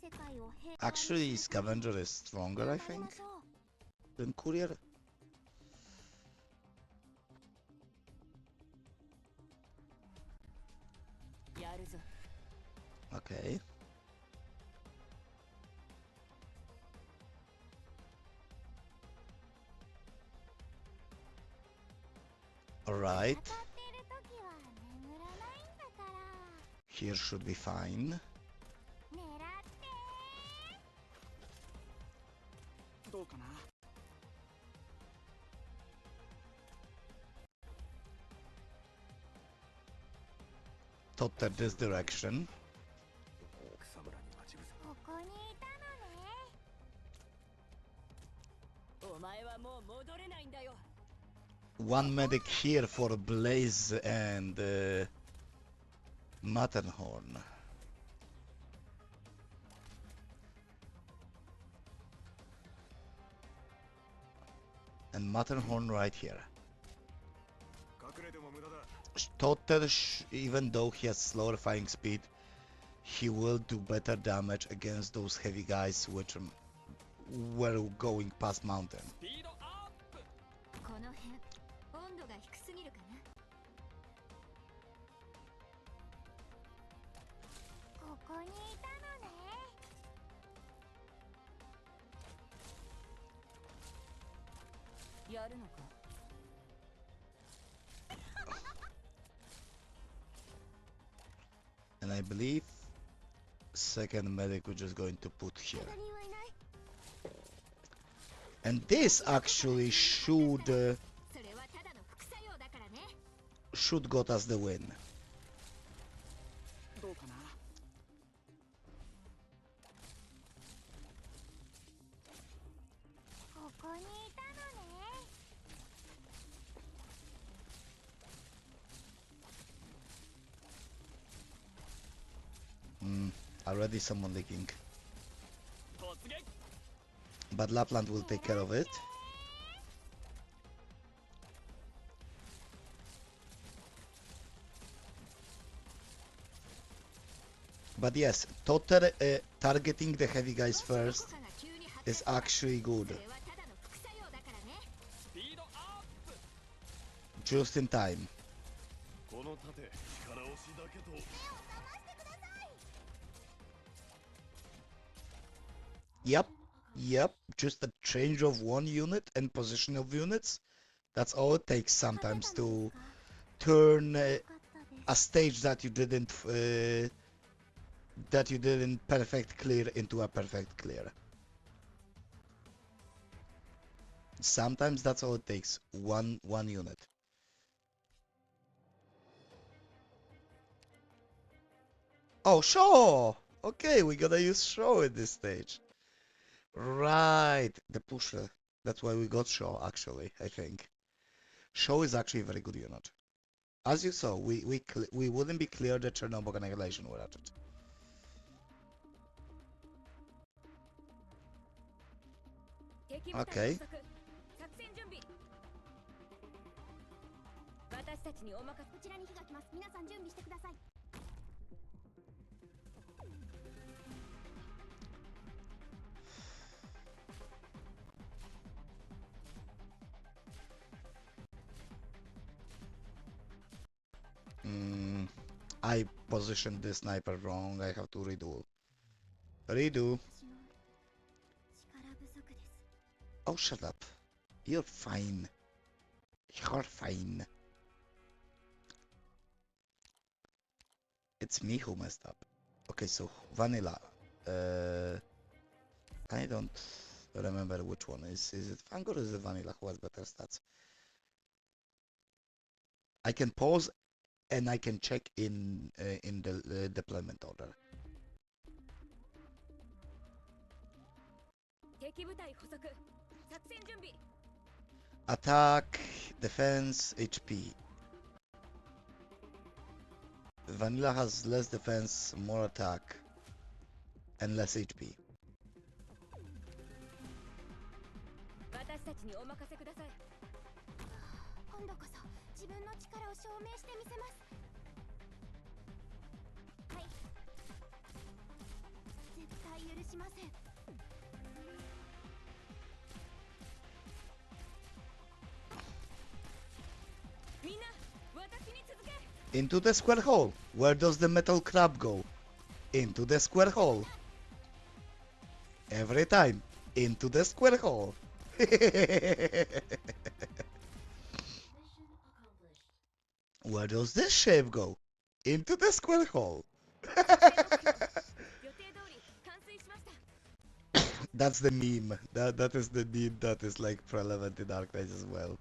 世界を平和に Actually, するために Scavenger is stronger, I 頑張り think, ましょう。 than Courier. やるぞ。 Okay. Alright. 戦っている時は眠らないんだから。 Here should be fine. 狙ってどうかな。 Totter this direction. 草むらに待ち伏せ。ここにいたのね。お前はもう戻れないんだよ。 One medic here for Blaze and Matterhorn. And Matterhorn right here. 隠れても無駄だ。 Totter, even though he has slower firing speed, he will do better damage against those heavy guys which were going past mountain. スピードアップ。この辺、温度が低すぎるかな。ここにいたのね。 やるのか。 And I believe second medic we're just going to put here. 他人はいない。 And this actually should それはただの副作用だからね。 should got us the win. どうかな。 ここにいたのね。 Alright. Already someone leaking. But Lapland will take care of it. But yes, Totter targeting the heavy guys first is actually good. Just in time. Yep, yep, just a change of one unit and position of units. That's all it takes sometimes to turn a stage that you didn't perfect clear into a perfect clear. Sometimes that's all it takes. One unit. Oh, Shaw! Okay, we gotta use Shaw at this stage. Right, the pusher. That's why we got Shaw, actually, I think. Shaw is actually a very good unit. As you saw, we wouldn't be clear the Chernobyl annihilation without it. Okay. I positioned the sniper wrong. I have to redo. Redo. Oh, shut up. You're fine. You're fine. It's me who messed up. Okay, so vanilla. I don't remember which one is. Is it Fang or is it vanilla who has better stats? I can pause and I can check in the deployment order. Attack, defense, HP. Vanilla has less defense, more attack, and less HP. Into the square hole. Where does the metal crab go? Into the square hole. Every time. Into the square hole. Where does this shape go? Into the square hole. That's the meme. That is the meme that is like relevant in Arknights as well.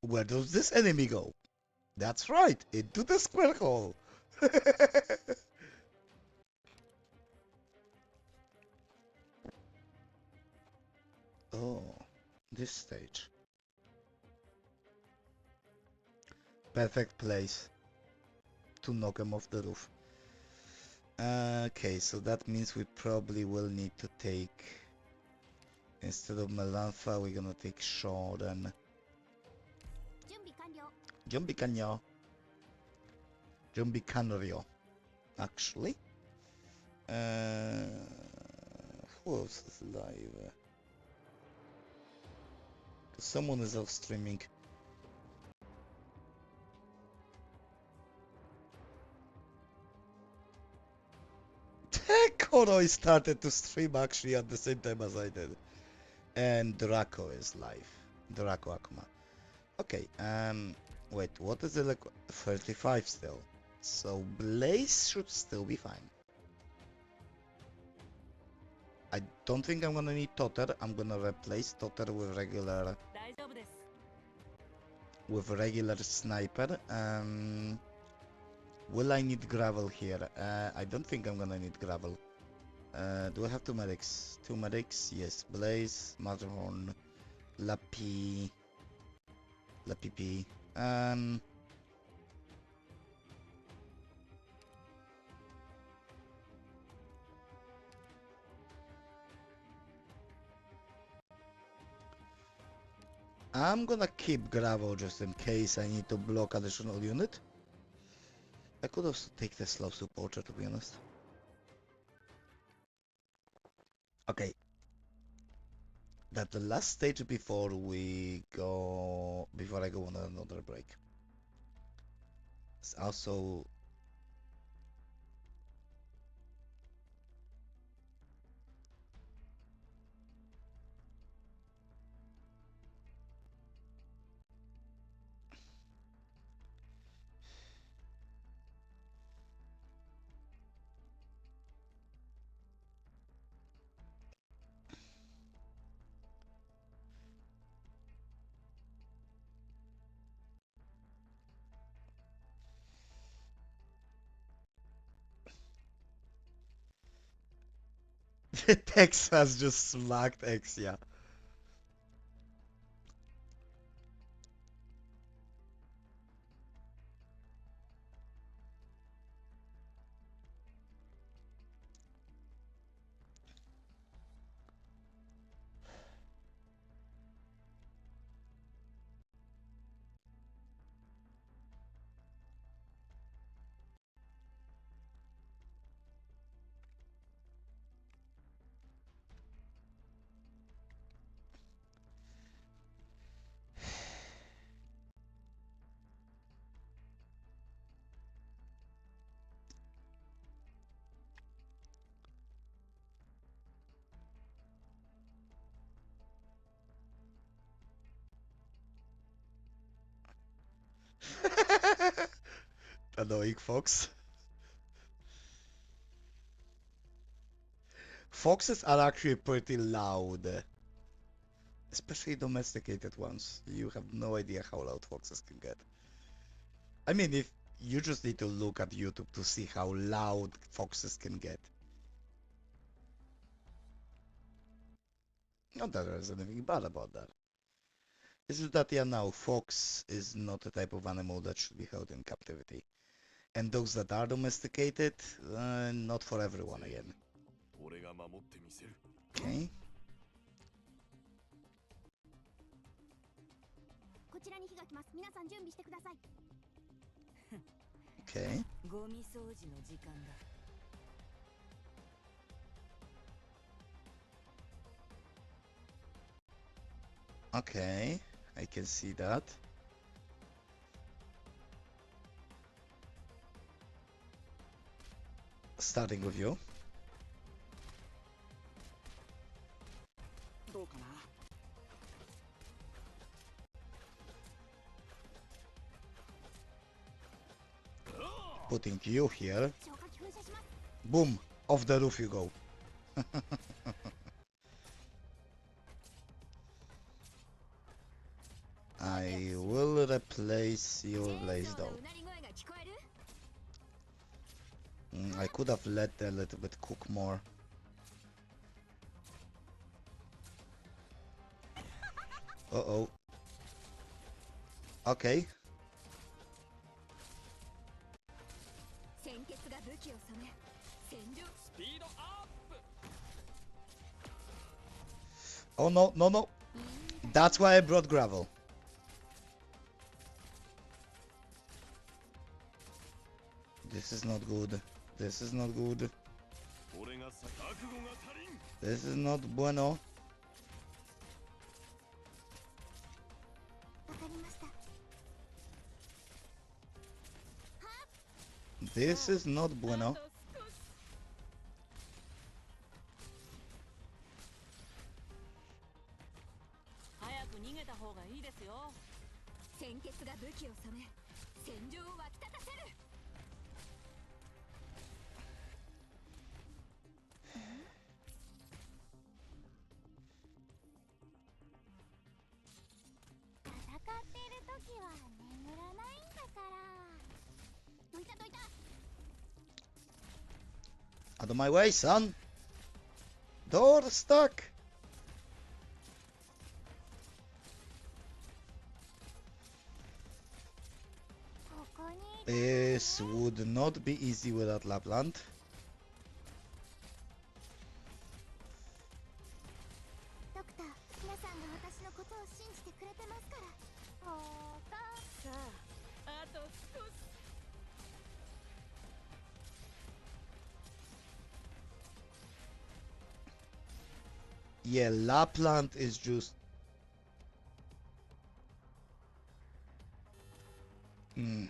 Where does this enemy go? That's right, into the square hole. Oh, this stage. Perfect place to knock him off the roof. Okay, so that means we probably will need to take, instead of Melantha, we're gonna take Shaw then. Jumbi Kanyo. Jumbi Kanryo, actually. Who else is live? Someone is off streaming. Koroi started to stream actually at the same time as I did. And Draco is live. Draco Akuma. Okay, wait, what is it like? 35 still. So Blaze should still be fine. I don't think I'm gonna need Totter. I'm gonna replace Totter with regular sniper. Will I need gravel here? I don't think I'm gonna need gravel. Do I have two medics? Two medics, yes. Blaze, Matterhorn, Lapi, P. I'm gonna keep gravel just in case I need to block additional unit. I could also take the slow supporter, to be honest. Okay. That the last stage before I go on another break. It's also Texas just smacked X, yeah. Annoying fox. Foxes are actually pretty loud. Especially domesticated ones. You have no idea how loud foxes can get. I mean, if you just need to look at YouTube to see how loud foxes can get. Not that there's anything bad about that. It's just that, yeah, now, fox is not a type of animal that should be held in captivity. And those that are domesticated, not for everyone again. 俺が守ってみせる。Okay. こちらに火が来ます。皆さん準備してください。 Okay. ゴミ掃除の時間だ。Okay. I can see that. Starting with you. どうかな。 Putting you here. 消火器噴射します。 Boom! Off the roof you go. I will replace your blaze though. うなり声が聞こえる？ I could have let a little bit cook more. Uh-oh. Okay. 鮮血が武器を染め、戦場。スピードアップ。 Oh no, no, no. That's why I brought gravel. This is not good. This is not good. 俺がさ覚悟が足りん。 This is not bueno. わかりました。 This is not bueno. 早く逃げた方がいいですよ。鮮血が武器を染め、戦場を沸き立たせる。戦っている時は眠らないんだから。どいたどいた。 Out of my way, son. Door stuck. This would not be easy without Lapland. ドクター、皆さんが私のことを信じてくれてますか？ Yeah, Lapland is just... Hmm.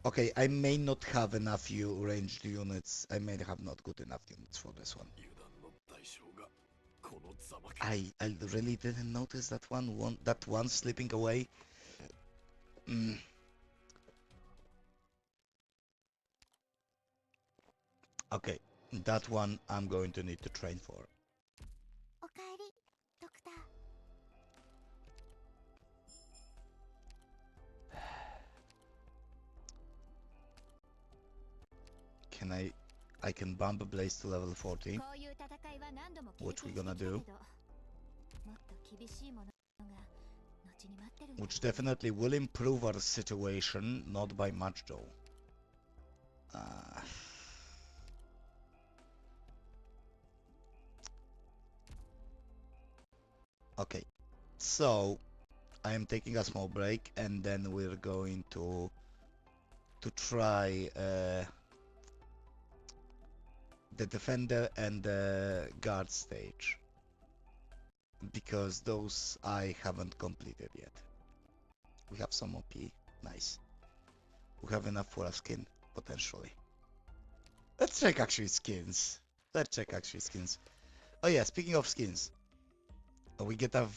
Okay, I may not have enough ranged units. I may have not good enough units for this one. 油断の代償がこのザマ I really didn't notice that that one slipping away. Mm. Okay, that one I'm going to need to train for. おかえりドクター。 Can I can bump a blaze to level 40, こういう戦いは何度も経 What 験 we してき gonna たけど、 do? もっと厳しいものが後に待ってるんだ。 which definitely will improve our situation, not by much though. Okay, so I am taking a small break and then we're going to try the defender and the guard stage, because those I haven't completed yet. We have some OP, nice. We have enough for a skin, potentially. Let's check actually skins. Let's check actually skins. Oh yeah, speaking of skins, we get a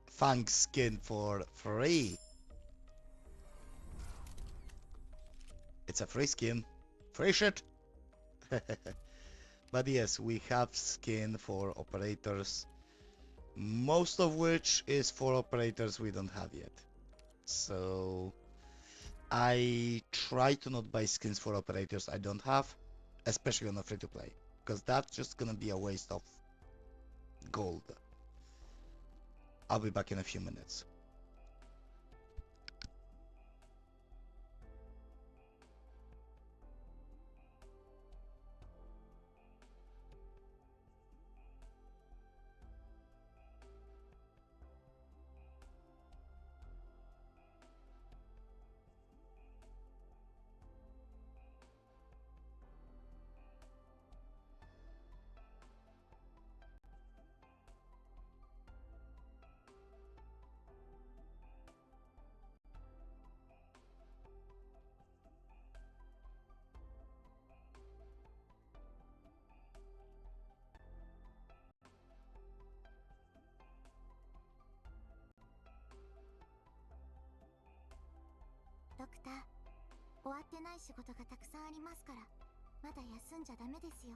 Fang skin for free. It's a free skin. Free shit. But yes, we have skin for operators, most of which is for operators we don't have yet. So I try to not buy skins for operators I don't have, especially on a free-to-play, because that's just gonna be a waste of gold. I'll be back in a few minutes. ドクター、終わってない仕事がたくさんありますから、まだ休んじゃダメですよ。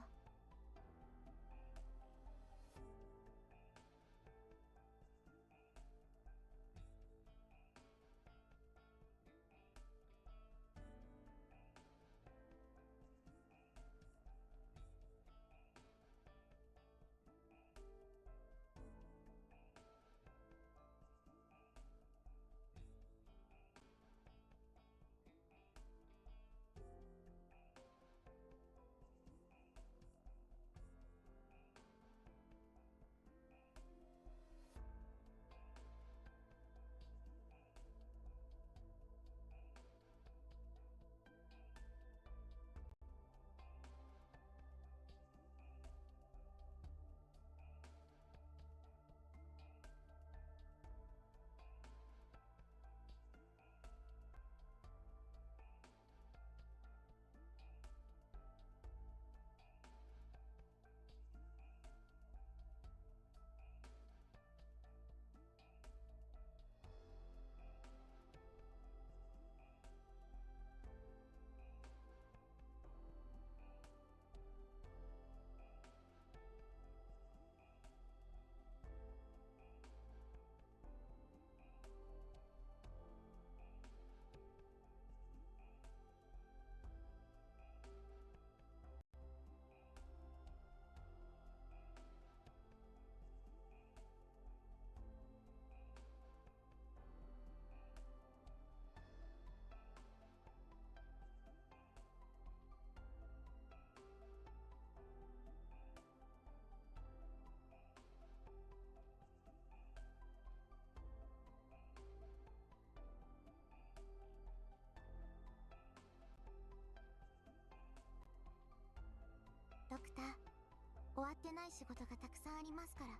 ってない仕事がたくさんありますから、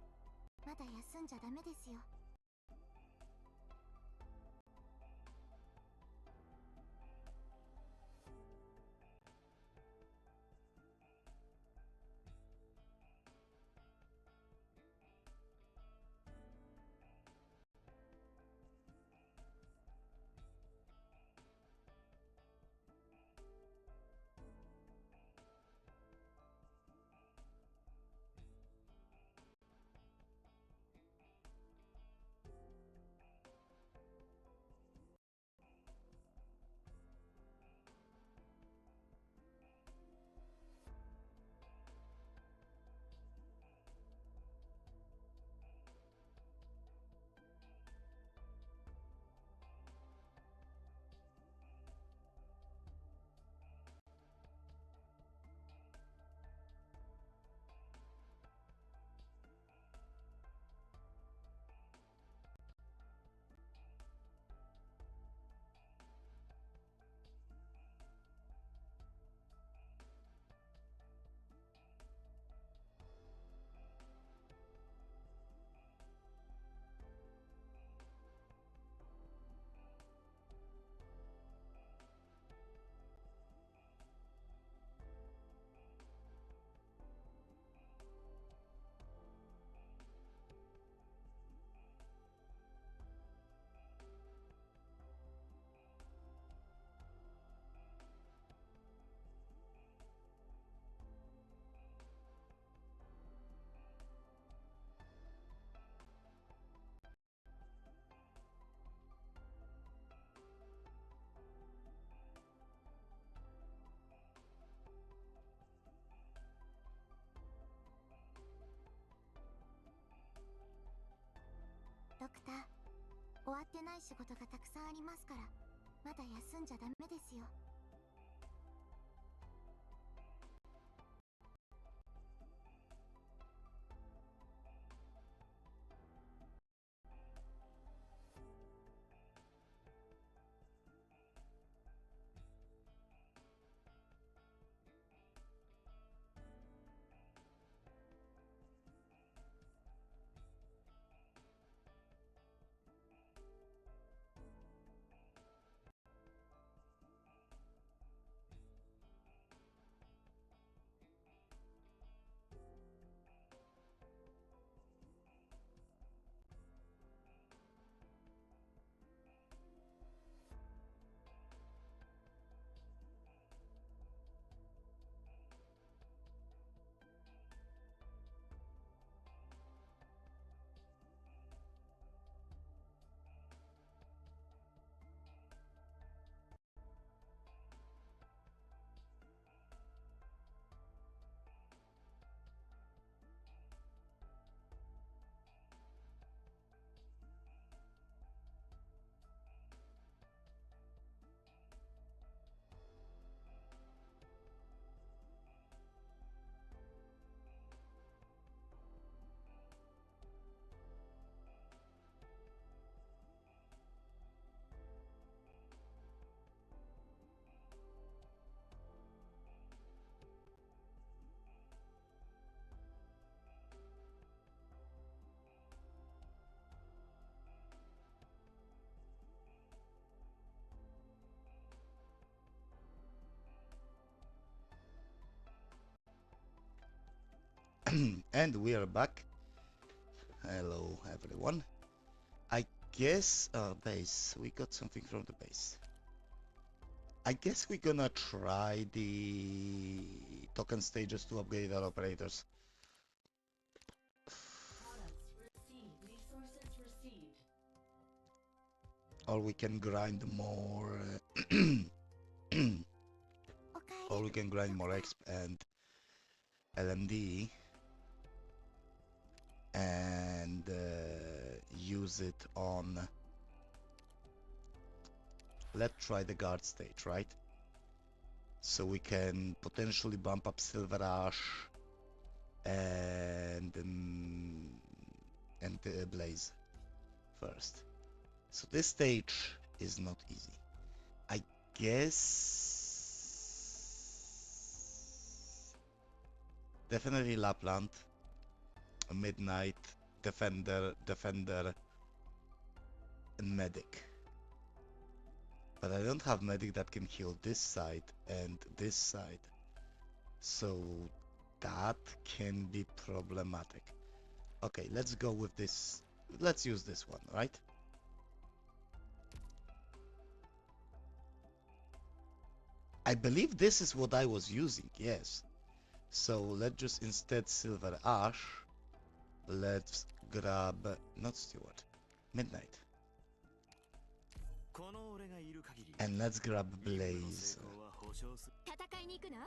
まだ休んじゃダメですよ。ドクター、終わってない仕事がたくさんありますから、まだ休んじゃダメですよ。And we are back. Hello, everyone. I guess, base, we got something from the base. I guess we're gonna try the token stages to upgrade our operators. Or we can grind more, or we can grind more exp and LMD and use it on. Let's try the guard stage, right? So we can potentially bump up Silver Ash and Blaze first. So this stage is not easy. I guess definitely Lapland Midnight, defender, and medic. But I don't have medic that can heal this side and this side. So that can be problematic. Okay, let's go with this. Let's use this one, right? I believe this is what I was using, yes. So let's just instead Silver Ash. Let's grab, not Steward, Midnight. この俺がいる限り And let's grab 任務の Blaze. 成功は保証する。戦いに行くの？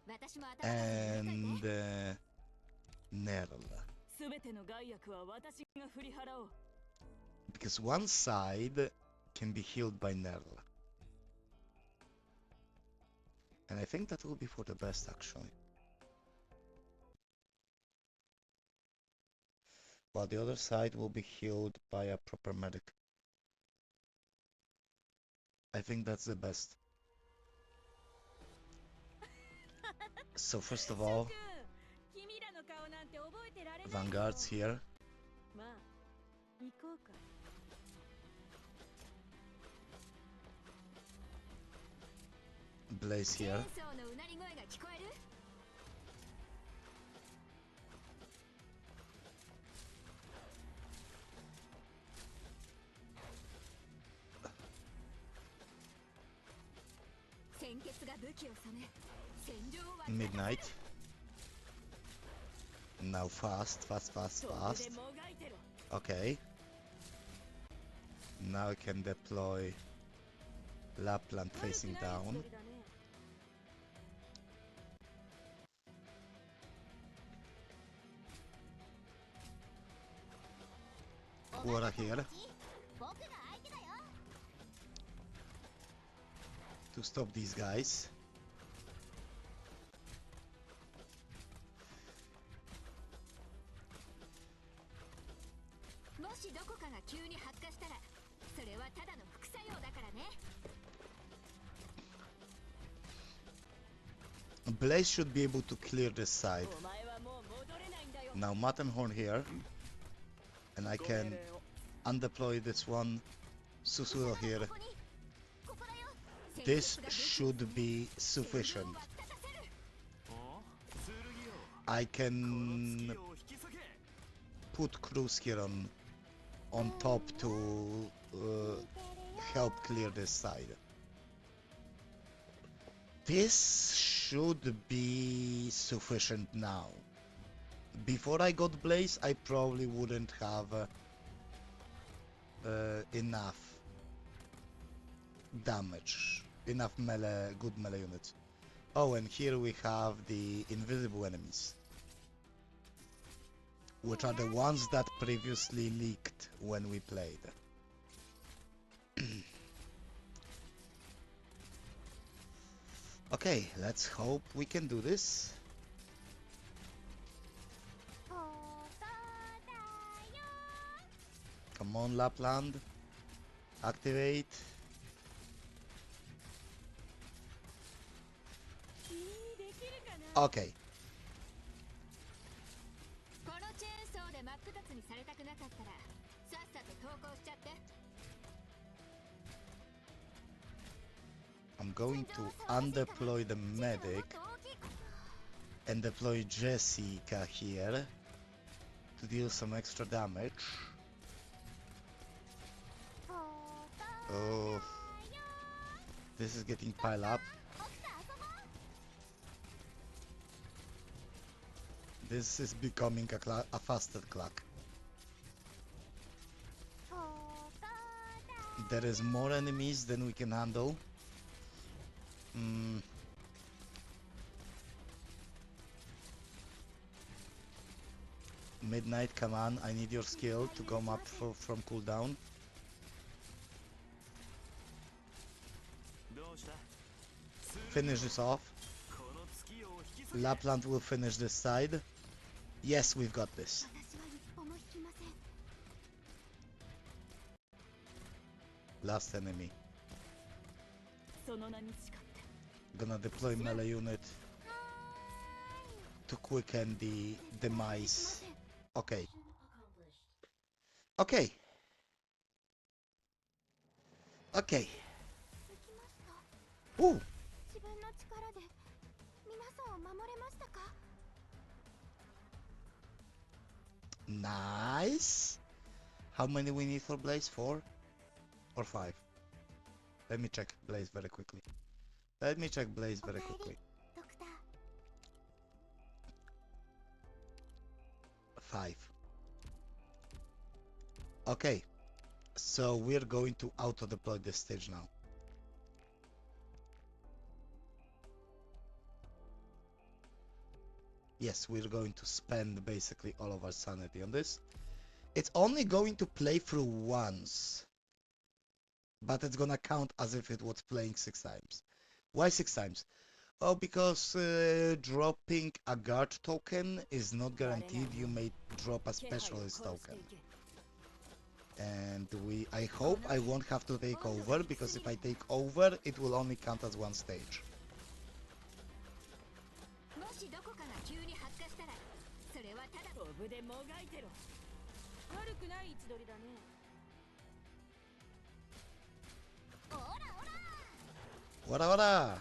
私も頭から入れとい And て。Nerl. すべての害悪は私が振り払おう。 Because one side can be healed by Nerl. And I think that will be for the best, actually. While the other side will be healed by a proper medic. I think that's the best. So first of all, 君らの顔なんて覚えてられないよ。 Vanguard's here. まあ、行こうか。 Blaze チェー here. ンソーのうなり声が聞こえる？ 鮮血が武器を染め、戦場を沸かせ Midnight. Now fast. そこでもがいてろ。 Okay. Now I can deploy Lapland facing down. Quora here. To stop these guys. Blaze should be able to clear this side. Now Mattenhorn here. And I can undeploy this one. Susuel here. This should be sufficient. I can put Cruz here on top to help clear this side. This should be sufficient now. Before I got Blaze, I probably wouldn't have enough damage, enough melee, good melee units. Oh, and here we have the invisible enemies, which are the ones that previously leaked when we played. Okay, let's hope we can do this. Come on, Lapland. Activate. Okay. このチェーンソーで真っ二つにされたくなかったらさっさと投降しちゃって。 I'm going to undeploy the medic and deploy Jessica here to deal some extra damage. Oh, this is getting piled up. This is becoming a faster clock. There is more enemies than we can handle. Midnight, come on, I need your skill to come up from cooldown. Finish this off. Lapland will finish this side. Yes, we've got this. Last enemy. Gonna deploy melee unit to quicken the demise Okay. Okay. Okay. できました。 Ooh. 自分の力で皆さんを守れましたか？ Nice. How many we need for Blaze? 4 or 5? Let me check Blaze very quickly. Let me check Blaze お very かえり、 quickly. ドクター。 5. Okay. So we're going to auto-deploy this stage now. Yes, we're going to spend basically all of our sanity on this. It's only going to play through once, but it's gonna count as if it was playing 6 times. Why 6 times? Oh, because dropping a guard token is not guaranteed. You may drop a specialist token. And I hope I won't have to take over, because if I take over, it will only count as one stage. もしどこかが急に発火したら、それはただ飛ぶでもがいてろ。悪くない位置取りだね。オラオラ。 Wada wada!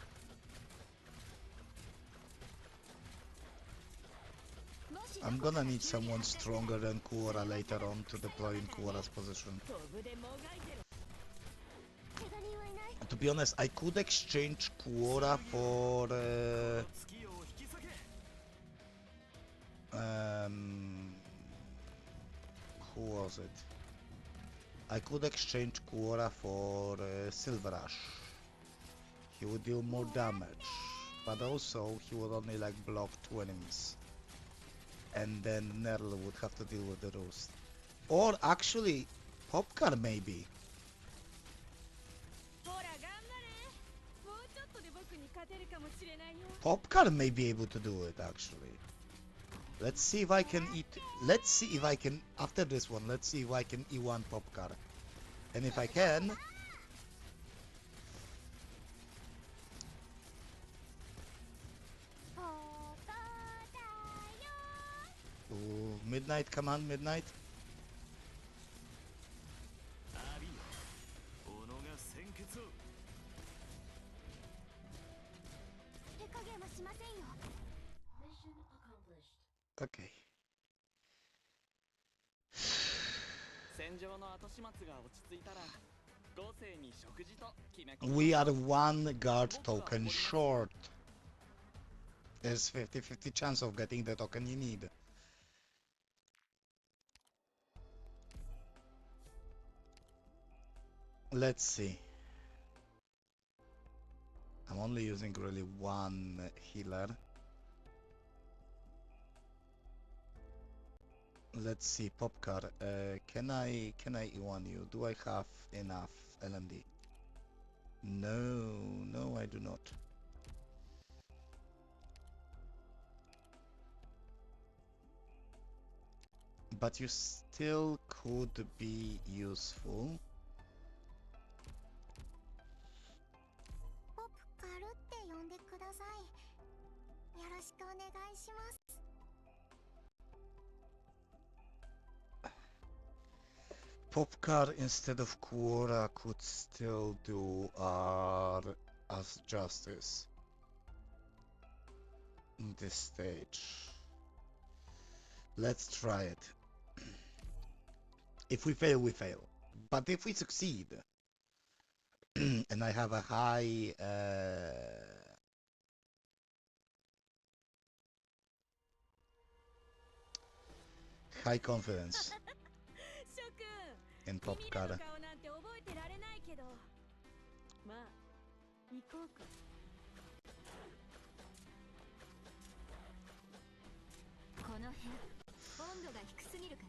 もし I'm gonna need someone stronger than Kuora later on to deploy in Kuora's position. 飛ぶでもがいてろ。 怪我人はいない。 To be honest, I could exchange Kuora for... 月を引き裂け。 who was it? I could exchange Kuora for Silverash. He would deal more damage, but also he would only like block 2 enemies. And then Nerl would have to deal with the roost. Or actually, Popcar maybe. ほら頑張れ。もうちょっとで僕に勝てるかもしれないよ。 Popcar may be able to do it actually. Let's see if I can eat. Let's see if I can. After this one, let's see if I can E1 Popcar. And if I can. Ooh, Midnight, come on, Midnight. アビよ、己が先決を。手加減はしませんよ。 Okay. 戦場の後始末が落ち着いたら合成に食事と決め We are 1 guard token short. There's 50-50 chance of getting the token you need. Let's see. I'm only using really 1 healer. Let's see, Popcar. Can I E1 you? Do I have enough LMD? No, I do not. But you still could be useful. ポプカルって呼んでください。よろしくお願いします。 Popcar instead of Quora could still do as justice in this stage. Let's try it. If we fail, we fail. But if we succeed, and I have a high confidence 諸君。 in 君ら Popcar. の顔なんて覚えてられないけど。まあ、行こうか。この辺、温度が低すぎるかな。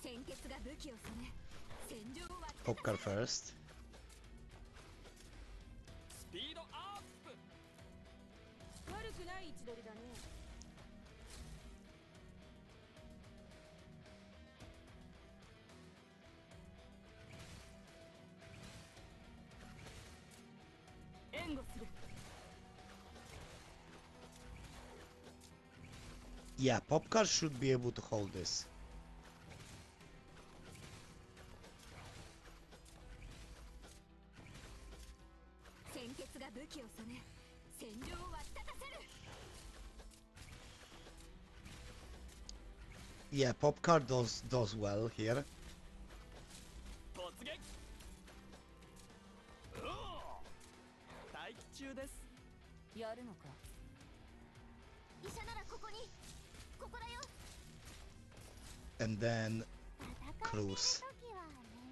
鮮血が武器を染め、戦場を割って Popcar first. スピードアップ。悪くない位置取りだね。 「援護する。 Yeah, Popcar should be able to hold this. 鮮血が武器を染め戦場を沸き立たせる。 Yeah, Popcar does well here. 突撃。おお。待機中です。やるのか。医者ならここに。ここだよ。 And then 戦ってる Cruise. 時は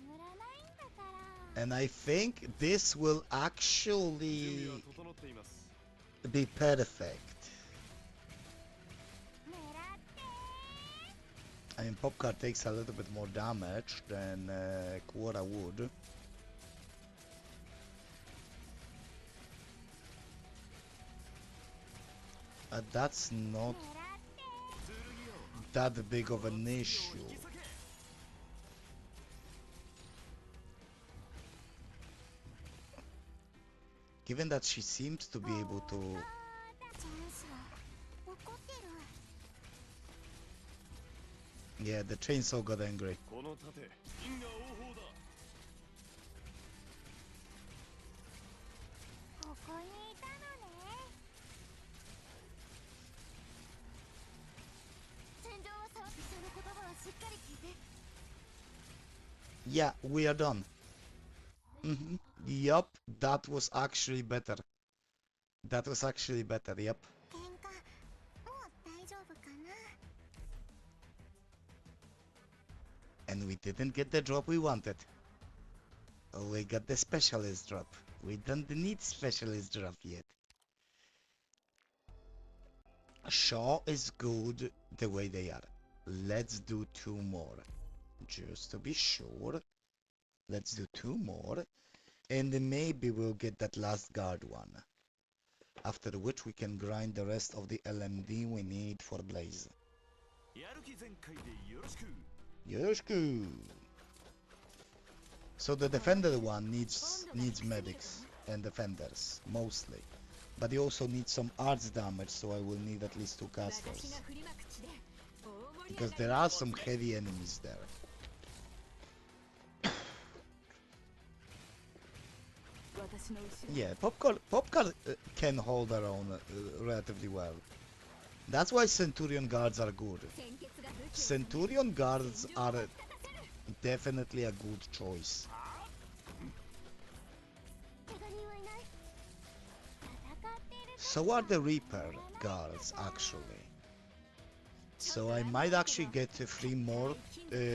眠らないんだから。 And I think this will 準備は actually 整っています。 be perfect. 狙って。 I mean, Popcar takes a little bit more damage than Quora would. But that's not 狙って。 that big of an issue. Given that she seems to be able to... チャンスは怒ってる。 Yeah, the chainsaw got angry. この盾、因果応報だ。ここにいたのね。戦場はさ、医者の言葉はしっかり聞いて。 Yeah, we are done. Yup, that was actually better. That was actually better, yep. 喧嘩もう大丈夫かな。 And we didn't get the drop we wanted. We got the specialist drop. We don't need specialist drop yet. Shaw is good the way they are. Let's do 2 more. Just to be sure. Let's do 2 more. And then maybe we'll get that last guard one. After which we can grind the rest of the LMD we need for Blaze. やる気全開でよろしく。 Yoshku! So the defender one needs medics and defenders, mostly. But he also needs some arts damage, so I will need at least 2 casters. 私が振りまく地で大盛り上 Because がり there are some heavy enemies there. Yeah, Popcar can hold their own relatively well. That's why Centurion guards are good. 鮮血が武器を Centurion guards 戦場を are 沸き立たせる。 definitely a good choice. 怪我人はいない。戦っている時 So are the Reaper guards, actually. So I might actually get 3 more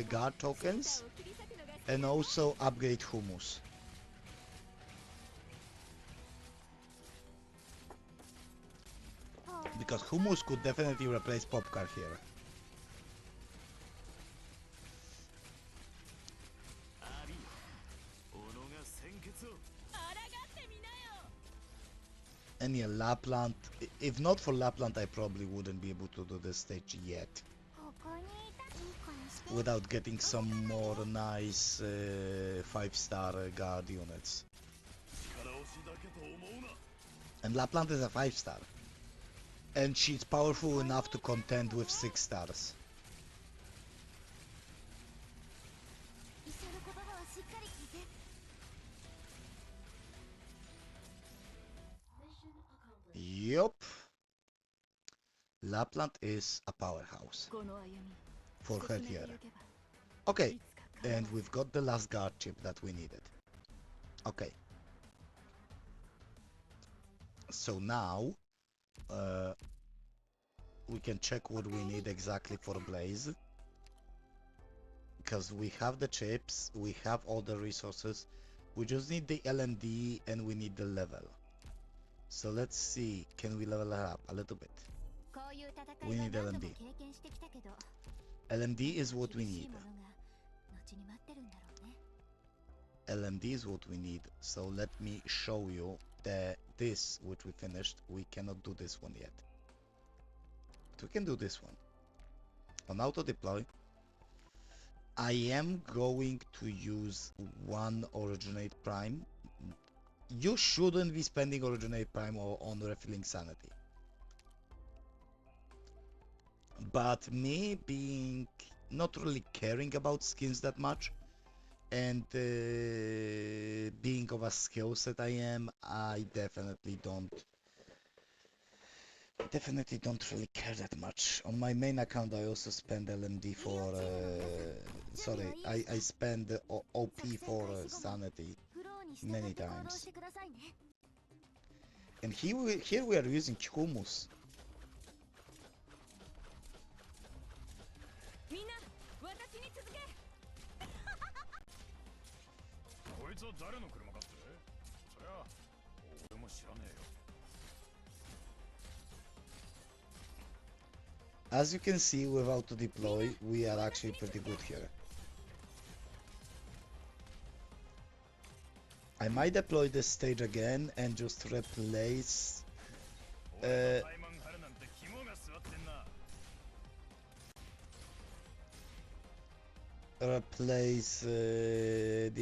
guard tokens を切り裂くのが and also upgrade Hummus. Because Hummus could definitely replace Popcar here. アビー、己が鮮血を。抗ってみなよ。 And yeah, Lapland, if not for Lapland, I probably wouldn't be able to do this stage yet. ここにいた。いい子にして。 Without getting some more nice 5-star guard units. 力押しだけと思うな。 And Lapland is a 5-star. And she's powerful enough to contend with 6 stars. 医者の言葉はしっかり聞いて。 Yup. Lapland is a powerhouse この歩み for her 進めて here. ゆけば Okay, いつか必ず and we've got the last guard chip that we needed. Okay. So now, we can check what we need exactly for Blaze. Because we have the chips, we have all the resources. We just need the LMD and we need the level. So let's see, can we level her up a little bit? こういう戦 We いは need 何度も LMD. 経験してきたけど、 LMD is what we 厳しい need. ものが後に待ってるんだろうね。 LMD is what we need. So let me show you that this, which we finished, we cannot do this one yet. But we can do this one. On auto deploy, I am going to use one originate prime you shouldn't be spending Originate Prime on refilling sanity. But me being not really caring about skins that much, and being of a skill set I am, I definitely don't really care that much. On my main account, I also spend LMD for, sorry, I spend OP for sanity many times. And here we are using humus. みんな私に続け。こいつは誰の車かって？そりゃ俺も知らねえよ。 As you can see, without to deploy, we are actually pretty good here. I might deploy this stage again and just replace the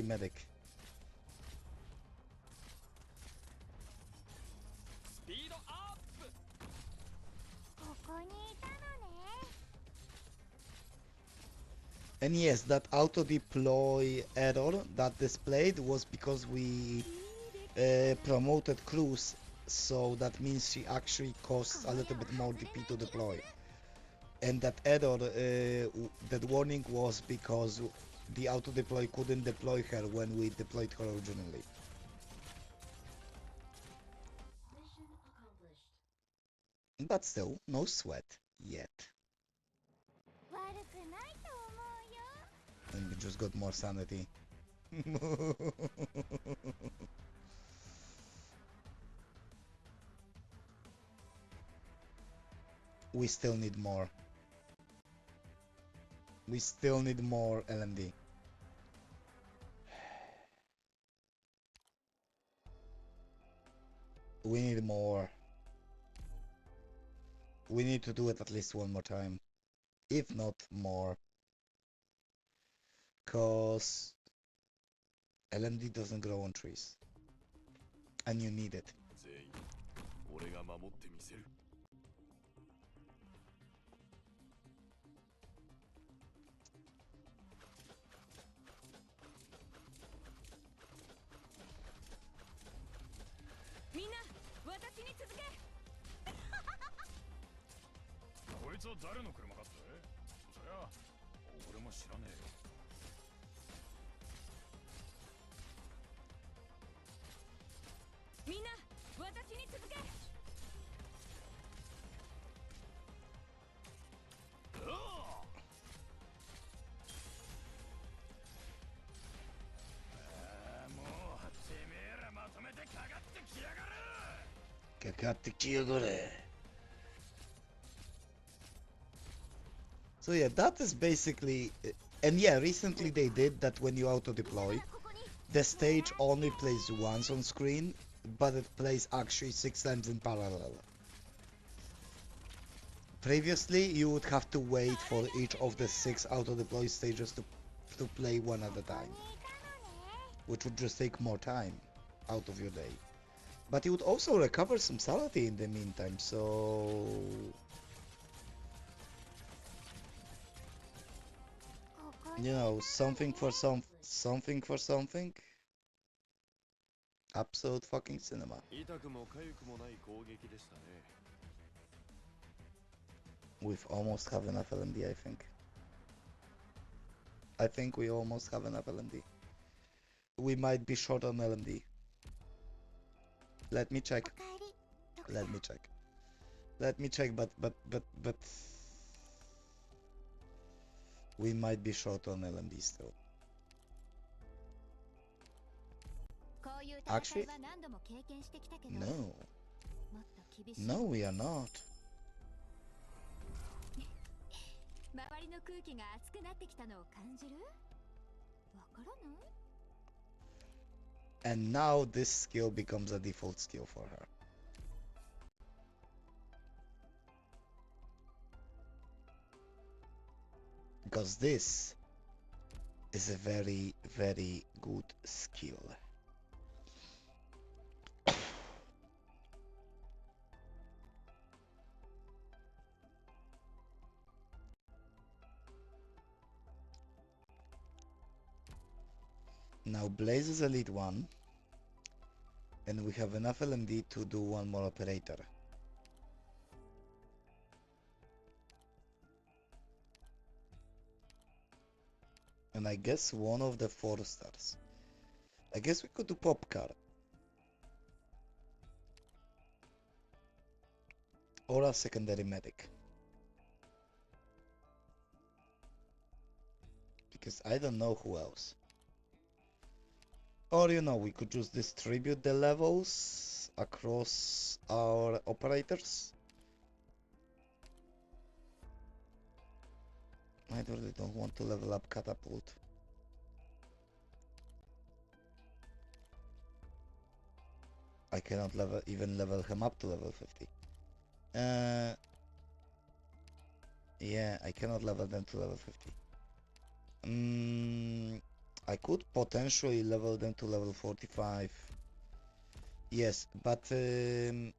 medic. スピードアップ。ここにいたのね。 And yes, that auto deploy error that displayed was because we promoted Cruz, so that means she actually costs a little bit more DP to deploy. And that error, that warning was because the auto deploy couldn't deploy her when we deployed her originally. But still, no sweat yet. 悪くないと思うよ。 And we just got more sanity. We still need more. We still need more LMD. We need more. We need to do it at least one more time. If not more. Cause LMD doesn't grow on trees. And you need it. 全員俺が守ってみせる。 みんな私に続け。こいつは誰の車かって？そりゃ俺も知らねえよ。 みんな私に続け。もうてめえらまとめてかかってきやがれ。 So yeah, that is basically, and yeah, recently they did that when you auto deploy, the stage only plays once on screen, but it plays actually 6 times in parallel. Previously, you would have to wait for each of the 6 auto deploy stages to play one at a time, which would just take more time out of your day. But you would also recover some sanity in the meantime, so... You know, something for something for something. Absolute fucking cinema. 痛くも痒くもない攻撃でしたね。 We've almost have enough LMD, I think. I think we almost have enough LMD. We might be short on LMD. Let me check. おかえり。 Let me check. Let me check, but we might be short on LMD still. こういう Actually, 戦いは何度も経験してきたけど、 no. もっと厳しい。 No, we are not. 周りの空気が熱くなってきたのを感じる？わからない？ And now this skill becomes a default skill for her. Because this is a very, very good skill. Now Blaze is Elite 1. And we have enough LMD to do one more operator. And I guess one of the 4 stars. I guess we could do pop car. Or a secondary medic. Because I don't know who else. Or, you know, we could just distribute the levels across our operators. I really don't want to level up Catapult. I cannot even level him up to level 50. Yeah, I cannot level them to level 50. I could potentially level them to level 45. Yes, but I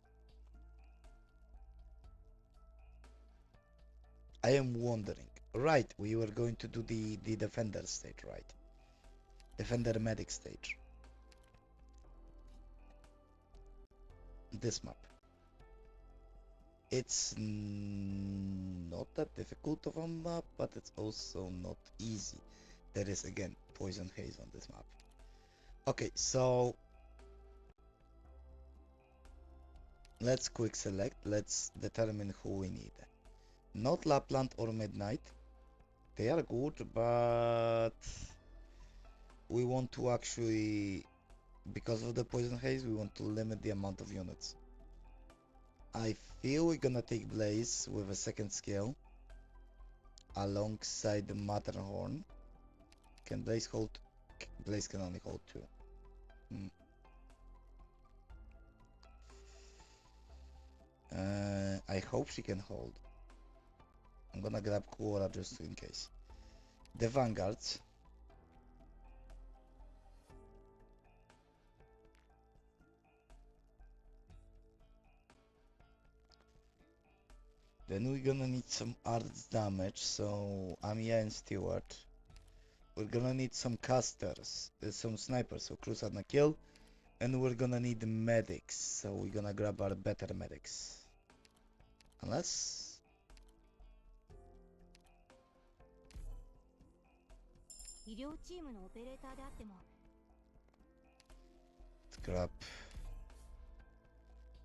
am wondering. Right, we were going to do the defender stage, right? Defender medic stage. This map. It's not that difficult of a map, but it's also not easy. There is again poison haze on this map. Okay, so let's quick select. Let's determine who we need. Not Lapland or Midnight. They are good, but we want to actually, because of the poison haze, we want to limit the amount of units. I feel we're gonna take Blaze with a second skill alongside the Matterhorn. Can Blaze hold? Blaze can only hold 2. I hope she can hold. I'm gonna grab Quora just in case. The Vanguards. Then we're gonna need some arts damage, so Amiya and Stewart. We're gonna need some casters, some snipers, so Cruz and a kill. And we're gonna need medics, so we're gonna grab our better medics. Unless... Let's grab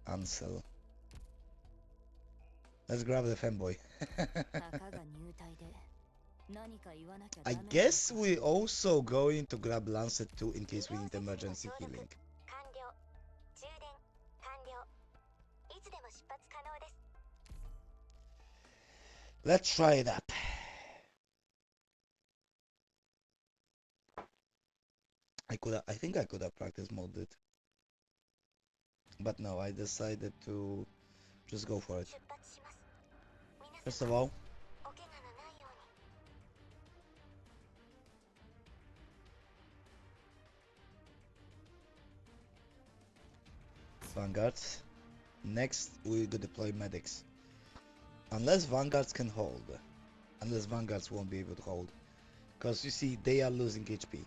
Ansel. Let's grab the fanboy. I guess we're also going to grab Lancet too in case we need emergency healing. Let's try it up. I think I could have practice mode it. But no, I decided to just go for it. First of all, Vanguards. Next, we will deploy medics. Unless Vanguards can hold. Unless Vanguards won't be able to hold. Because you see, they are losing HP.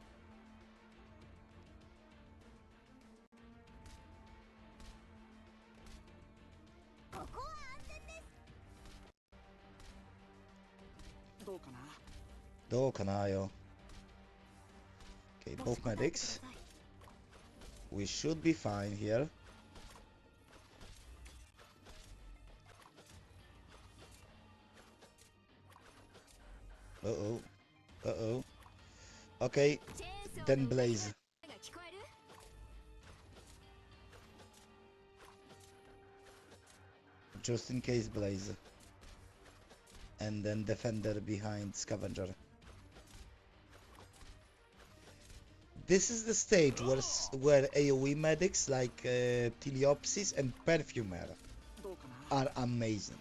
Do Kanayo. Okay, both medics. We should be fine here. Uh-oh. Uh-oh. Okay, then Blaze. Just in case Blaze. And then Defender behind Scavenger. This is the stage where AoE medics like Teleopsis and Perfumer are amazing.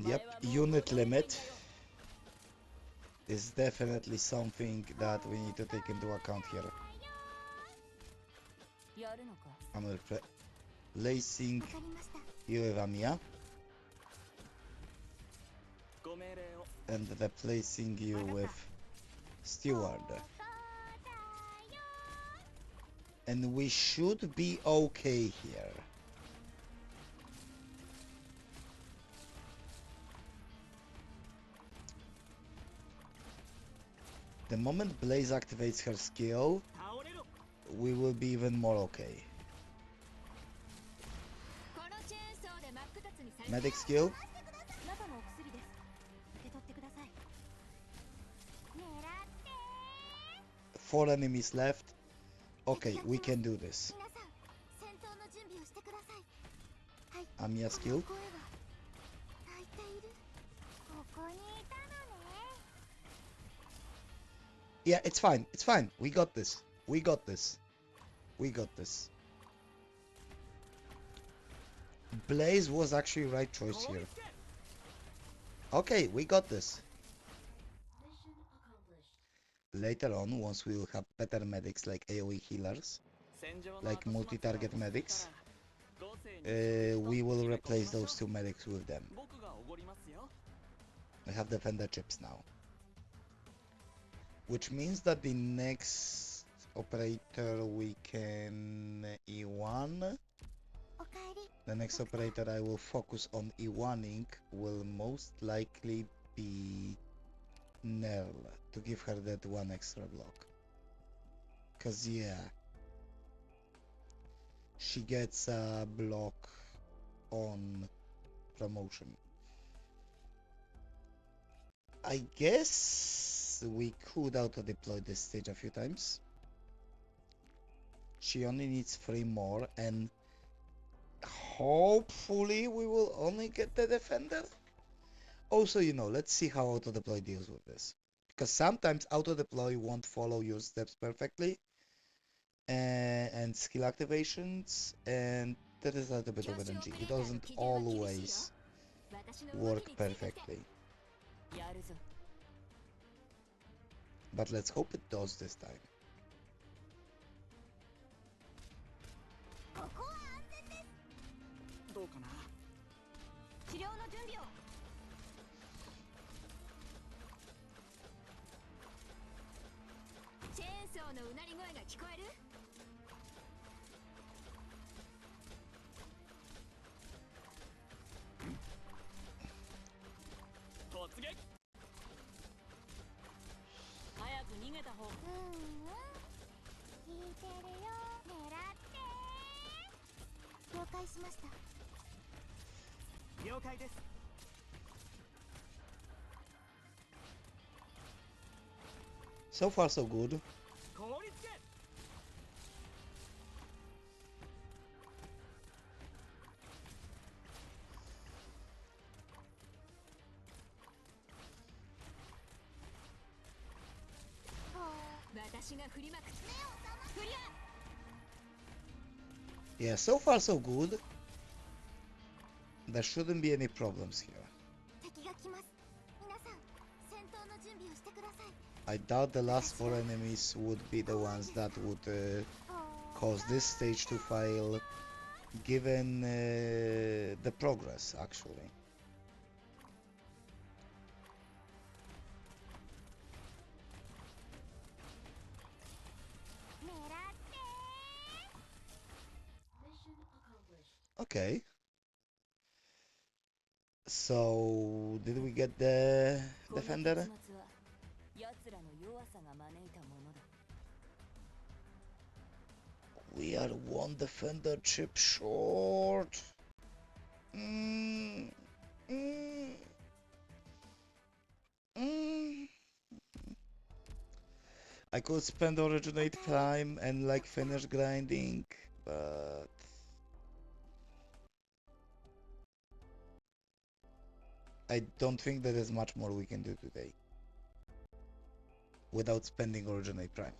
Yep, unit limit is definitely something that we need to take into account here. やるのか I'm replacing わかりました you with Amia ご命令を and replacing you with Steward. And we should be okay here. The moment Blaze activates her skill, 倒れろ we will be even more okay. このチェーンソーで真っ二つにされ Medic skill, 中のお薬です受け取ってください狙って4 enemies left. Okay, we can do this. 皆さん戦闘の準備をしてくださいはい Amia こ skill. の声は泣いているここにいたのね Yeah, it's fine. It's fine. We got this. We got this. We got this. Blaze was actually right choice こ here. ぎつけ Okay, we got this. Later on, once we will have better medics like AoE healers, 戦場の like 後始末が multi-target 落ち着いたら medics, 後世に we will 決め込み replace ましょう those two medics with them. 僕がおごりますよ We have defender chips now. Which means that the next operator we can E1. おかえり The next operator I will focus on E1ing will most likely be Nerl to give her that one extra block. Cause yeah, she gets a block on promotion. I guess we could auto-deploy this stage a few times. She only needs 3 more and hopefully we will only get the defender. Also, you know, let's see how auto-deploy deals with this. Because sometimes auto-deploy won't follow your steps perfectly. And skill activations, and that is a little bit of RNG. It doesn't always 私の動 work きについてきて perfectly. やるぞ But let's hope it does this time. ここは安全ですどうかな治療の準備をチェーンソーのうなり声が聞こえる突撃早く逃げた方聞いてるよ狙って了解しました了解です So far, so good. 凍りつけ 私が振りまく振り Yeah, so far, so good. There shouldn't be any problems here. 敵が来ます皆さん戦闘の準備をしてください I doubt the last 4 enemies would be the ones that would cause this stage to fail, given the progress, actually. Okay. So, did we get the この defender? 結末は奴らの弱さが招いたものだ We are 1 defender chip short. Mm, mm, mm. I could spend originate prime and like finish grinding, but I don't think there is much more we can do today without spending originate prime.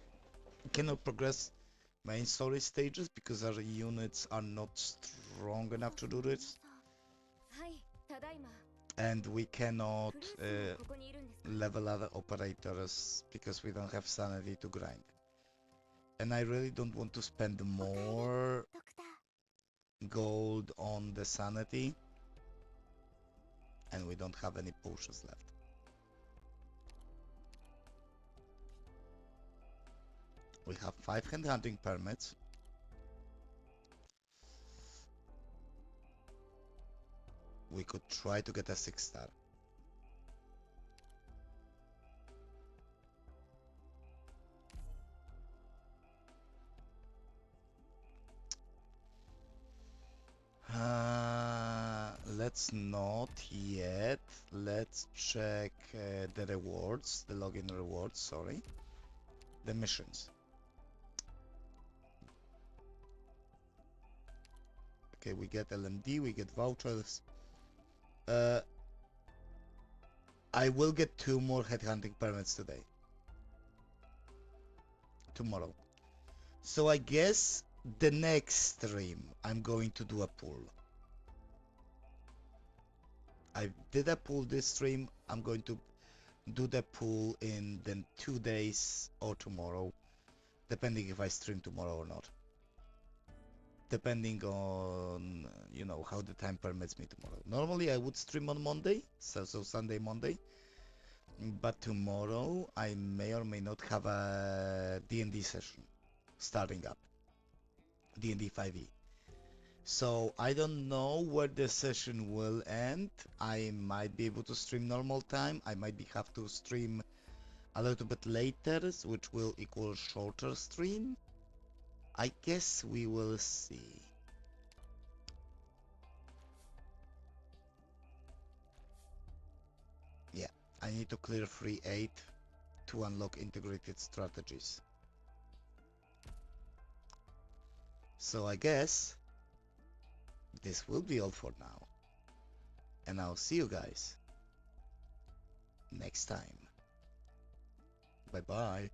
We cannot progress main story stages because our units are not strong enough to do this. はいただいま And we cannot プルースもここにいるんですか？ level other operators because we don't have sanity to grind. And I really don't want to spend おかえり more ドクター gold on the sanity. And we don't have any potions left. We have 5 hand hunting permits. We could try to get a 6-star. Let's not yet. Let's check the rewards, the login rewards, sorry. The missions. Okay, we get LMD, we get vouchers. I will get 2 more headhunting permits today. Tomorrow. So I guess the next stream I'm going to do a pool. I did a pool this stream. I'm going to do the pool in the 2 days or tomorrow, depending if I stream tomorrow or not. Depending on, you know, how the time permits me tomorrow. Normally I would stream on Monday, so Sunday, Monday. But tomorrow I may or may not have a D&D session starting up. D&D 5e. So I don't know where the session will end. I might be able to stream normal time. I might have to stream a little bit later, which will equal shorter stream. I guess we will see. Yeah, I need to clear free 8 to unlock integrated strategies. So I guess this will be all for now. And I'll see you guys next time. Bye bye.